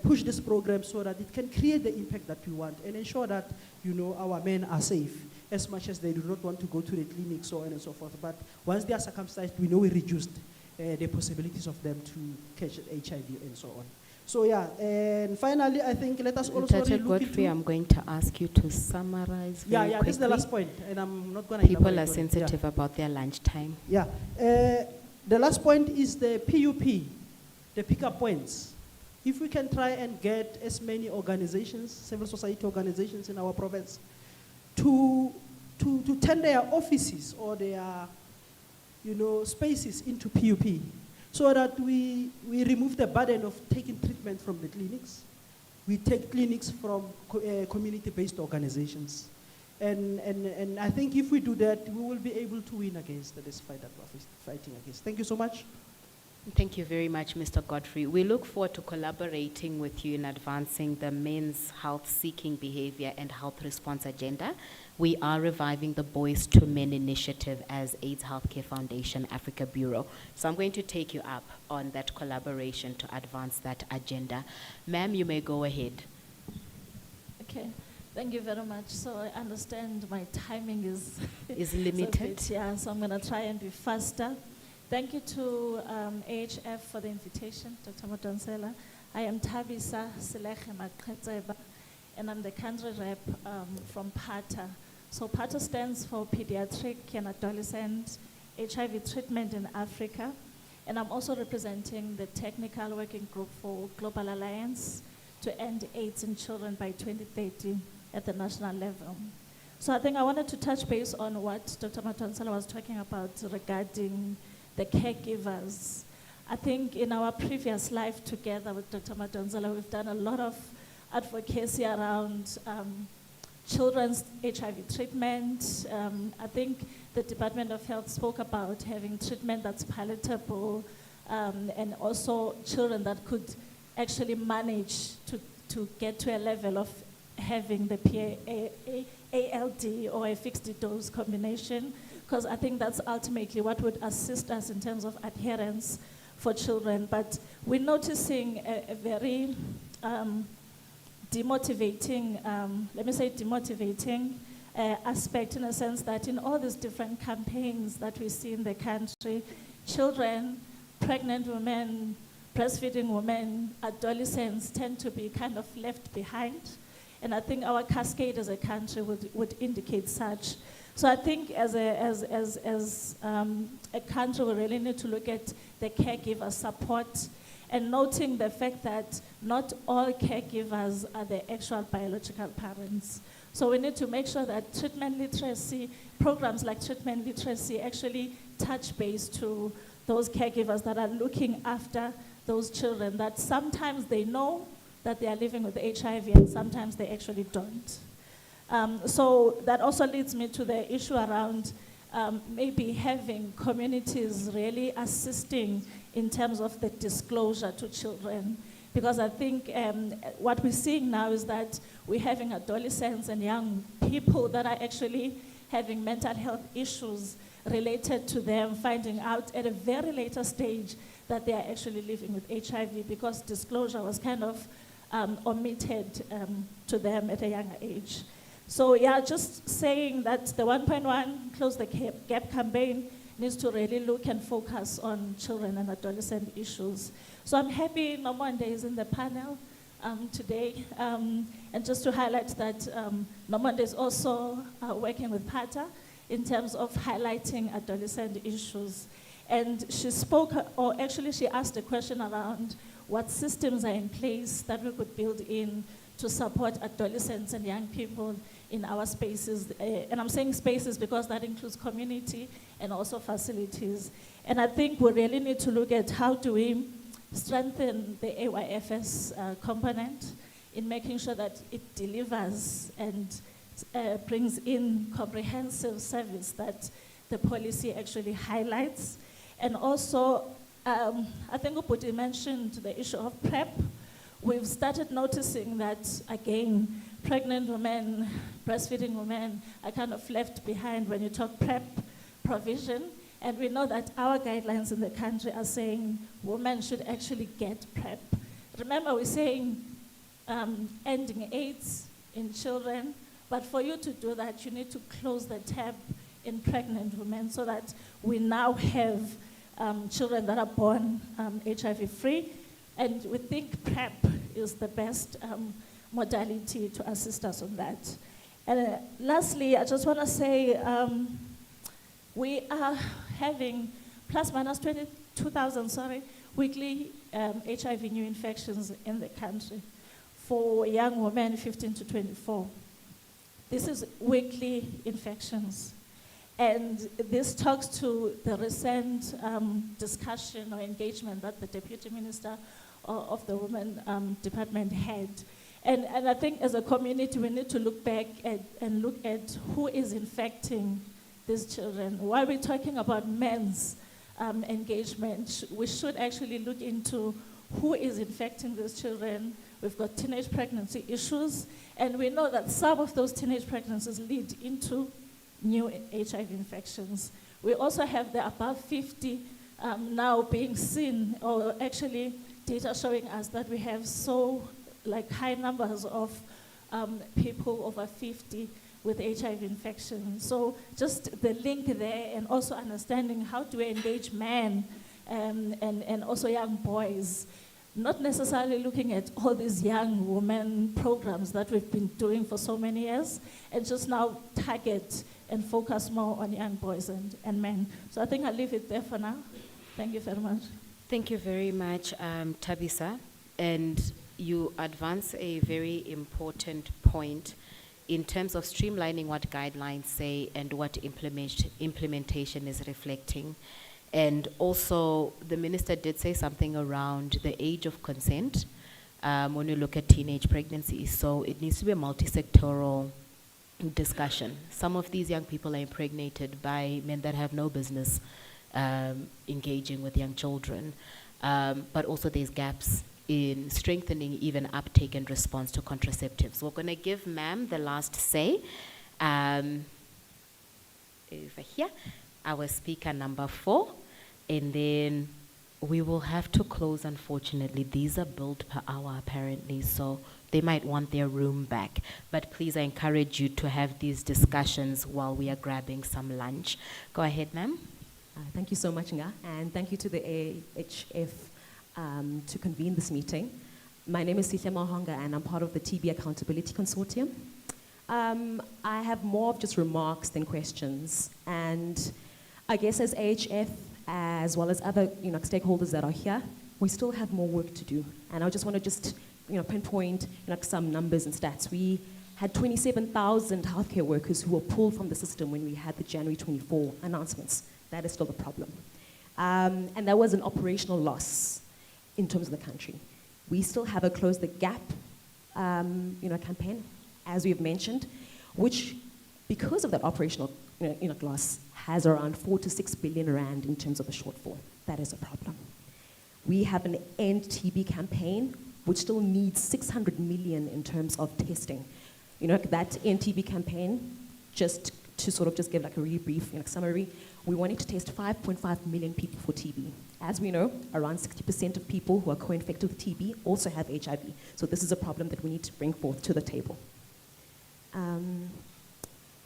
push this program so that it can create the impact that we want and ensure that, you know, our men are safe, as much as they do not want to go to the clinic, so on and so forth. But once they are circumcised, we know we reduced the possibilities of them to catch HIV and so on. So yeah, and finally, I think let us also look Godfrey, I'm going to ask you to summarize very quickly. This is the last point, and I'm not going to People are sensitive about their lunchtime. Yeah, the last point is the PUP, the pickup points. If we can try and get as many organizations, civil society organizations in our province, to turn their offices or their, you know, spaces into PUP, so that we remove the burden of taking treatment from the clinics. We take clinics from community-based organizations. And I think if we do that, we will be able to win against this fight that we're fighting against. Thank you so much. Thank you very much, Mr. Godfrey. We look forward to collaborating with you in advancing the men's health-seeking behavior and health response agenda. We are reviving the Boys to Men initiative as AIDS Healthcare Foundation Africa Bureau. So I'm going to take you up on that collaboration to advance that agenda. Ma'am, you may go ahead. Okay, thank you very much. So I understand my timing is limited. So I'm going to try and be faster. Thank you to AHF for the invitation, Dr. Madonsela. I am Tabisa Selekhe Maqhetseba, and I'm the country rep from PATA. So PATA stands for Pediatric and Adolescent HIV Treatment in Africa, and I'm also representing the Technical Working Group for Global Alliance to End AIDS in Children by 2030 at the national level. So I think I wanted to touch base on what Dr. Madonsela was talking about regarding the caregivers. I think in our previous life together with Dr. Madonsela, we've done a lot of advocacy around children's HIV treatment. I think the Department of Health spoke about having treatment that's palatable, and also children that could actually manage to get to a level of having the ALD or a fixed dose combination, because I think that's ultimately what would assist us in terms of adherence for children. But we're noticing a very demotivating aspect, in a sense that in all these different campaigns that we see in the country, children, pregnant women, breastfeeding women, adolescents tend to be kind of left behind. And I think our cascade as a country would indicate such. So I think as a country, we really need to look at the caregiver support and noting the fact that not all caregivers are the actual biological parents. So we need to make sure that treatment literacy, programs like treatment literacy actually touch base to those caregivers that are looking after those children, that sometimes they know that they are living with HIV and sometimes they actually don't. So that also leads me to the issue around maybe having communities really assisting in terms of the disclosure to children. Because I think what we're seeing now is that we're having adolescents and young people that are actually having mental health issues related to them finding out at a very later stage that they are actually living with HIV because disclosure was kind of omitted to them at a younger age. So yeah, just saying that the 1.1 Close the Gap campaign needs to really look and focus on children and adolescent issues. So I'm happy Nomonde is in the panel today. And just to highlight that Nomonde is also working with PATA in terms of highlighting adolescent issues. And she spoke, or actually she asked a question around what systems are in place that we could build in to support adolescents and young people in our spaces. And I'm saying spaces because that includes community and also facilities. And I think we really need to look at how do we strengthen the AYFS component in making sure that it delivers and brings in comprehensive service that the policy actually highlights. And also, I think Uputi mentioned the issue of PrEP. We've started noticing that, again, pregnant women, breastfeeding women are kind of left behind when you talk PrEP provision. And we know that our guidelines in the country are saying women should actually get PrEP. Remember, we're saying ending AIDS in children, but for you to do that, you need to close the tab in pregnant women so that we now have children that are born HIV-free. And we think PrEP is the best modality to assist us on that. And lastly, I just want to say we are having plus minus 22,000, weekly HIV new infections in the country for young women 15 to 24. This is weekly infections. And this talks to the recent discussion or engagement that the Deputy Minister of the Women Department had. And I think as a community, we need to look back and look at who is infecting these children. While we're talking about men's engagement, we should actually look into who is infecting these children. We've got teenage pregnancy issues, and we know that some of those teenage pregnancies lead into new HIV infections. We also have the above 50 now being seen, or actually data showing us that we have high numbers of people over 50 with HIV infection. So just the link there, and also understanding how to engage men and also young boys. Not necessarily looking at all these young women programs that we've been doing for so many years, and just now target and focus more on young boys and men. So I think I'll leave it there for now. Thank you very much. Thank you very much, Thabisa. And you advance a very important point in terms of streamlining what guidelines say and what implementation is reflecting. And also, the minister did say something around the age of consent when you look at teenage pregnancy. So it needs to be a multi-sectoral discussion. Some of these young people are impregnated by men that have no business engaging with young children. But also there's gaps in strengthening even uptake and response to contraceptives. We're going to give ma'am the last say. Over here, our speaker number 4. And then we will have to close, unfortunately. These are billed per hour, apparently, so they might want their room back. But please, I encourage you to have these discussions while we are grabbing some lunch. Go ahead, ma'am. Thank you so much, Nga, and thank you to the AHF to convene this meeting. My name is Sihle Mahonga, and I'm part of the TB Accountability Consortium. I have more of just remarks than questions. And I guess as AHF, as well as other stakeholders that are here, we still have more work to do. And I just want to just pinpoint some numbers and stats. We had 27,000 healthcare workers who were pulled from the system when we had the January 24 announcements. That is still a problem. And that was an operational loss in terms of the country. We still have a Close the Gap campaign, as we have mentioned, which, because of that operational loss, has around 4 to 6 billion rand in terms of a shortfall. That is a problem. We have an End TB campaign, which still needs 600 million in terms of testing. That End TB campaign, just to sort of just give like a really brief summary, we wanted to test 5.5 million people for TB. As we know, around 60% of people who are co-infected with TB also have HIV. So this is a problem that we need to bring forth to the table. And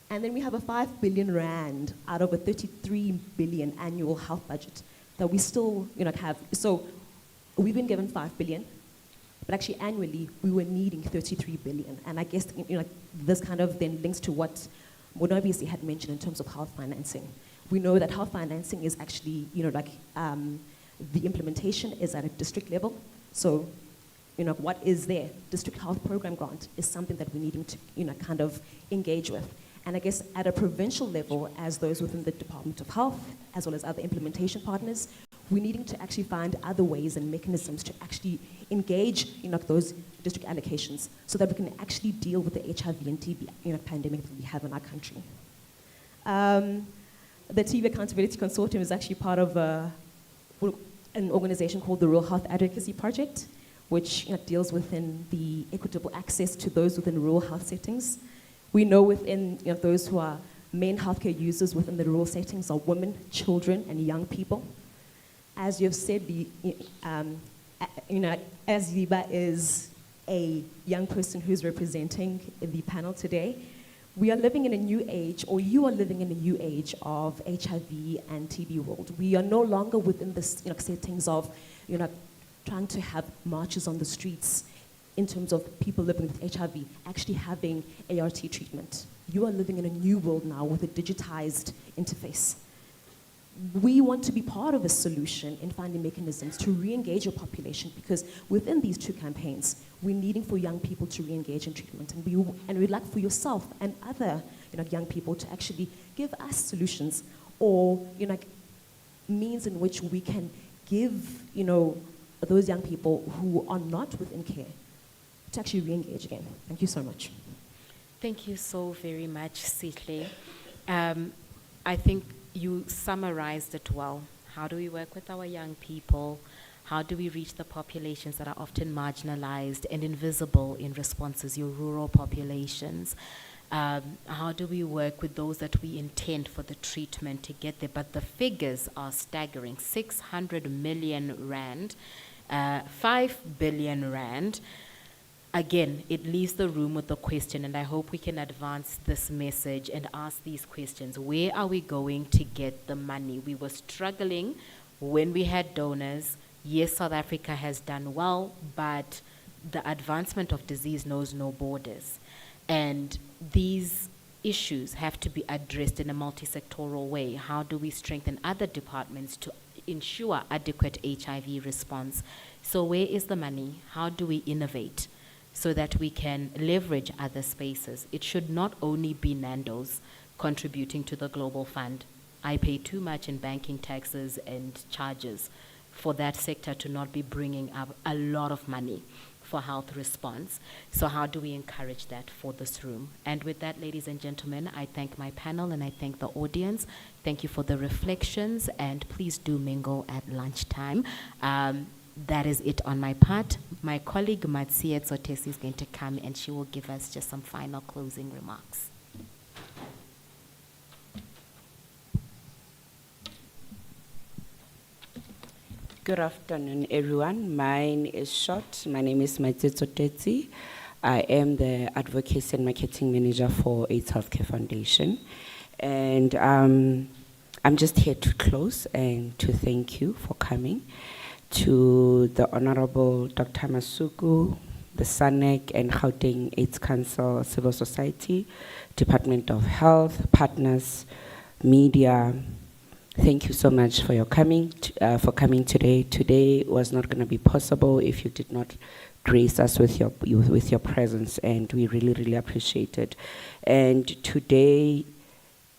then we have a 5 billion rand out of a 33 billion annual health budget that we still have. So we've been given 5 billion, but actually annually we were needing 33 billion. And I guess this kind of then links to what Monobisi had mentioned in terms of health financing. We know that health financing is actually, the implementation is at a district level. So, what is there? District health program grant is something that we're needing to, kind of engage with. And I guess at a provincial level, as those within the Department of Health, as well as other implementation partners, we're needing to actually find other ways and mechanisms to actually engage, those district allocations so that we can actually deal with the HIV and TB, pandemic that we have in our country. The TB Accountability Consortium is actually part of an organization called the Rural Health Advocacy Project, which deals within the equitable access to those within rural health settings. We know within those who are main healthcare users within the rural settings are women, children, and young people. As you've said, as Liba is a young person who's representing the panel today, we are living in a new age, or you are living in a new age of HIV and TB world. We are no longer within the settings of trying to have marches on the streets in terms of people living with HIV actually having ART treatment. You are living in a new world now with a digitized interface. We want to be part of a solution in finding mechanisms to re-engage your population, because within these two campaigns, we're needing for young people to re-engage in treatment, and we'd like for yourself and other young people to actually give us solutions or means in which we can give those young people who are not within care to actually re-engage again. Thank you so much. Thank you so very much, Sihle. I think you summarized it well. How do we work with our young people? How do we reach the populations that are often marginalized and invisible in responses, your rural populations? How do we work with those that we intend for the treatment to get there? But the figures are staggering. 600 million rand, 5 billion rand. Again, it leaves the room with the question, and I hope we can advance this message and ask these questions. Where are we going to get the money? We were struggling when we had donors. Yes, South Africa has done well, but the advancement of disease knows no borders. And these issues have to be addressed in a multi-sectoral way. How do we strengthen other departments to ensure adequate HIV response? So where is the money? How do we innovate so that we can leverage other spaces? It should not only be Nando's contributing to the global fund. I pay too much in banking taxes and charges for that sector to not be bringing up a lot of money for health response. So how do we encourage that for this room? And with that, ladies and gentlemen, I thank my panel and I thank the audience. Thank you for the reflections, and please do mingle at lunchtime. That is it on my part. My colleague Matsia Tsotesi is going to come and she will give us just some final closing remarks. Good afternoon, everyone. Mine is short. My name is Matsia Tsotesi. I am the Advocacy and Marketing Manager for AIDS Healthcare Foundation. And I'm just here to close and to thank you for coming. To the Honorable Dr. Masuku, the SANEC and Gauteng AIDS Council, Civil Society, Department of Health, partners, media. Thank you so much for your coming today. Today was not going to be possible if you did not grace us with your presence, and we really, really appreciate it. And today,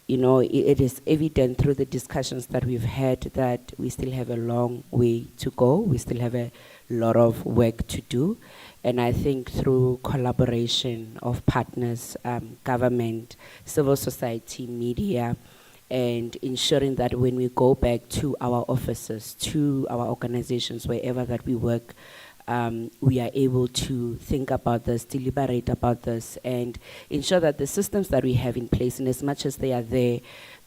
you know, it is evident through the discussions that we've had that we still have a long way to go. We still have a lot of work to do. And I think through collaboration of partners, government, civil society, media, and ensuring that when we go back to our offices, to our organizations, wherever that we work, we are able to think about this, deliberate about this, and ensure that the systems that we have in place, in as much as they are there,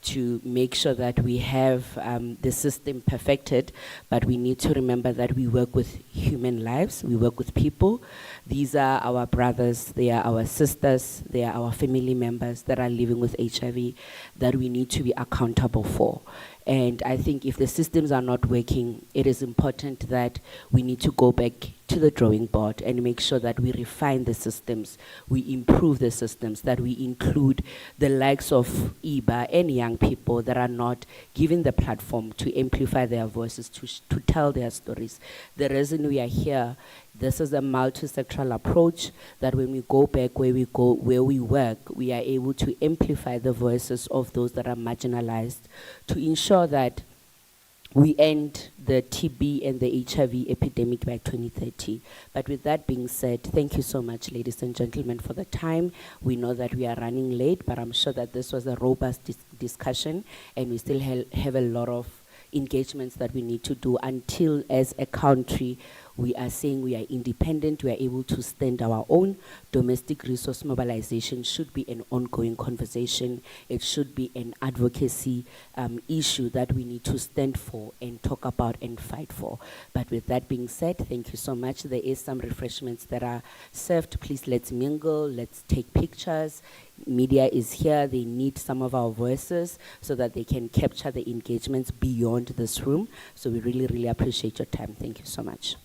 to make sure that we have the system perfected, but we need to remember that we work with human lives, we work with people. These are our brothers, they are our sisters, they are our family members that are living with HIV that we need to be accountable for. And I think if the systems are not working, it is important that we need to go back to the drawing board and make sure that we refine the systems, we improve the systems, that we include the likes of IBA and young people that are not given the platform to amplify their voices, to tell their stories. The reason we are here, this is a multi-sectoral approach that when we go back where we work, we are able to amplify the voices of those that are marginalized to ensure that we end the TB and the HIV epidemic by 2030. But with that being said, thank you so much, ladies and gentlemen, for the time. We know that we are running late, but I'm sure that this was a robust discussion, and we still have a lot of engagements that we need to do until, as a country, we are saying we are independent, we are able to stand our own. Domestic resource mobilization should be an ongoing conversation. It should be an advocacy issue that we need to stand for and talk about and fight for. But with that being said, thank you so much. There is some refreshments that are served. Please, let's mingle, let's take pictures. Media is here, they need some of our voices so that they can capture the engagements beyond this room. So we really, really appreciate your time. Thank you so much.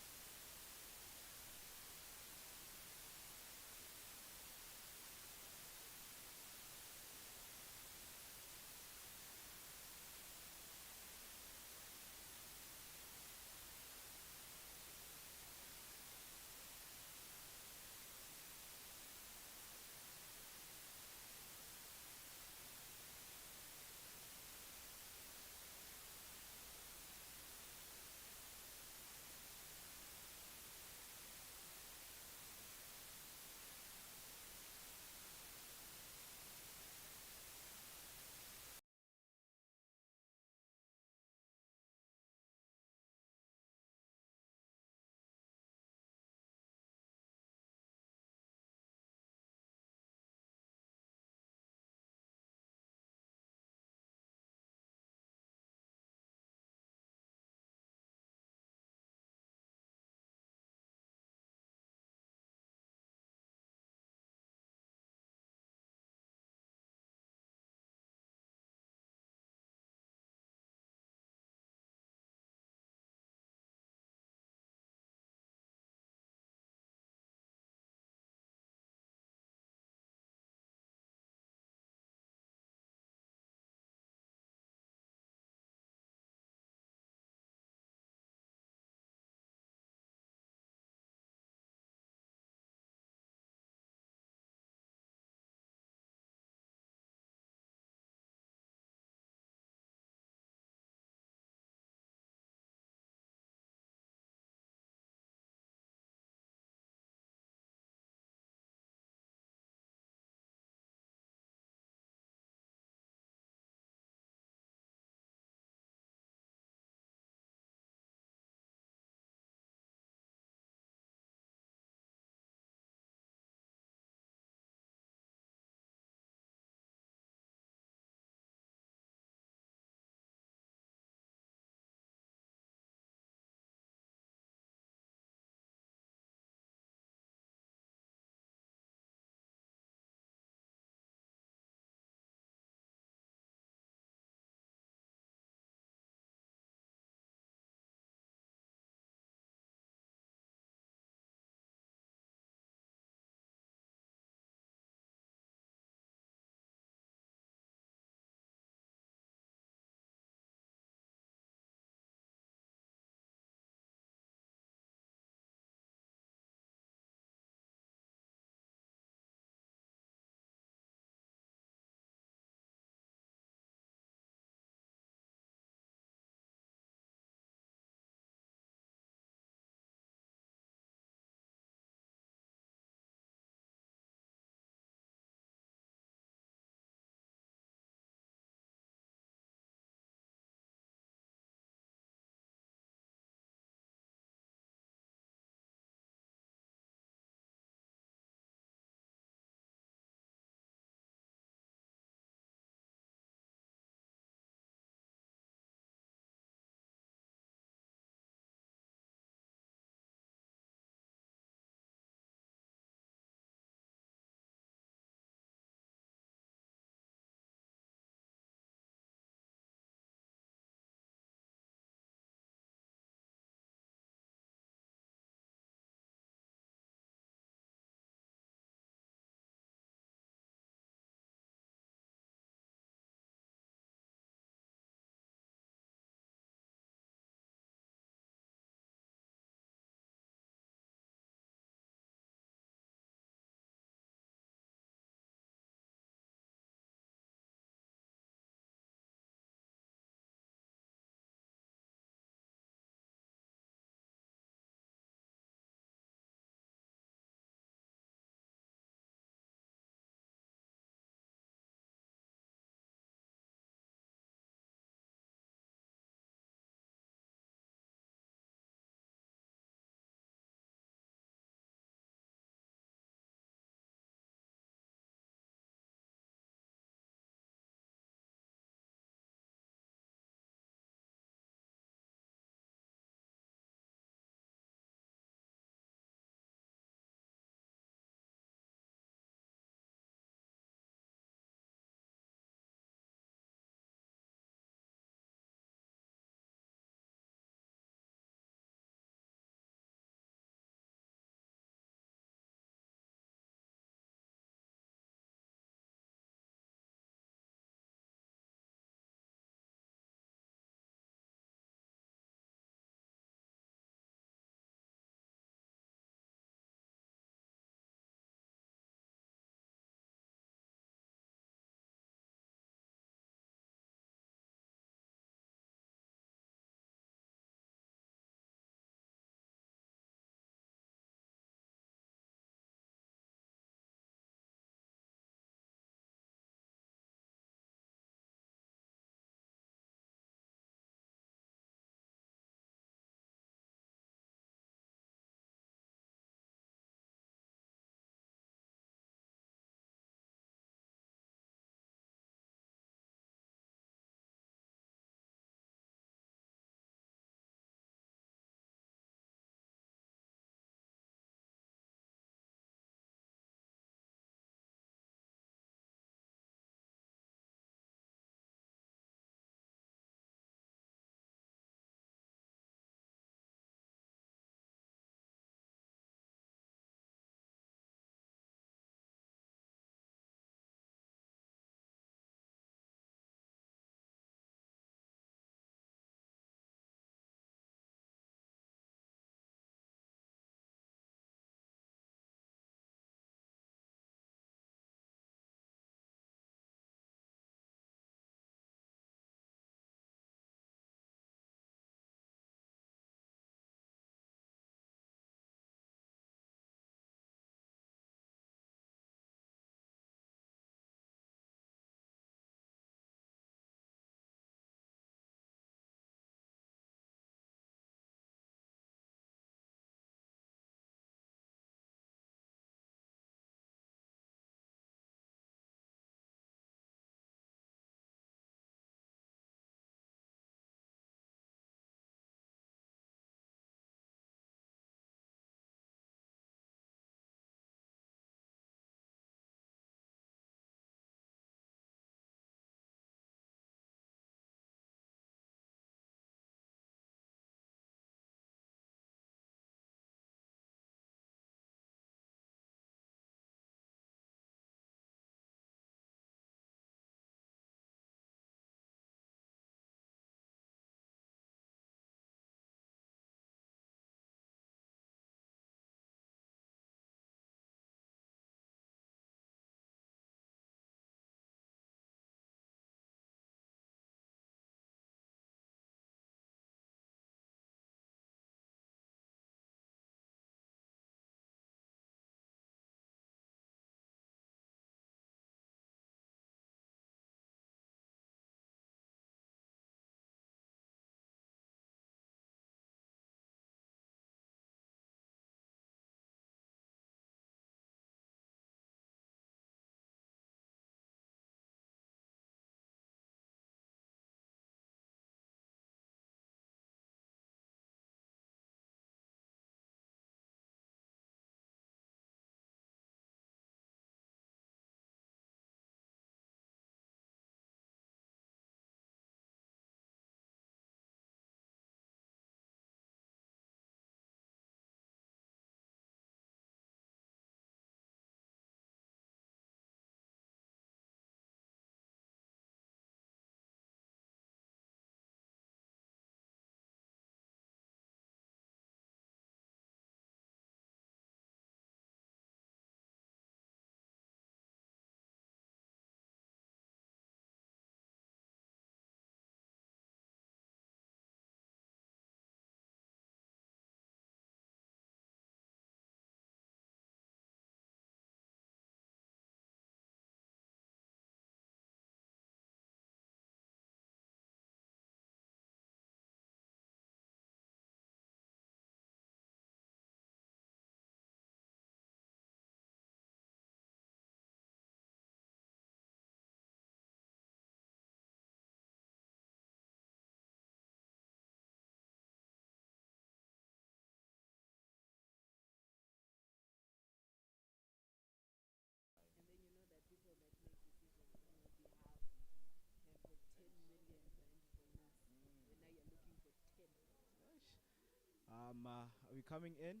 Are we coming in?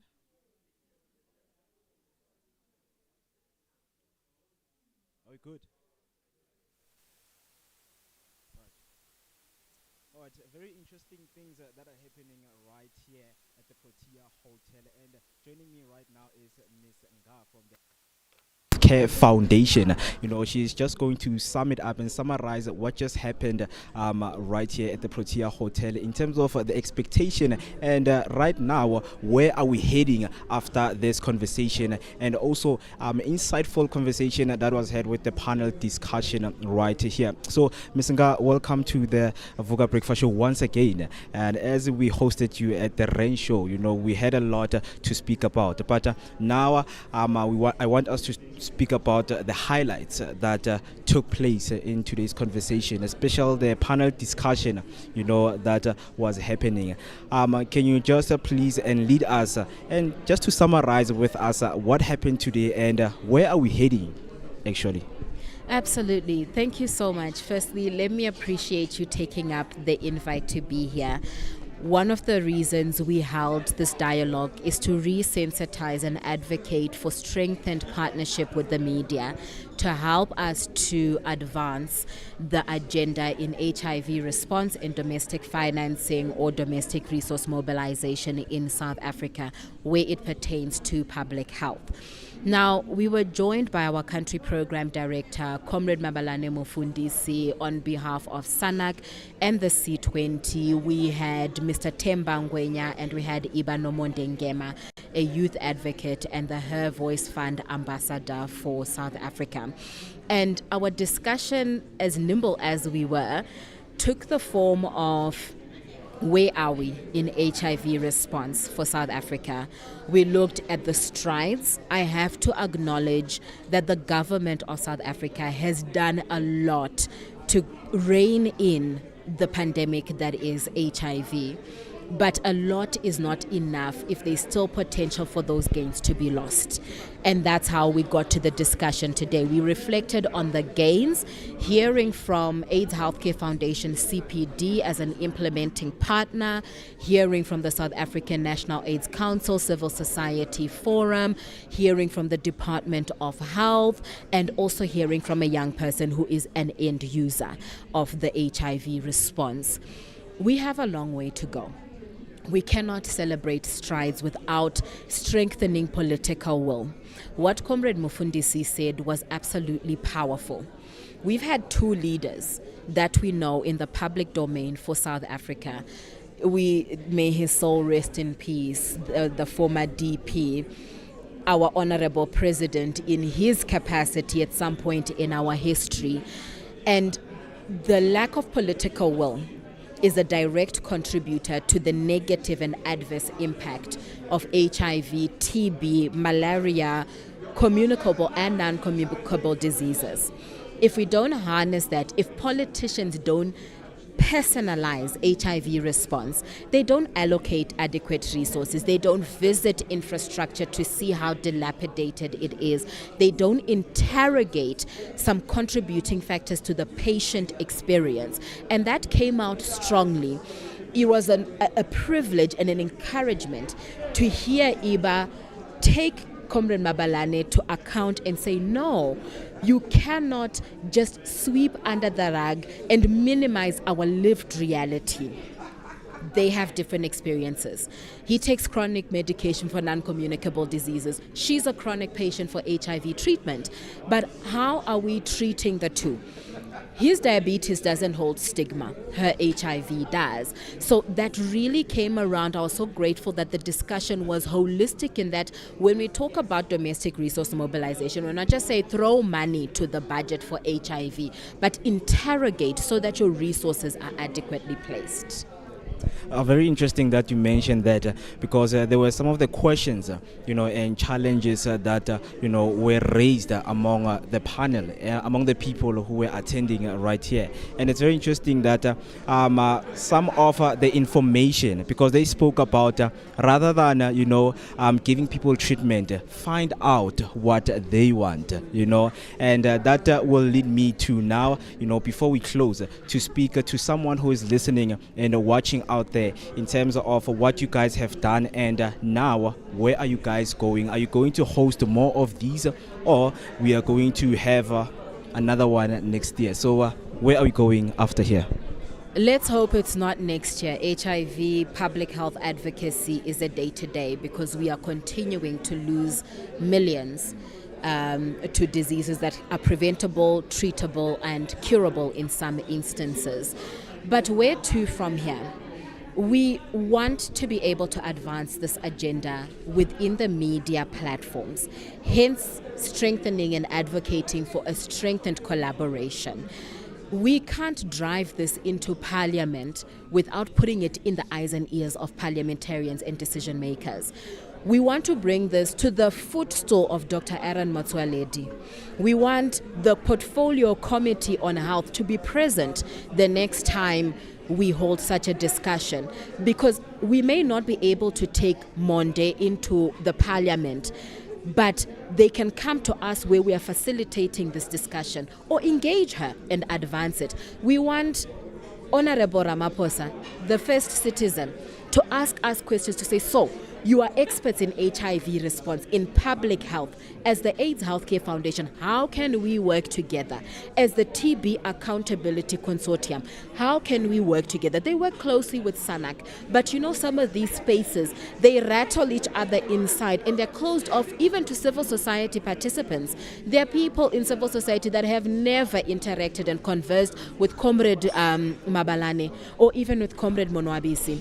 Are we good? Right. All right, very interesting things that are happening right here at the Protea Hotel. And joining me right now is Miss Nga from the Care Foundation. You know, she's just going to sum it up and summarize what just happened right here at the Protea Hotel in terms of the expectation and right now, where are we heading after this conversation, and also insightful conversation that was had with the panel discussion right here. So, Ms. Nga, welcome to the Vuka Breakfast Show once again. And as we hosted you at the Rain Show, you know, we had a lot to speak about. But now I want us to speak about the highlights that took place in today's conversation, especially the panel discussion, you know, that was happening. Can you just please lead us and just to summarize with us what happened today and where are we heading actually? Absolutely. Thank you so much. Firstly, let me appreciate you taking up the invite to be here. One of the reasons we held this dialogue is to resensitize and advocate for strengthened partnership with the media to help us to advance the agenda in HIV response and domestic financing or domestic resource mobilization in South Africa, where it pertains to public health. Now, we were joined by our country program director, Comrade Mabalane Mufundisi, on behalf of SANAC and the C20. We had Mr. Themba Ngwenya and we had Ibano Mondengema, a youth advocate and the Her Voice Fund ambassador for South Africa. And our discussion, as nimble as we were, took the form of where are we in HIV response for South Africa? We looked at the strides. I have to acknowledge that the government of South Africa has done a lot to rein in the pandemic that is HIV. But a lot is not enough if there's still potential for those gains to be lost. And that's how we got to the discussion today. We reflected on the gains, hearing from AIDS Healthcare Foundation, CPD, as an implementing partner, hearing from the South African National AIDS Council, Civil Society Forum, hearing from the Department of Health, and also hearing from a young person who is an end user of the HIV response. We have a long way to go. We cannot celebrate strides without strengthening political will. What Comrade Mufundisi said was absolutely powerful. We've had two leaders that we know in the public domain for South Africa. May his soul rest in peace, the former DP, our honorable president in his capacity at some point in our history. And the lack of political will is a direct contributor to the negative and adverse impact of HIV, TB, malaria, communicable and non-communicable diseases. If we don't harness that, if politicians don't personalize HIV response, they don't allocate adequate resources, they don't visit infrastructure to see how dilapidated it is, they don't interrogate some contributing factors to the patient experience. And that came out strongly. It was a privilege and an encouragement to hear Iba take Comrade Mabalane to account and say, no, you cannot just sweep under the rug and minimize our lived reality. They have different experiences. He takes chronic medication for non-communicable diseases. She's a chronic patient for HIV treatment. But how are we treating the two? His diabetes doesn't hold stigma. Her HIV does. So that really came around. I was so grateful that the discussion was holistic in that when we talk about domestic resource mobilization, we're not just say throw money to the budget for HIV, but interrogate so that your resources are adequately placed. Very interesting that you mentioned that because there were some of the questions, and challenges that, were raised among the panel, among the people who were attending right here. And it's very interesting that some of the information, because they spoke about rather than, giving people treatment, find out what they want, and that will lead me to now, before we close, to speak to someone who is listening and watching out there in terms of what you guys have done, and now where are you guys going? Are you going to host more of these, or we are going to have another one next year? So where are we going after here? Let's hope it's not next year. HIV public health advocacy is a day-to-day because we are continuing to lose millions to diseases that are preventable, treatable, and curable in some instances. But where to from here? We want to be able to advance this agenda within the media platforms, hence strengthening and advocating for a strengthened collaboration. We can't drive this into parliament without putting it in the eyes and ears of parliamentarians and decision makers. We want to bring this to the footstool of Dr. Aaron Motsoaledi. We want the Portfolio Committee on Health to be present the next time we hold such a discussion, because we may not be able to take Monde into the parliament, but they can come to us where we are facilitating this discussion or engage her and advance it. We want Honorable Ramaphosa, the first citizen, to ask us questions to say, so you are experts in HIV response, in public health. As the AIDS Healthcare Foundation, how can we work together? As the TB Accountability Consortium, how can we work together? They work closely with SANAC, but you know, some of these spaces, they rattle each other inside and they're closed off even to civil society participants. There are people in civil society that have never interacted and conversed with Comrade Mabalane or even with Comrade Monwabisi.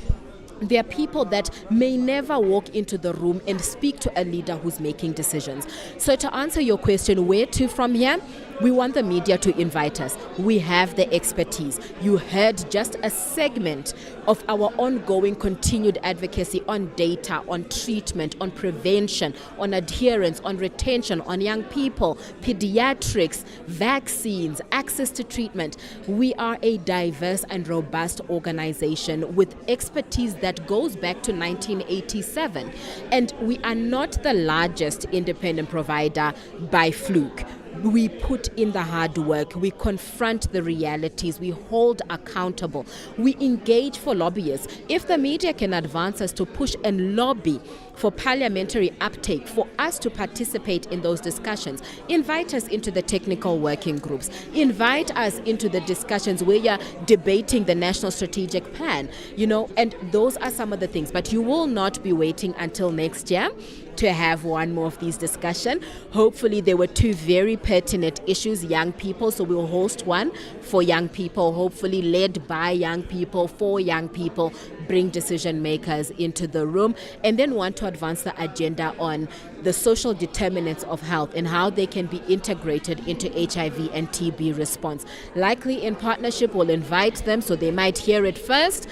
There are people that may never walk into the room and speak to a leader who's making decisions. So to answer your question, where to from here? We want the media to invite us. We have the expertise. You heard just a segment of our ongoing continued advocacy on data, on treatment, on prevention, on adherence, on retention, on young people, pediatrics, vaccines, access to treatment. We are a diverse and robust organization with expertise that goes back to 1987. And we are not the largest independent provider by fluke. We put in the hard work, we confront the realities, we hold accountable, we engage for lobbyists. If the media can advance us to push and lobby for parliamentary uptake, for us to participate in those discussions, invite us into the technical working groups, invite us into the discussions where you're debating the national strategic plan, you know, and those are some of the things. But you will not be waiting until next year to have one more of these discussions. Hopefully there were two very pertinent issues, young people, so we'll host one for young people, hopefully led by young people, for young people, bring decision makers into the room, and then want to advance the agenda on the social determinants of health and how they can be integrated into HIV and TB response. Likely in partnership, we'll invite them so they might hear it first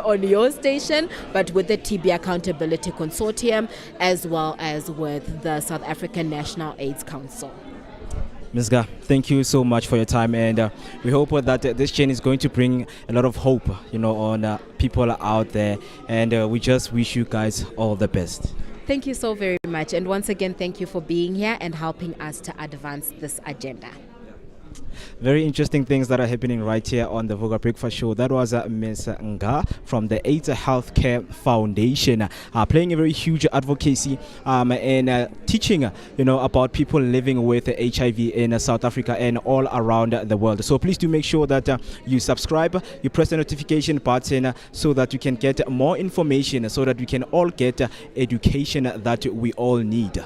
on your station, but with the TB Accountability Consortium as well as with the South African National AIDS Council. Ms. Ga, thank you so much for your time, and we hope that this chain is going to bring a lot of hope, you know, on people out there, and we just wish you guys all the best. Thank you so very much, and once again, thank you for being here and helping us to advance this agenda. Very interesting things that are happening right here on the Voga Breakfast Show. That was Ms. Nga from the AIDS Healthcare Foundation, playing a very huge advocacy and teaching, you know, about people living with HIV in South Africa and all around the world. So please do make sure that you subscribe, you press the notification button so that you can get more information, so that we can all get education that we all need.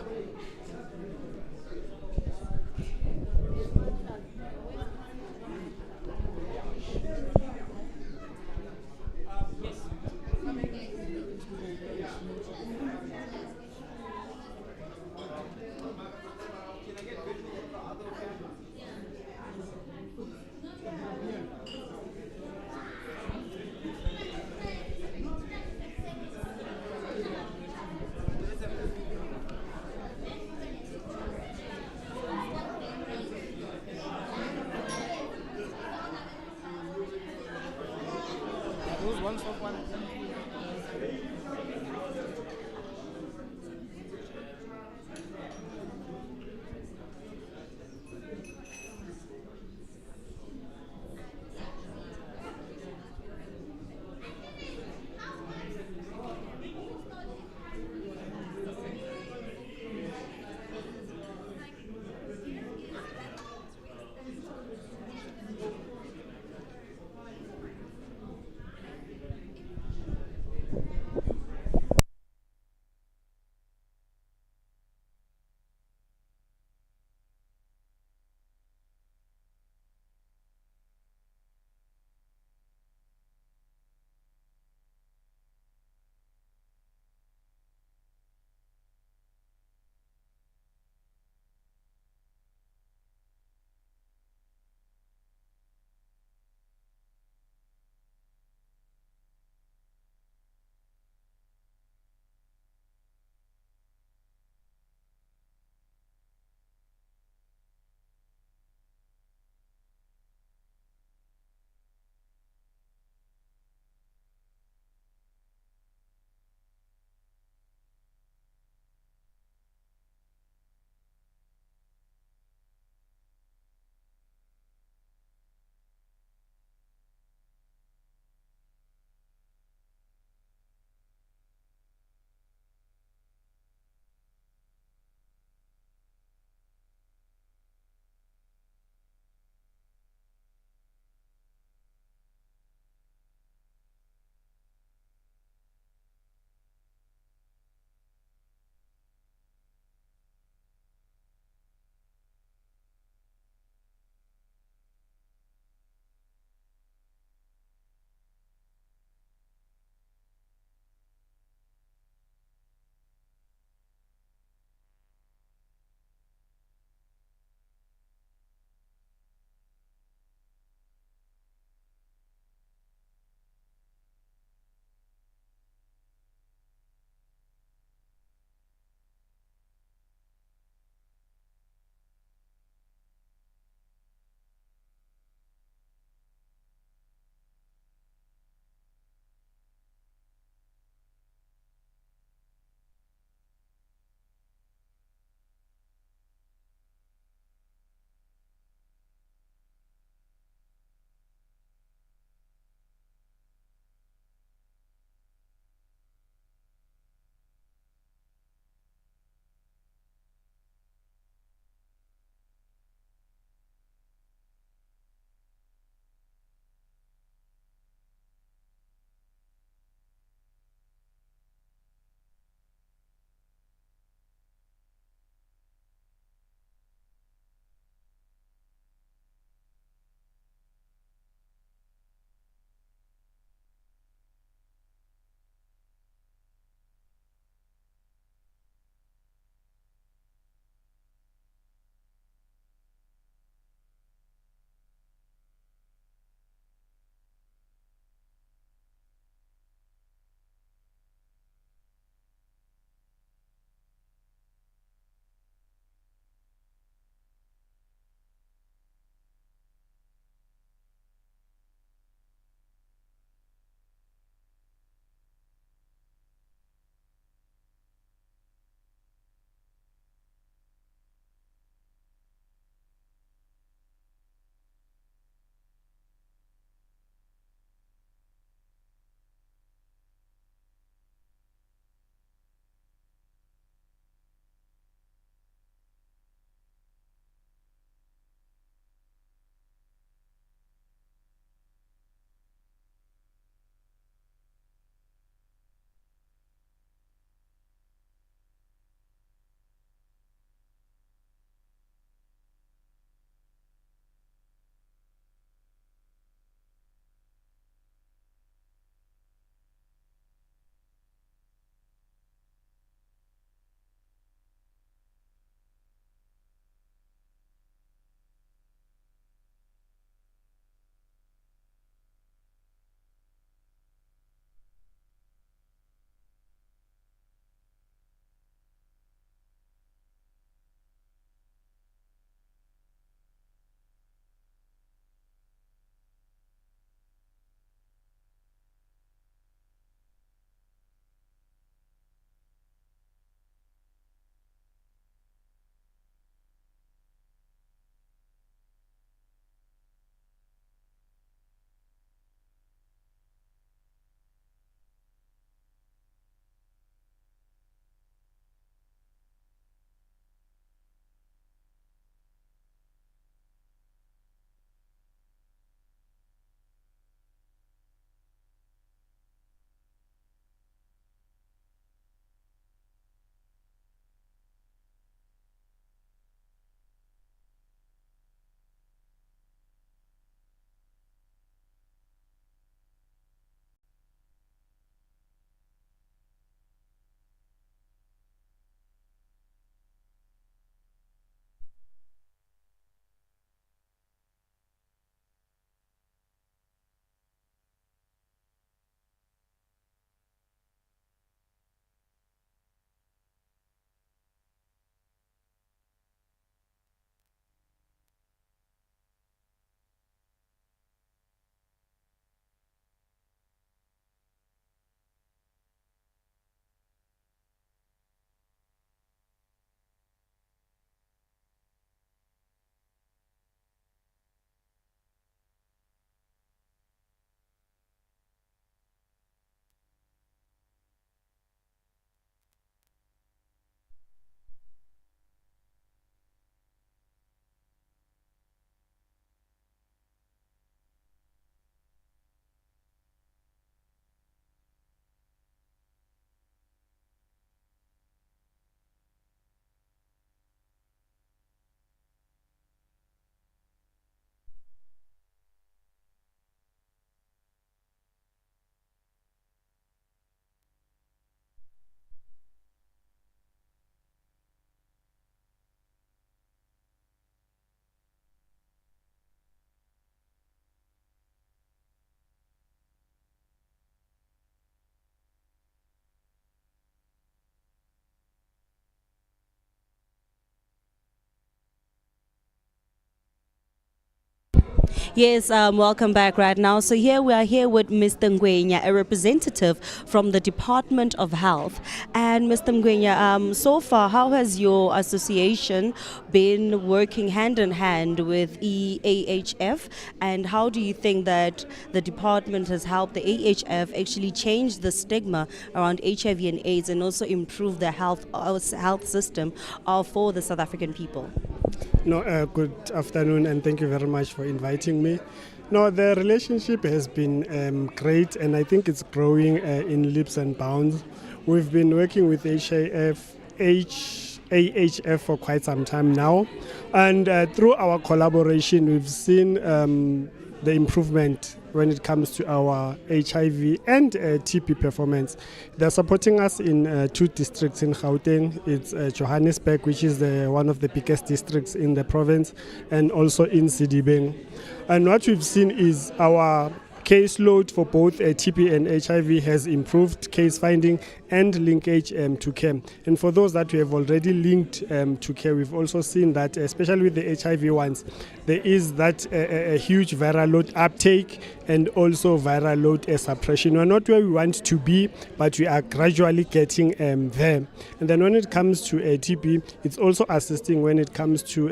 Yes, welcome back right now. So here we are here with Mr. Ngwenya, a representative from the Department of Health. And Mr. Ngwenya, so far, how has your association been working hand in hand with EAHF? And how do you think that the department has helped the AHF actually change the stigma around HIV and AIDS and also improve the health system for the South African people? No, good afternoon, and thank you very much for inviting me. No, the relationship has been great, and I think it's growing in leaps and bounds. We've been working with AHF for quite some time now, and through our collaboration, we've seen the improvement when it comes to our HIV and TB performance. They're supporting us in 2 districts in Gauteng. It's Johannesburg, which is one of the biggest districts in the province, and also in Sidibeng. And what we've seen is our caseload for both TB and HIV has improved, case finding and linkage to care. And for those that we have already linked to care, we've also seen that, especially with the HIV ones, there is that a huge viral load uptake and also viral load suppression. We're not where we want to be, but we are gradually getting there. And then when it comes to TB, it's also assisting when it comes to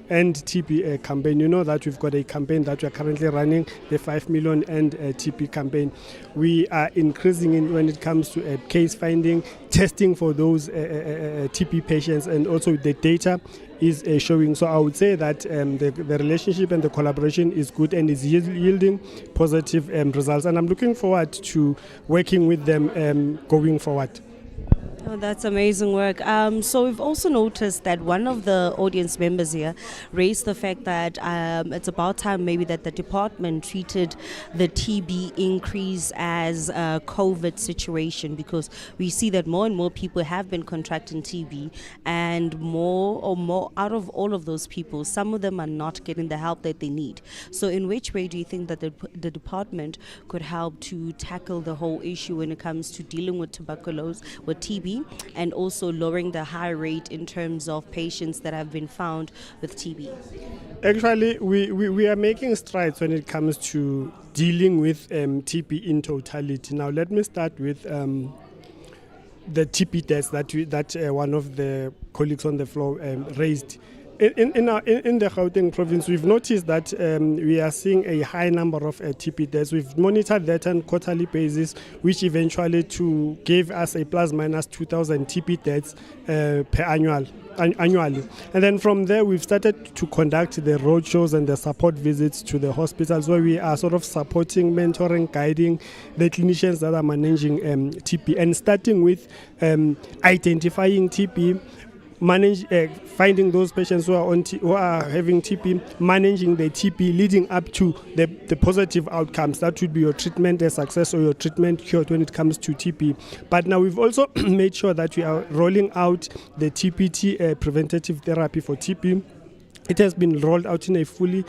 End TB campaign. You know that we've got a campaign that we are currently running, the 5 million End TB campaign. We are increasing in when it comes to case finding, testing for those TB patients, and also the data is showing. So I would say that the relationship and the collaboration is good and is yielding positive results. And I'm looking forward to working with them going forward. Oh, that's amazing work. So we've also noticed that one of the audience members here raised the fact that it's about time maybe that the department treated the TB increase as a COVID situation, because we see that more and more people have been contracting TB, and more out of all of those people, some of them are not getting the help that they need. So in which way do you think that the department could help to tackle the whole issue when it comes to dealing with tuberculosis, with TB, and also lowering the high rate in terms of patients that have been found with TB? Actually, we are making strides when it comes to dealing with TB in totality. Now, let me start with the TB deaths that one of the colleagues on the floor raised. In the Gauteng province, we've noticed that we are seeing a high number of TB deaths. We've monitored that on quarterly basis, which eventually gave us a plus minus 2,000 TB deaths annually. And then from there, we've started to conduct the roadshows and the support visits to the hospitals, where we are sort of supporting, mentoring, guiding the clinicians that are managing TB, and starting with identifying TB, finding those patients who are having TB, managing the TB, leading up to the positive outcomes. That would be your treatment success or your treatment cured when it comes to TB. But now we've also made sure that we are rolling out the TPT preventative therapy for TB. It has been rolled out in a fully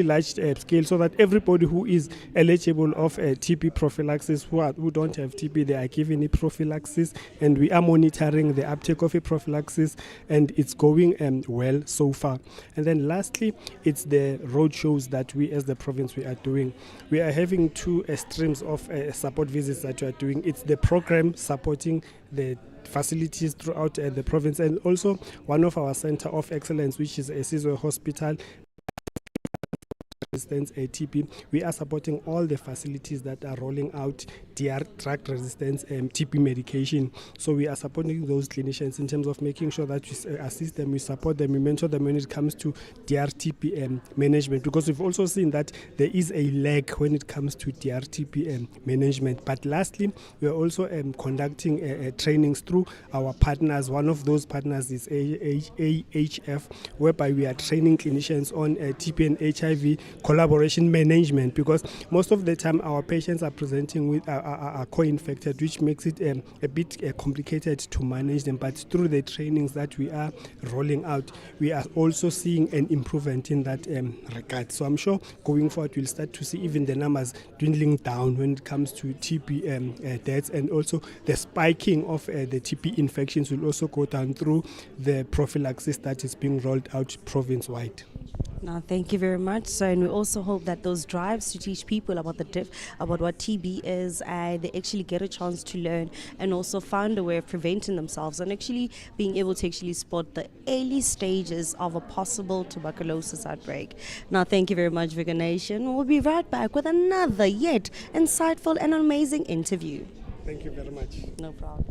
large scale, so that everybody who is eligible of TB prophylaxis, who don't have TB, they are given a prophylaxis, and we are monitoring the uptake of a prophylaxis, and it's going well so far. And then lastly, it's the road shows that we as the province we are doing. We are having 2 streams of support visits that we are doing. It's the program supporting the facilities throughout the province, and also one of our center of excellence, which is a Sizwe Hospital resistance TB. We are supporting all the facilities that are rolling out drug resistance TB medication. So we are supporting those clinicians in terms of making sure that we assist them, we support them, we mentor them when it comes to DRTB management, because we've also seen that there is a lag when it comes to DRTB management. But lastly, we are also conducting trainings through our partners. One of those partners is AHF, whereby we are training clinicians on TB and HIV collaboration management, because most of the time our patients are presenting with are co-infected, which makes it a bit complicated to manage them. But through the trainings that we are rolling out, we are also seeing an improvement in that regard. So I'm sure going forward we'll start to see even the numbers dwindling down when it comes to TB deaths, and also the spiking of the TB infections will also go down through the prophylaxis that is being rolled out province-wide. No, thank you very much. So, and we also hope that those drives to teach people about about what TB is, they actually get a chance to learn and also find a way of preventing themselves and actually being able to actually spot the early stages of a possible tuberculosis outbreak. Now, thank you very much, Vigor Nation. We'll be right back with another yet insightful and amazing interview. Thank you very much. No problem.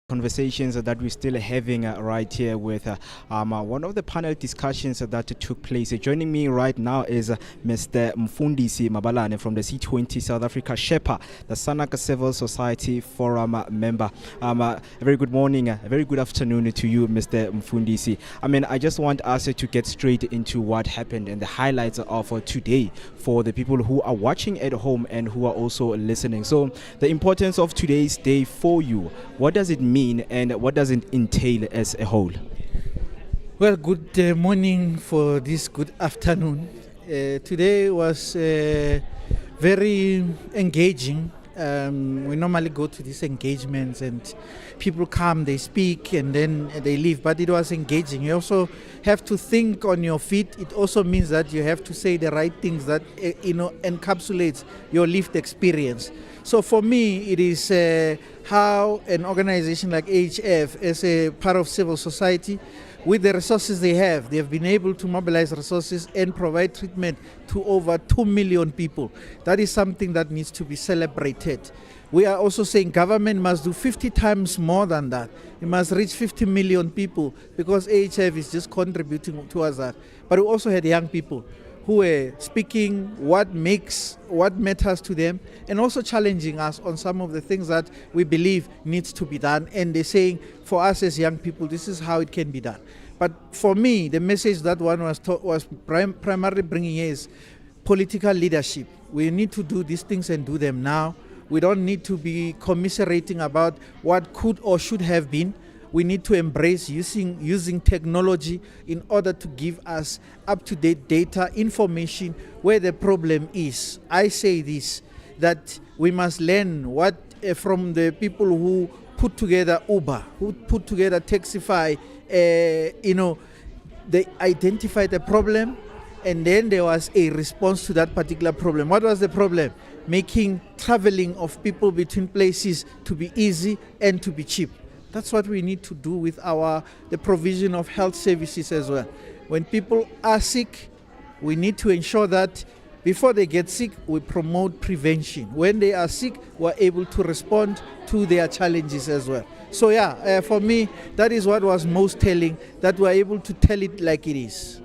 Conversations that we're still having right here with one of the panel discussions that took place. Joining me right now is Mr. Mfundisi Mabalane from the C20 South Africa Shepa, the Sanaka Civil Society Forum member. A very good morning, a very good afternoon to you, Mr. Mfundisi. I just want us to get straight into what happened and the highlights of today for the people who are watching at home and who are also listening. So the importance of today's day for you, what does it mean and what does it entail as a whole? Well, good morning for this good afternoon. Today was very engaging. We normally go to these engagements and people come, they speak and then they leave, but it was engaging. You also have to think on your feet. It also means that you have to say the right things that encapsulates your lived experience. So for me, it is how an organization like HF, as a part of civil society, with the resources they have been able to mobilize resources and provide treatment to over 2 million people. That is something that needs to be celebrated. We are also saying government must do 50 times more than that. It must reach 50 million people because AHF is just contributing towards that. But we also had young people who were speaking what matters to them and also challenging us on some of the things that we believe needs to be done. And they're saying, for us as young people, this is how it can be done. But for me, the message that one was primarily bringing is political leadership. We need to do these things and do them now. We don't need to be commiserating about what could or should have been. We need to embrace using technology in order to give us up-to-date data, information where the problem is. I say this, that we must learn from the people who put together Uber, who put together Taxify. They identified the problem and then there was a response to that particular problem. What was the problem? Making traveling of people between places to be easy and to be cheap. That's what we need to do with the provision of health services as well. When people are sick, we need to ensure that before they get sick, we promote prevention. When they are sick, we're able to respond to their challenges as well. So for me, that is what was most telling, that we're able to tell it like it is.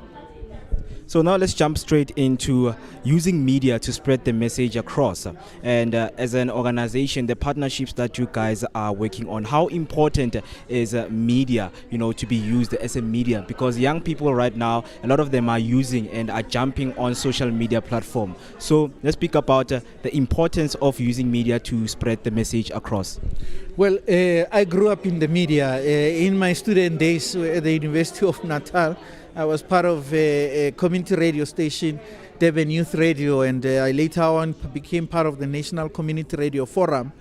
So now let's jump straight into using media to spread the message across. And as an organization, the partnerships that you guys are working on, how important is media, to be used as a media? Because young people right now, a lot of them are using and are jumping on social media platform. So let's speak about the importance of using media to spread the message across. Well, I grew up in the media. In my student days at the University of Natal, I was part of a community radio station, Durban Youth Radio, and I later on became part of the National Community Radio Forum.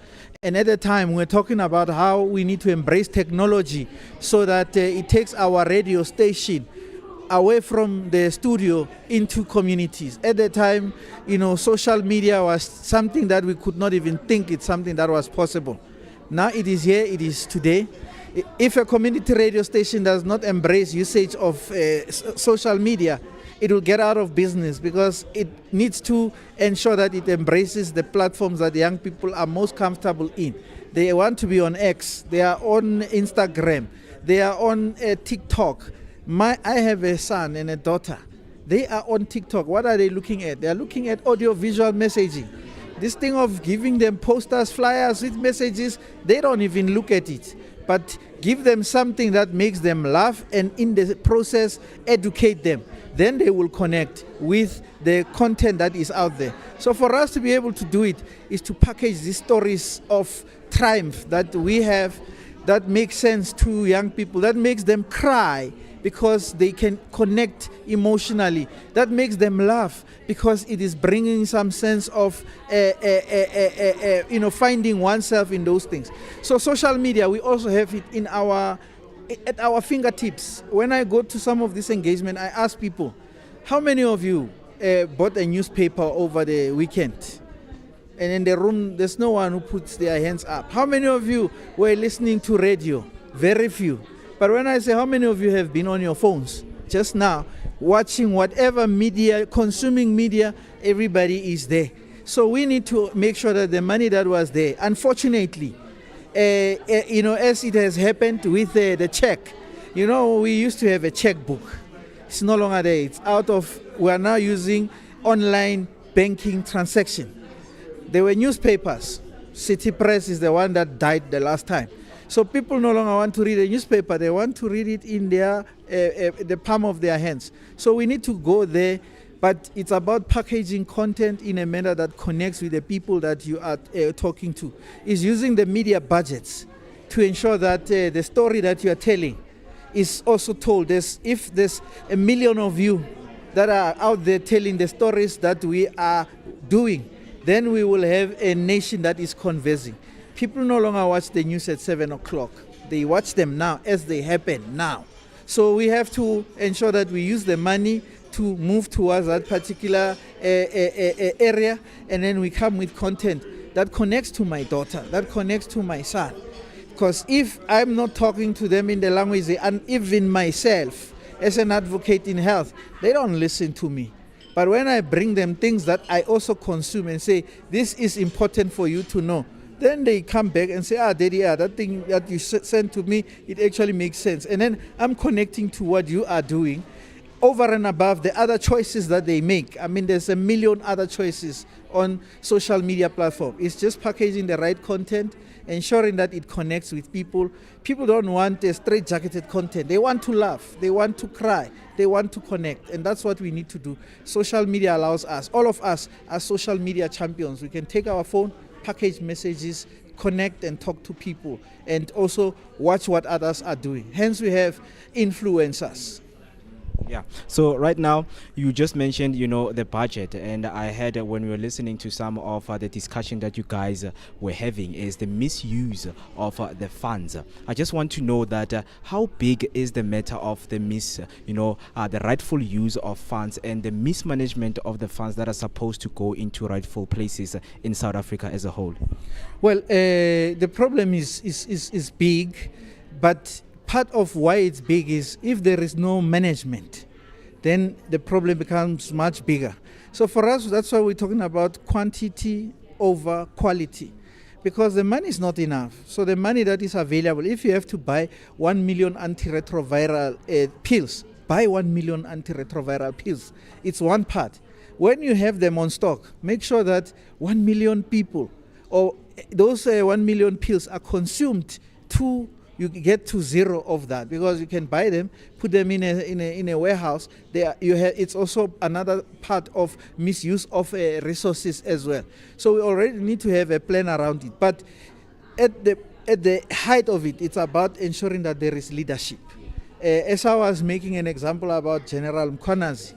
And at the time, we were talking about how we need to embrace technology so that it takes our radio station away from the studio into communities. At the time, social media was something that we could not even think it's something that was possible. Now it is here, it is today. If a community radio station does not embrace usage of social media, it will get out of business because it needs to ensure that it embraces the platforms that young people are most comfortable in. They want to be on X. They are on Instagram. They are on TikTok. I have a son and a daughter. They are on TikTok. What are they looking at? They are looking at audio-visual messaging. This thing of giving them posters, flyers with messages, they don't even look at it. But give them something that makes them laugh and in the process educate them. Then they will connect with the content that is out there. So for us to be able to do it is to package these stories of triumph that we have that makes sense to young people, that makes them cry because they can connect emotionally, that makes them laugh because it is bringing some sense of finding oneself in those things. So social media, we also have it at our fingertips. When I go to some of this engagement, I ask people, how many of you bought a newspaper over the weekend? And in the room, there's no one who puts their hands up. How many of you were listening to radio? Very few. But when I say how many of you have been on your phones just now, watching whatever media, consuming media, everybody is there. So we need to make sure that the money that was there, unfortunately, as it has happened with the check, we used to have a checkbook. It's no longer there. We are now using online banking transaction. There were newspapers. City Press is the one that died the last time. So people no longer want to read a newspaper. They want to read it in the palm of their hands. So we need to go there, but it's about packaging content in a manner that connects with the people that you are talking to. Is using the media budgets to ensure that the story that you are telling is also told. If there's 1 million of you that are out there telling the stories that we are doing, then we will have a nation that is conversing. People no longer watch the news at 7 o'clock. They watch them now as they happen now. So we have to ensure that we use the money to move towards that particular area, and then we come with content that connects to my daughter, that connects to my son. Because if I'm not talking to them in the language, and even myself, as an advocate in health, they don't listen to me. But when I bring them things that I also consume and say, this is important for you to know, then they come back and say, Daddy, that thing that you sent to me, it actually makes sense. And then I'm connecting to what you are doing over and above the other choices that they make. I mean, there's 1 million other choices on social media platform. It's just packaging the right content, ensuring that it connects with people. People don't want a straight-jacketed content. They want to laugh. They want to cry. They want to connect. And that's what we need to do. Social media allows us, all of us as social media champions, we can take our phone, package messages, connect and talk to people, and also watch what others are doing. Hence, we have influencers. Yeah. So right now, you just mentioned, the budget, and I heard when we were listening to some of the discussion that you guys were having is the misuse of the funds. I just want to know that how big is the matter of the the rightful use of funds and the mismanagement of the funds that are supposed to go into rightful places in South Africa as a whole? Well, the problem is big, but part of why it's big is if there is no management, then the problem becomes much bigger. So for us, that's why we're talking about quantity over quality, because the money is not enough. So the money that is available, if you have to buy 1 million antiretroviral pills, buy 1 million antiretroviral pills. It's one part. When you have them on stock, make sure that 1 million people or those 1 million pills are consumed to you get to zero of that, because you can buy them, put them in a warehouse. It's also another part of misuse of resources as well. So we already need to have a plan around it. But at the height of it, it's about ensuring that there is leadership. As I was making an example about General Mkhwanazi,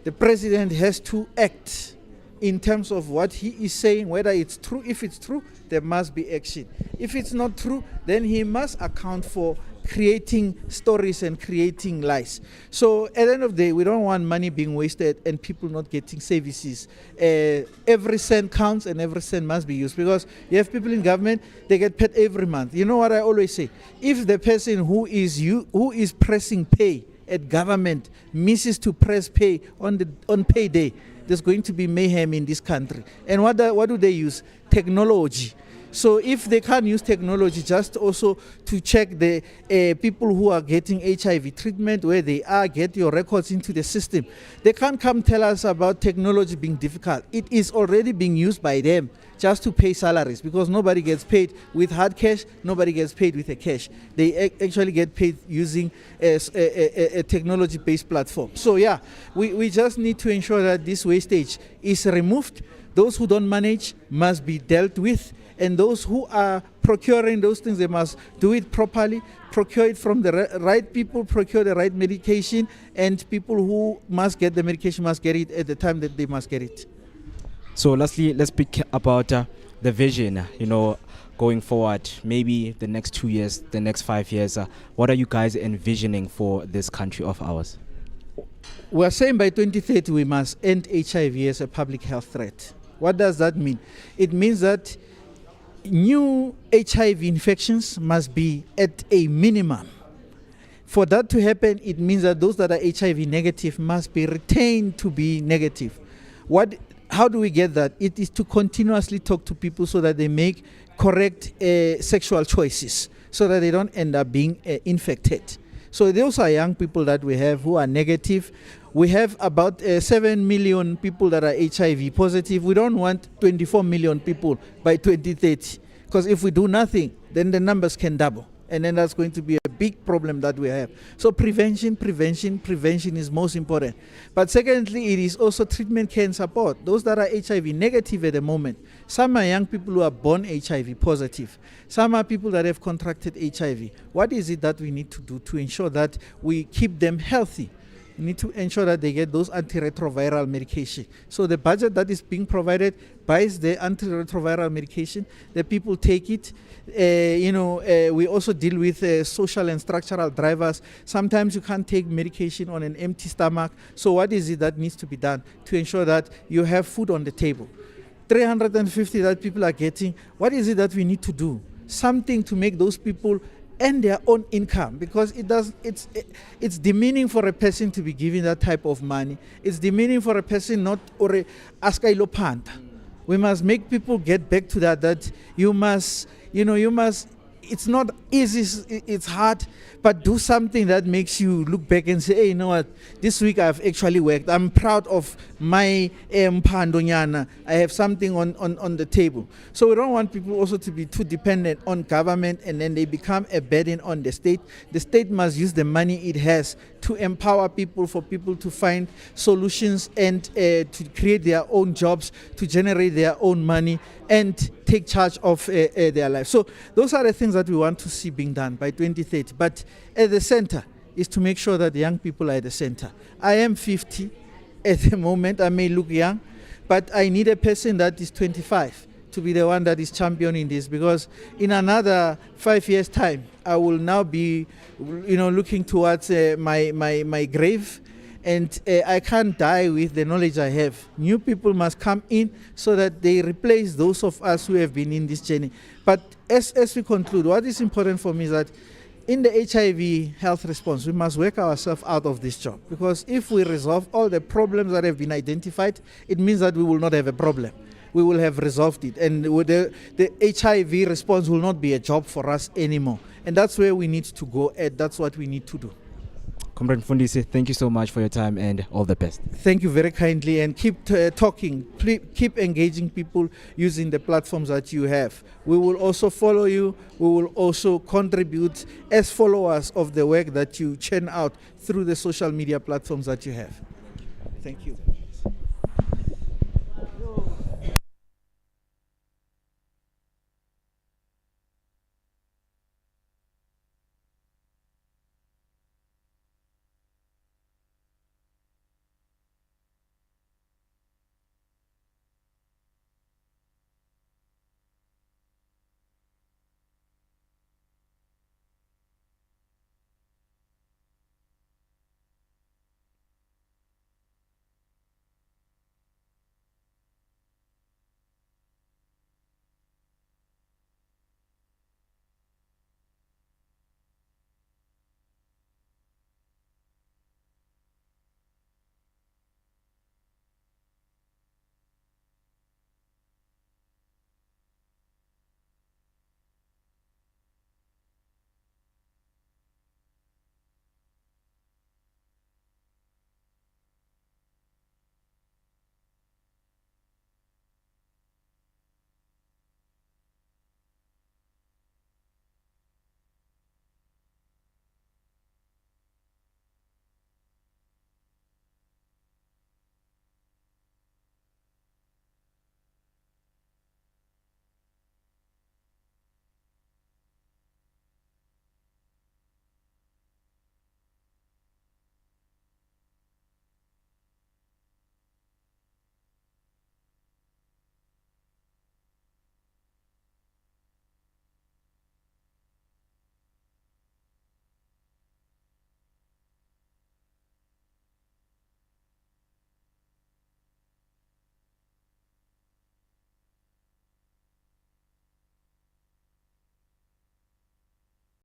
the president has to act in terms of what he is saying, whether it's true. If it's true, there must be action. If it's not true, then he must account for creating stories and creating lies. So at the end of the day, we don't want money being wasted and people not getting services. Every cent counts and every cent must be used, because you have people in government, they get paid every month. You know what I always say? If the person who is pressing pay at government misses to press pay on payday, there's going to be mayhem in this country. And what do they use? Technology. So if they can't use technology just also to check the people who are getting HIV treatment, where they are, get your records into the system, they can't come tell us about technology being difficult. It is already being used by them just to pay salaries, because nobody gets paid with hard cash, nobody gets paid with a cash. They actually get paid using a technology-based platform. So yeah, we just need to ensure that this wastage is removed. Those who don't manage must be dealt with, and those who are procuring those things, they must do it properly, procure it from the right people, procure the right medication, and people who must get the medication must get it at the time that they must get it. So lastly, let's speak about the vision, going forward, maybe the next 2 years, the next 5 years. What are you guys envisioning for this country of ours? We are saying by 2030 we must end HIV as a public health threat. What does that mean? It means that new HIV infections must be at a minimum. For that to happen, it means that those that are HIV negative must be retained to be negative. How do we get that? It is to continuously talk to people so that they make correct sexual choices, so that they don't end up being infected. So those are young people that we have who are negative. We have about 7 million people that are HIV positive. We don't want 24 million people by 2030, because if we do nothing, then the numbers can double. And then that's going to be a big problem that we have. So prevention is most important. But secondly, it is also treatment, care, and support. Those that are HIV negative at the moment, some are young people who are born HIV positive. Some are people that have contracted HIV. What is it that we need to do to ensure that we keep them healthy? We need to ensure that they get those antiretroviral medication. So the budget that is being provided buys the antiretroviral medication. The people take it. We also deal with social and structural drivers. Sometimes you can't take medication on an empty stomach. So what is it that needs to be done to ensure that you have food on the table? 350 that people are getting. What is it that we need to do? Something to make those people and their own income, because it's demeaning for a person to be given that type of money. It's demeaning for a person not or a askailo panta. We must make people get back to that you must, it's not easy, it's hard, but do something that makes you look back and say, hey, you know what, this week I've actually worked. I'm proud of my mpandonyana. I have something on the table. So we don't want people also to be too dependent on government, and then they become a burden on the state. The state must use the money it has to empower people, for people to find solutions and to create their own jobs, to generate their own money and take charge of their life. So those are the things that we want to see being done by 2030. But at the center is to make sure that the young people are at the center. I am 50 at the moment. I may look young, but I need a person that is 25 to be the one that is championing this, because in another 5 years' time, I will now be, looking towards my grave, and I can't die with the knowledge I have. New people must come in so that they replace those of us who have been in this journey. But as we conclude, what is important for me is that in the HIV health response, we must work ourselves out of this job, because if we resolve all the problems that have been identified, it means that we will not have a problem. We will have resolved it, and with the HIV response will not be a job for us anymore. And that's where we need to go, and that's what we need to do. Comrade Mfundisi, thank you so much for your time and all the best. Thank you very kindly, and keep talking. Please keep engaging people using the platforms that you have. We will also follow you. We will also contribute as followers of the work that you churn out through the social media platforms that you have. Thank you.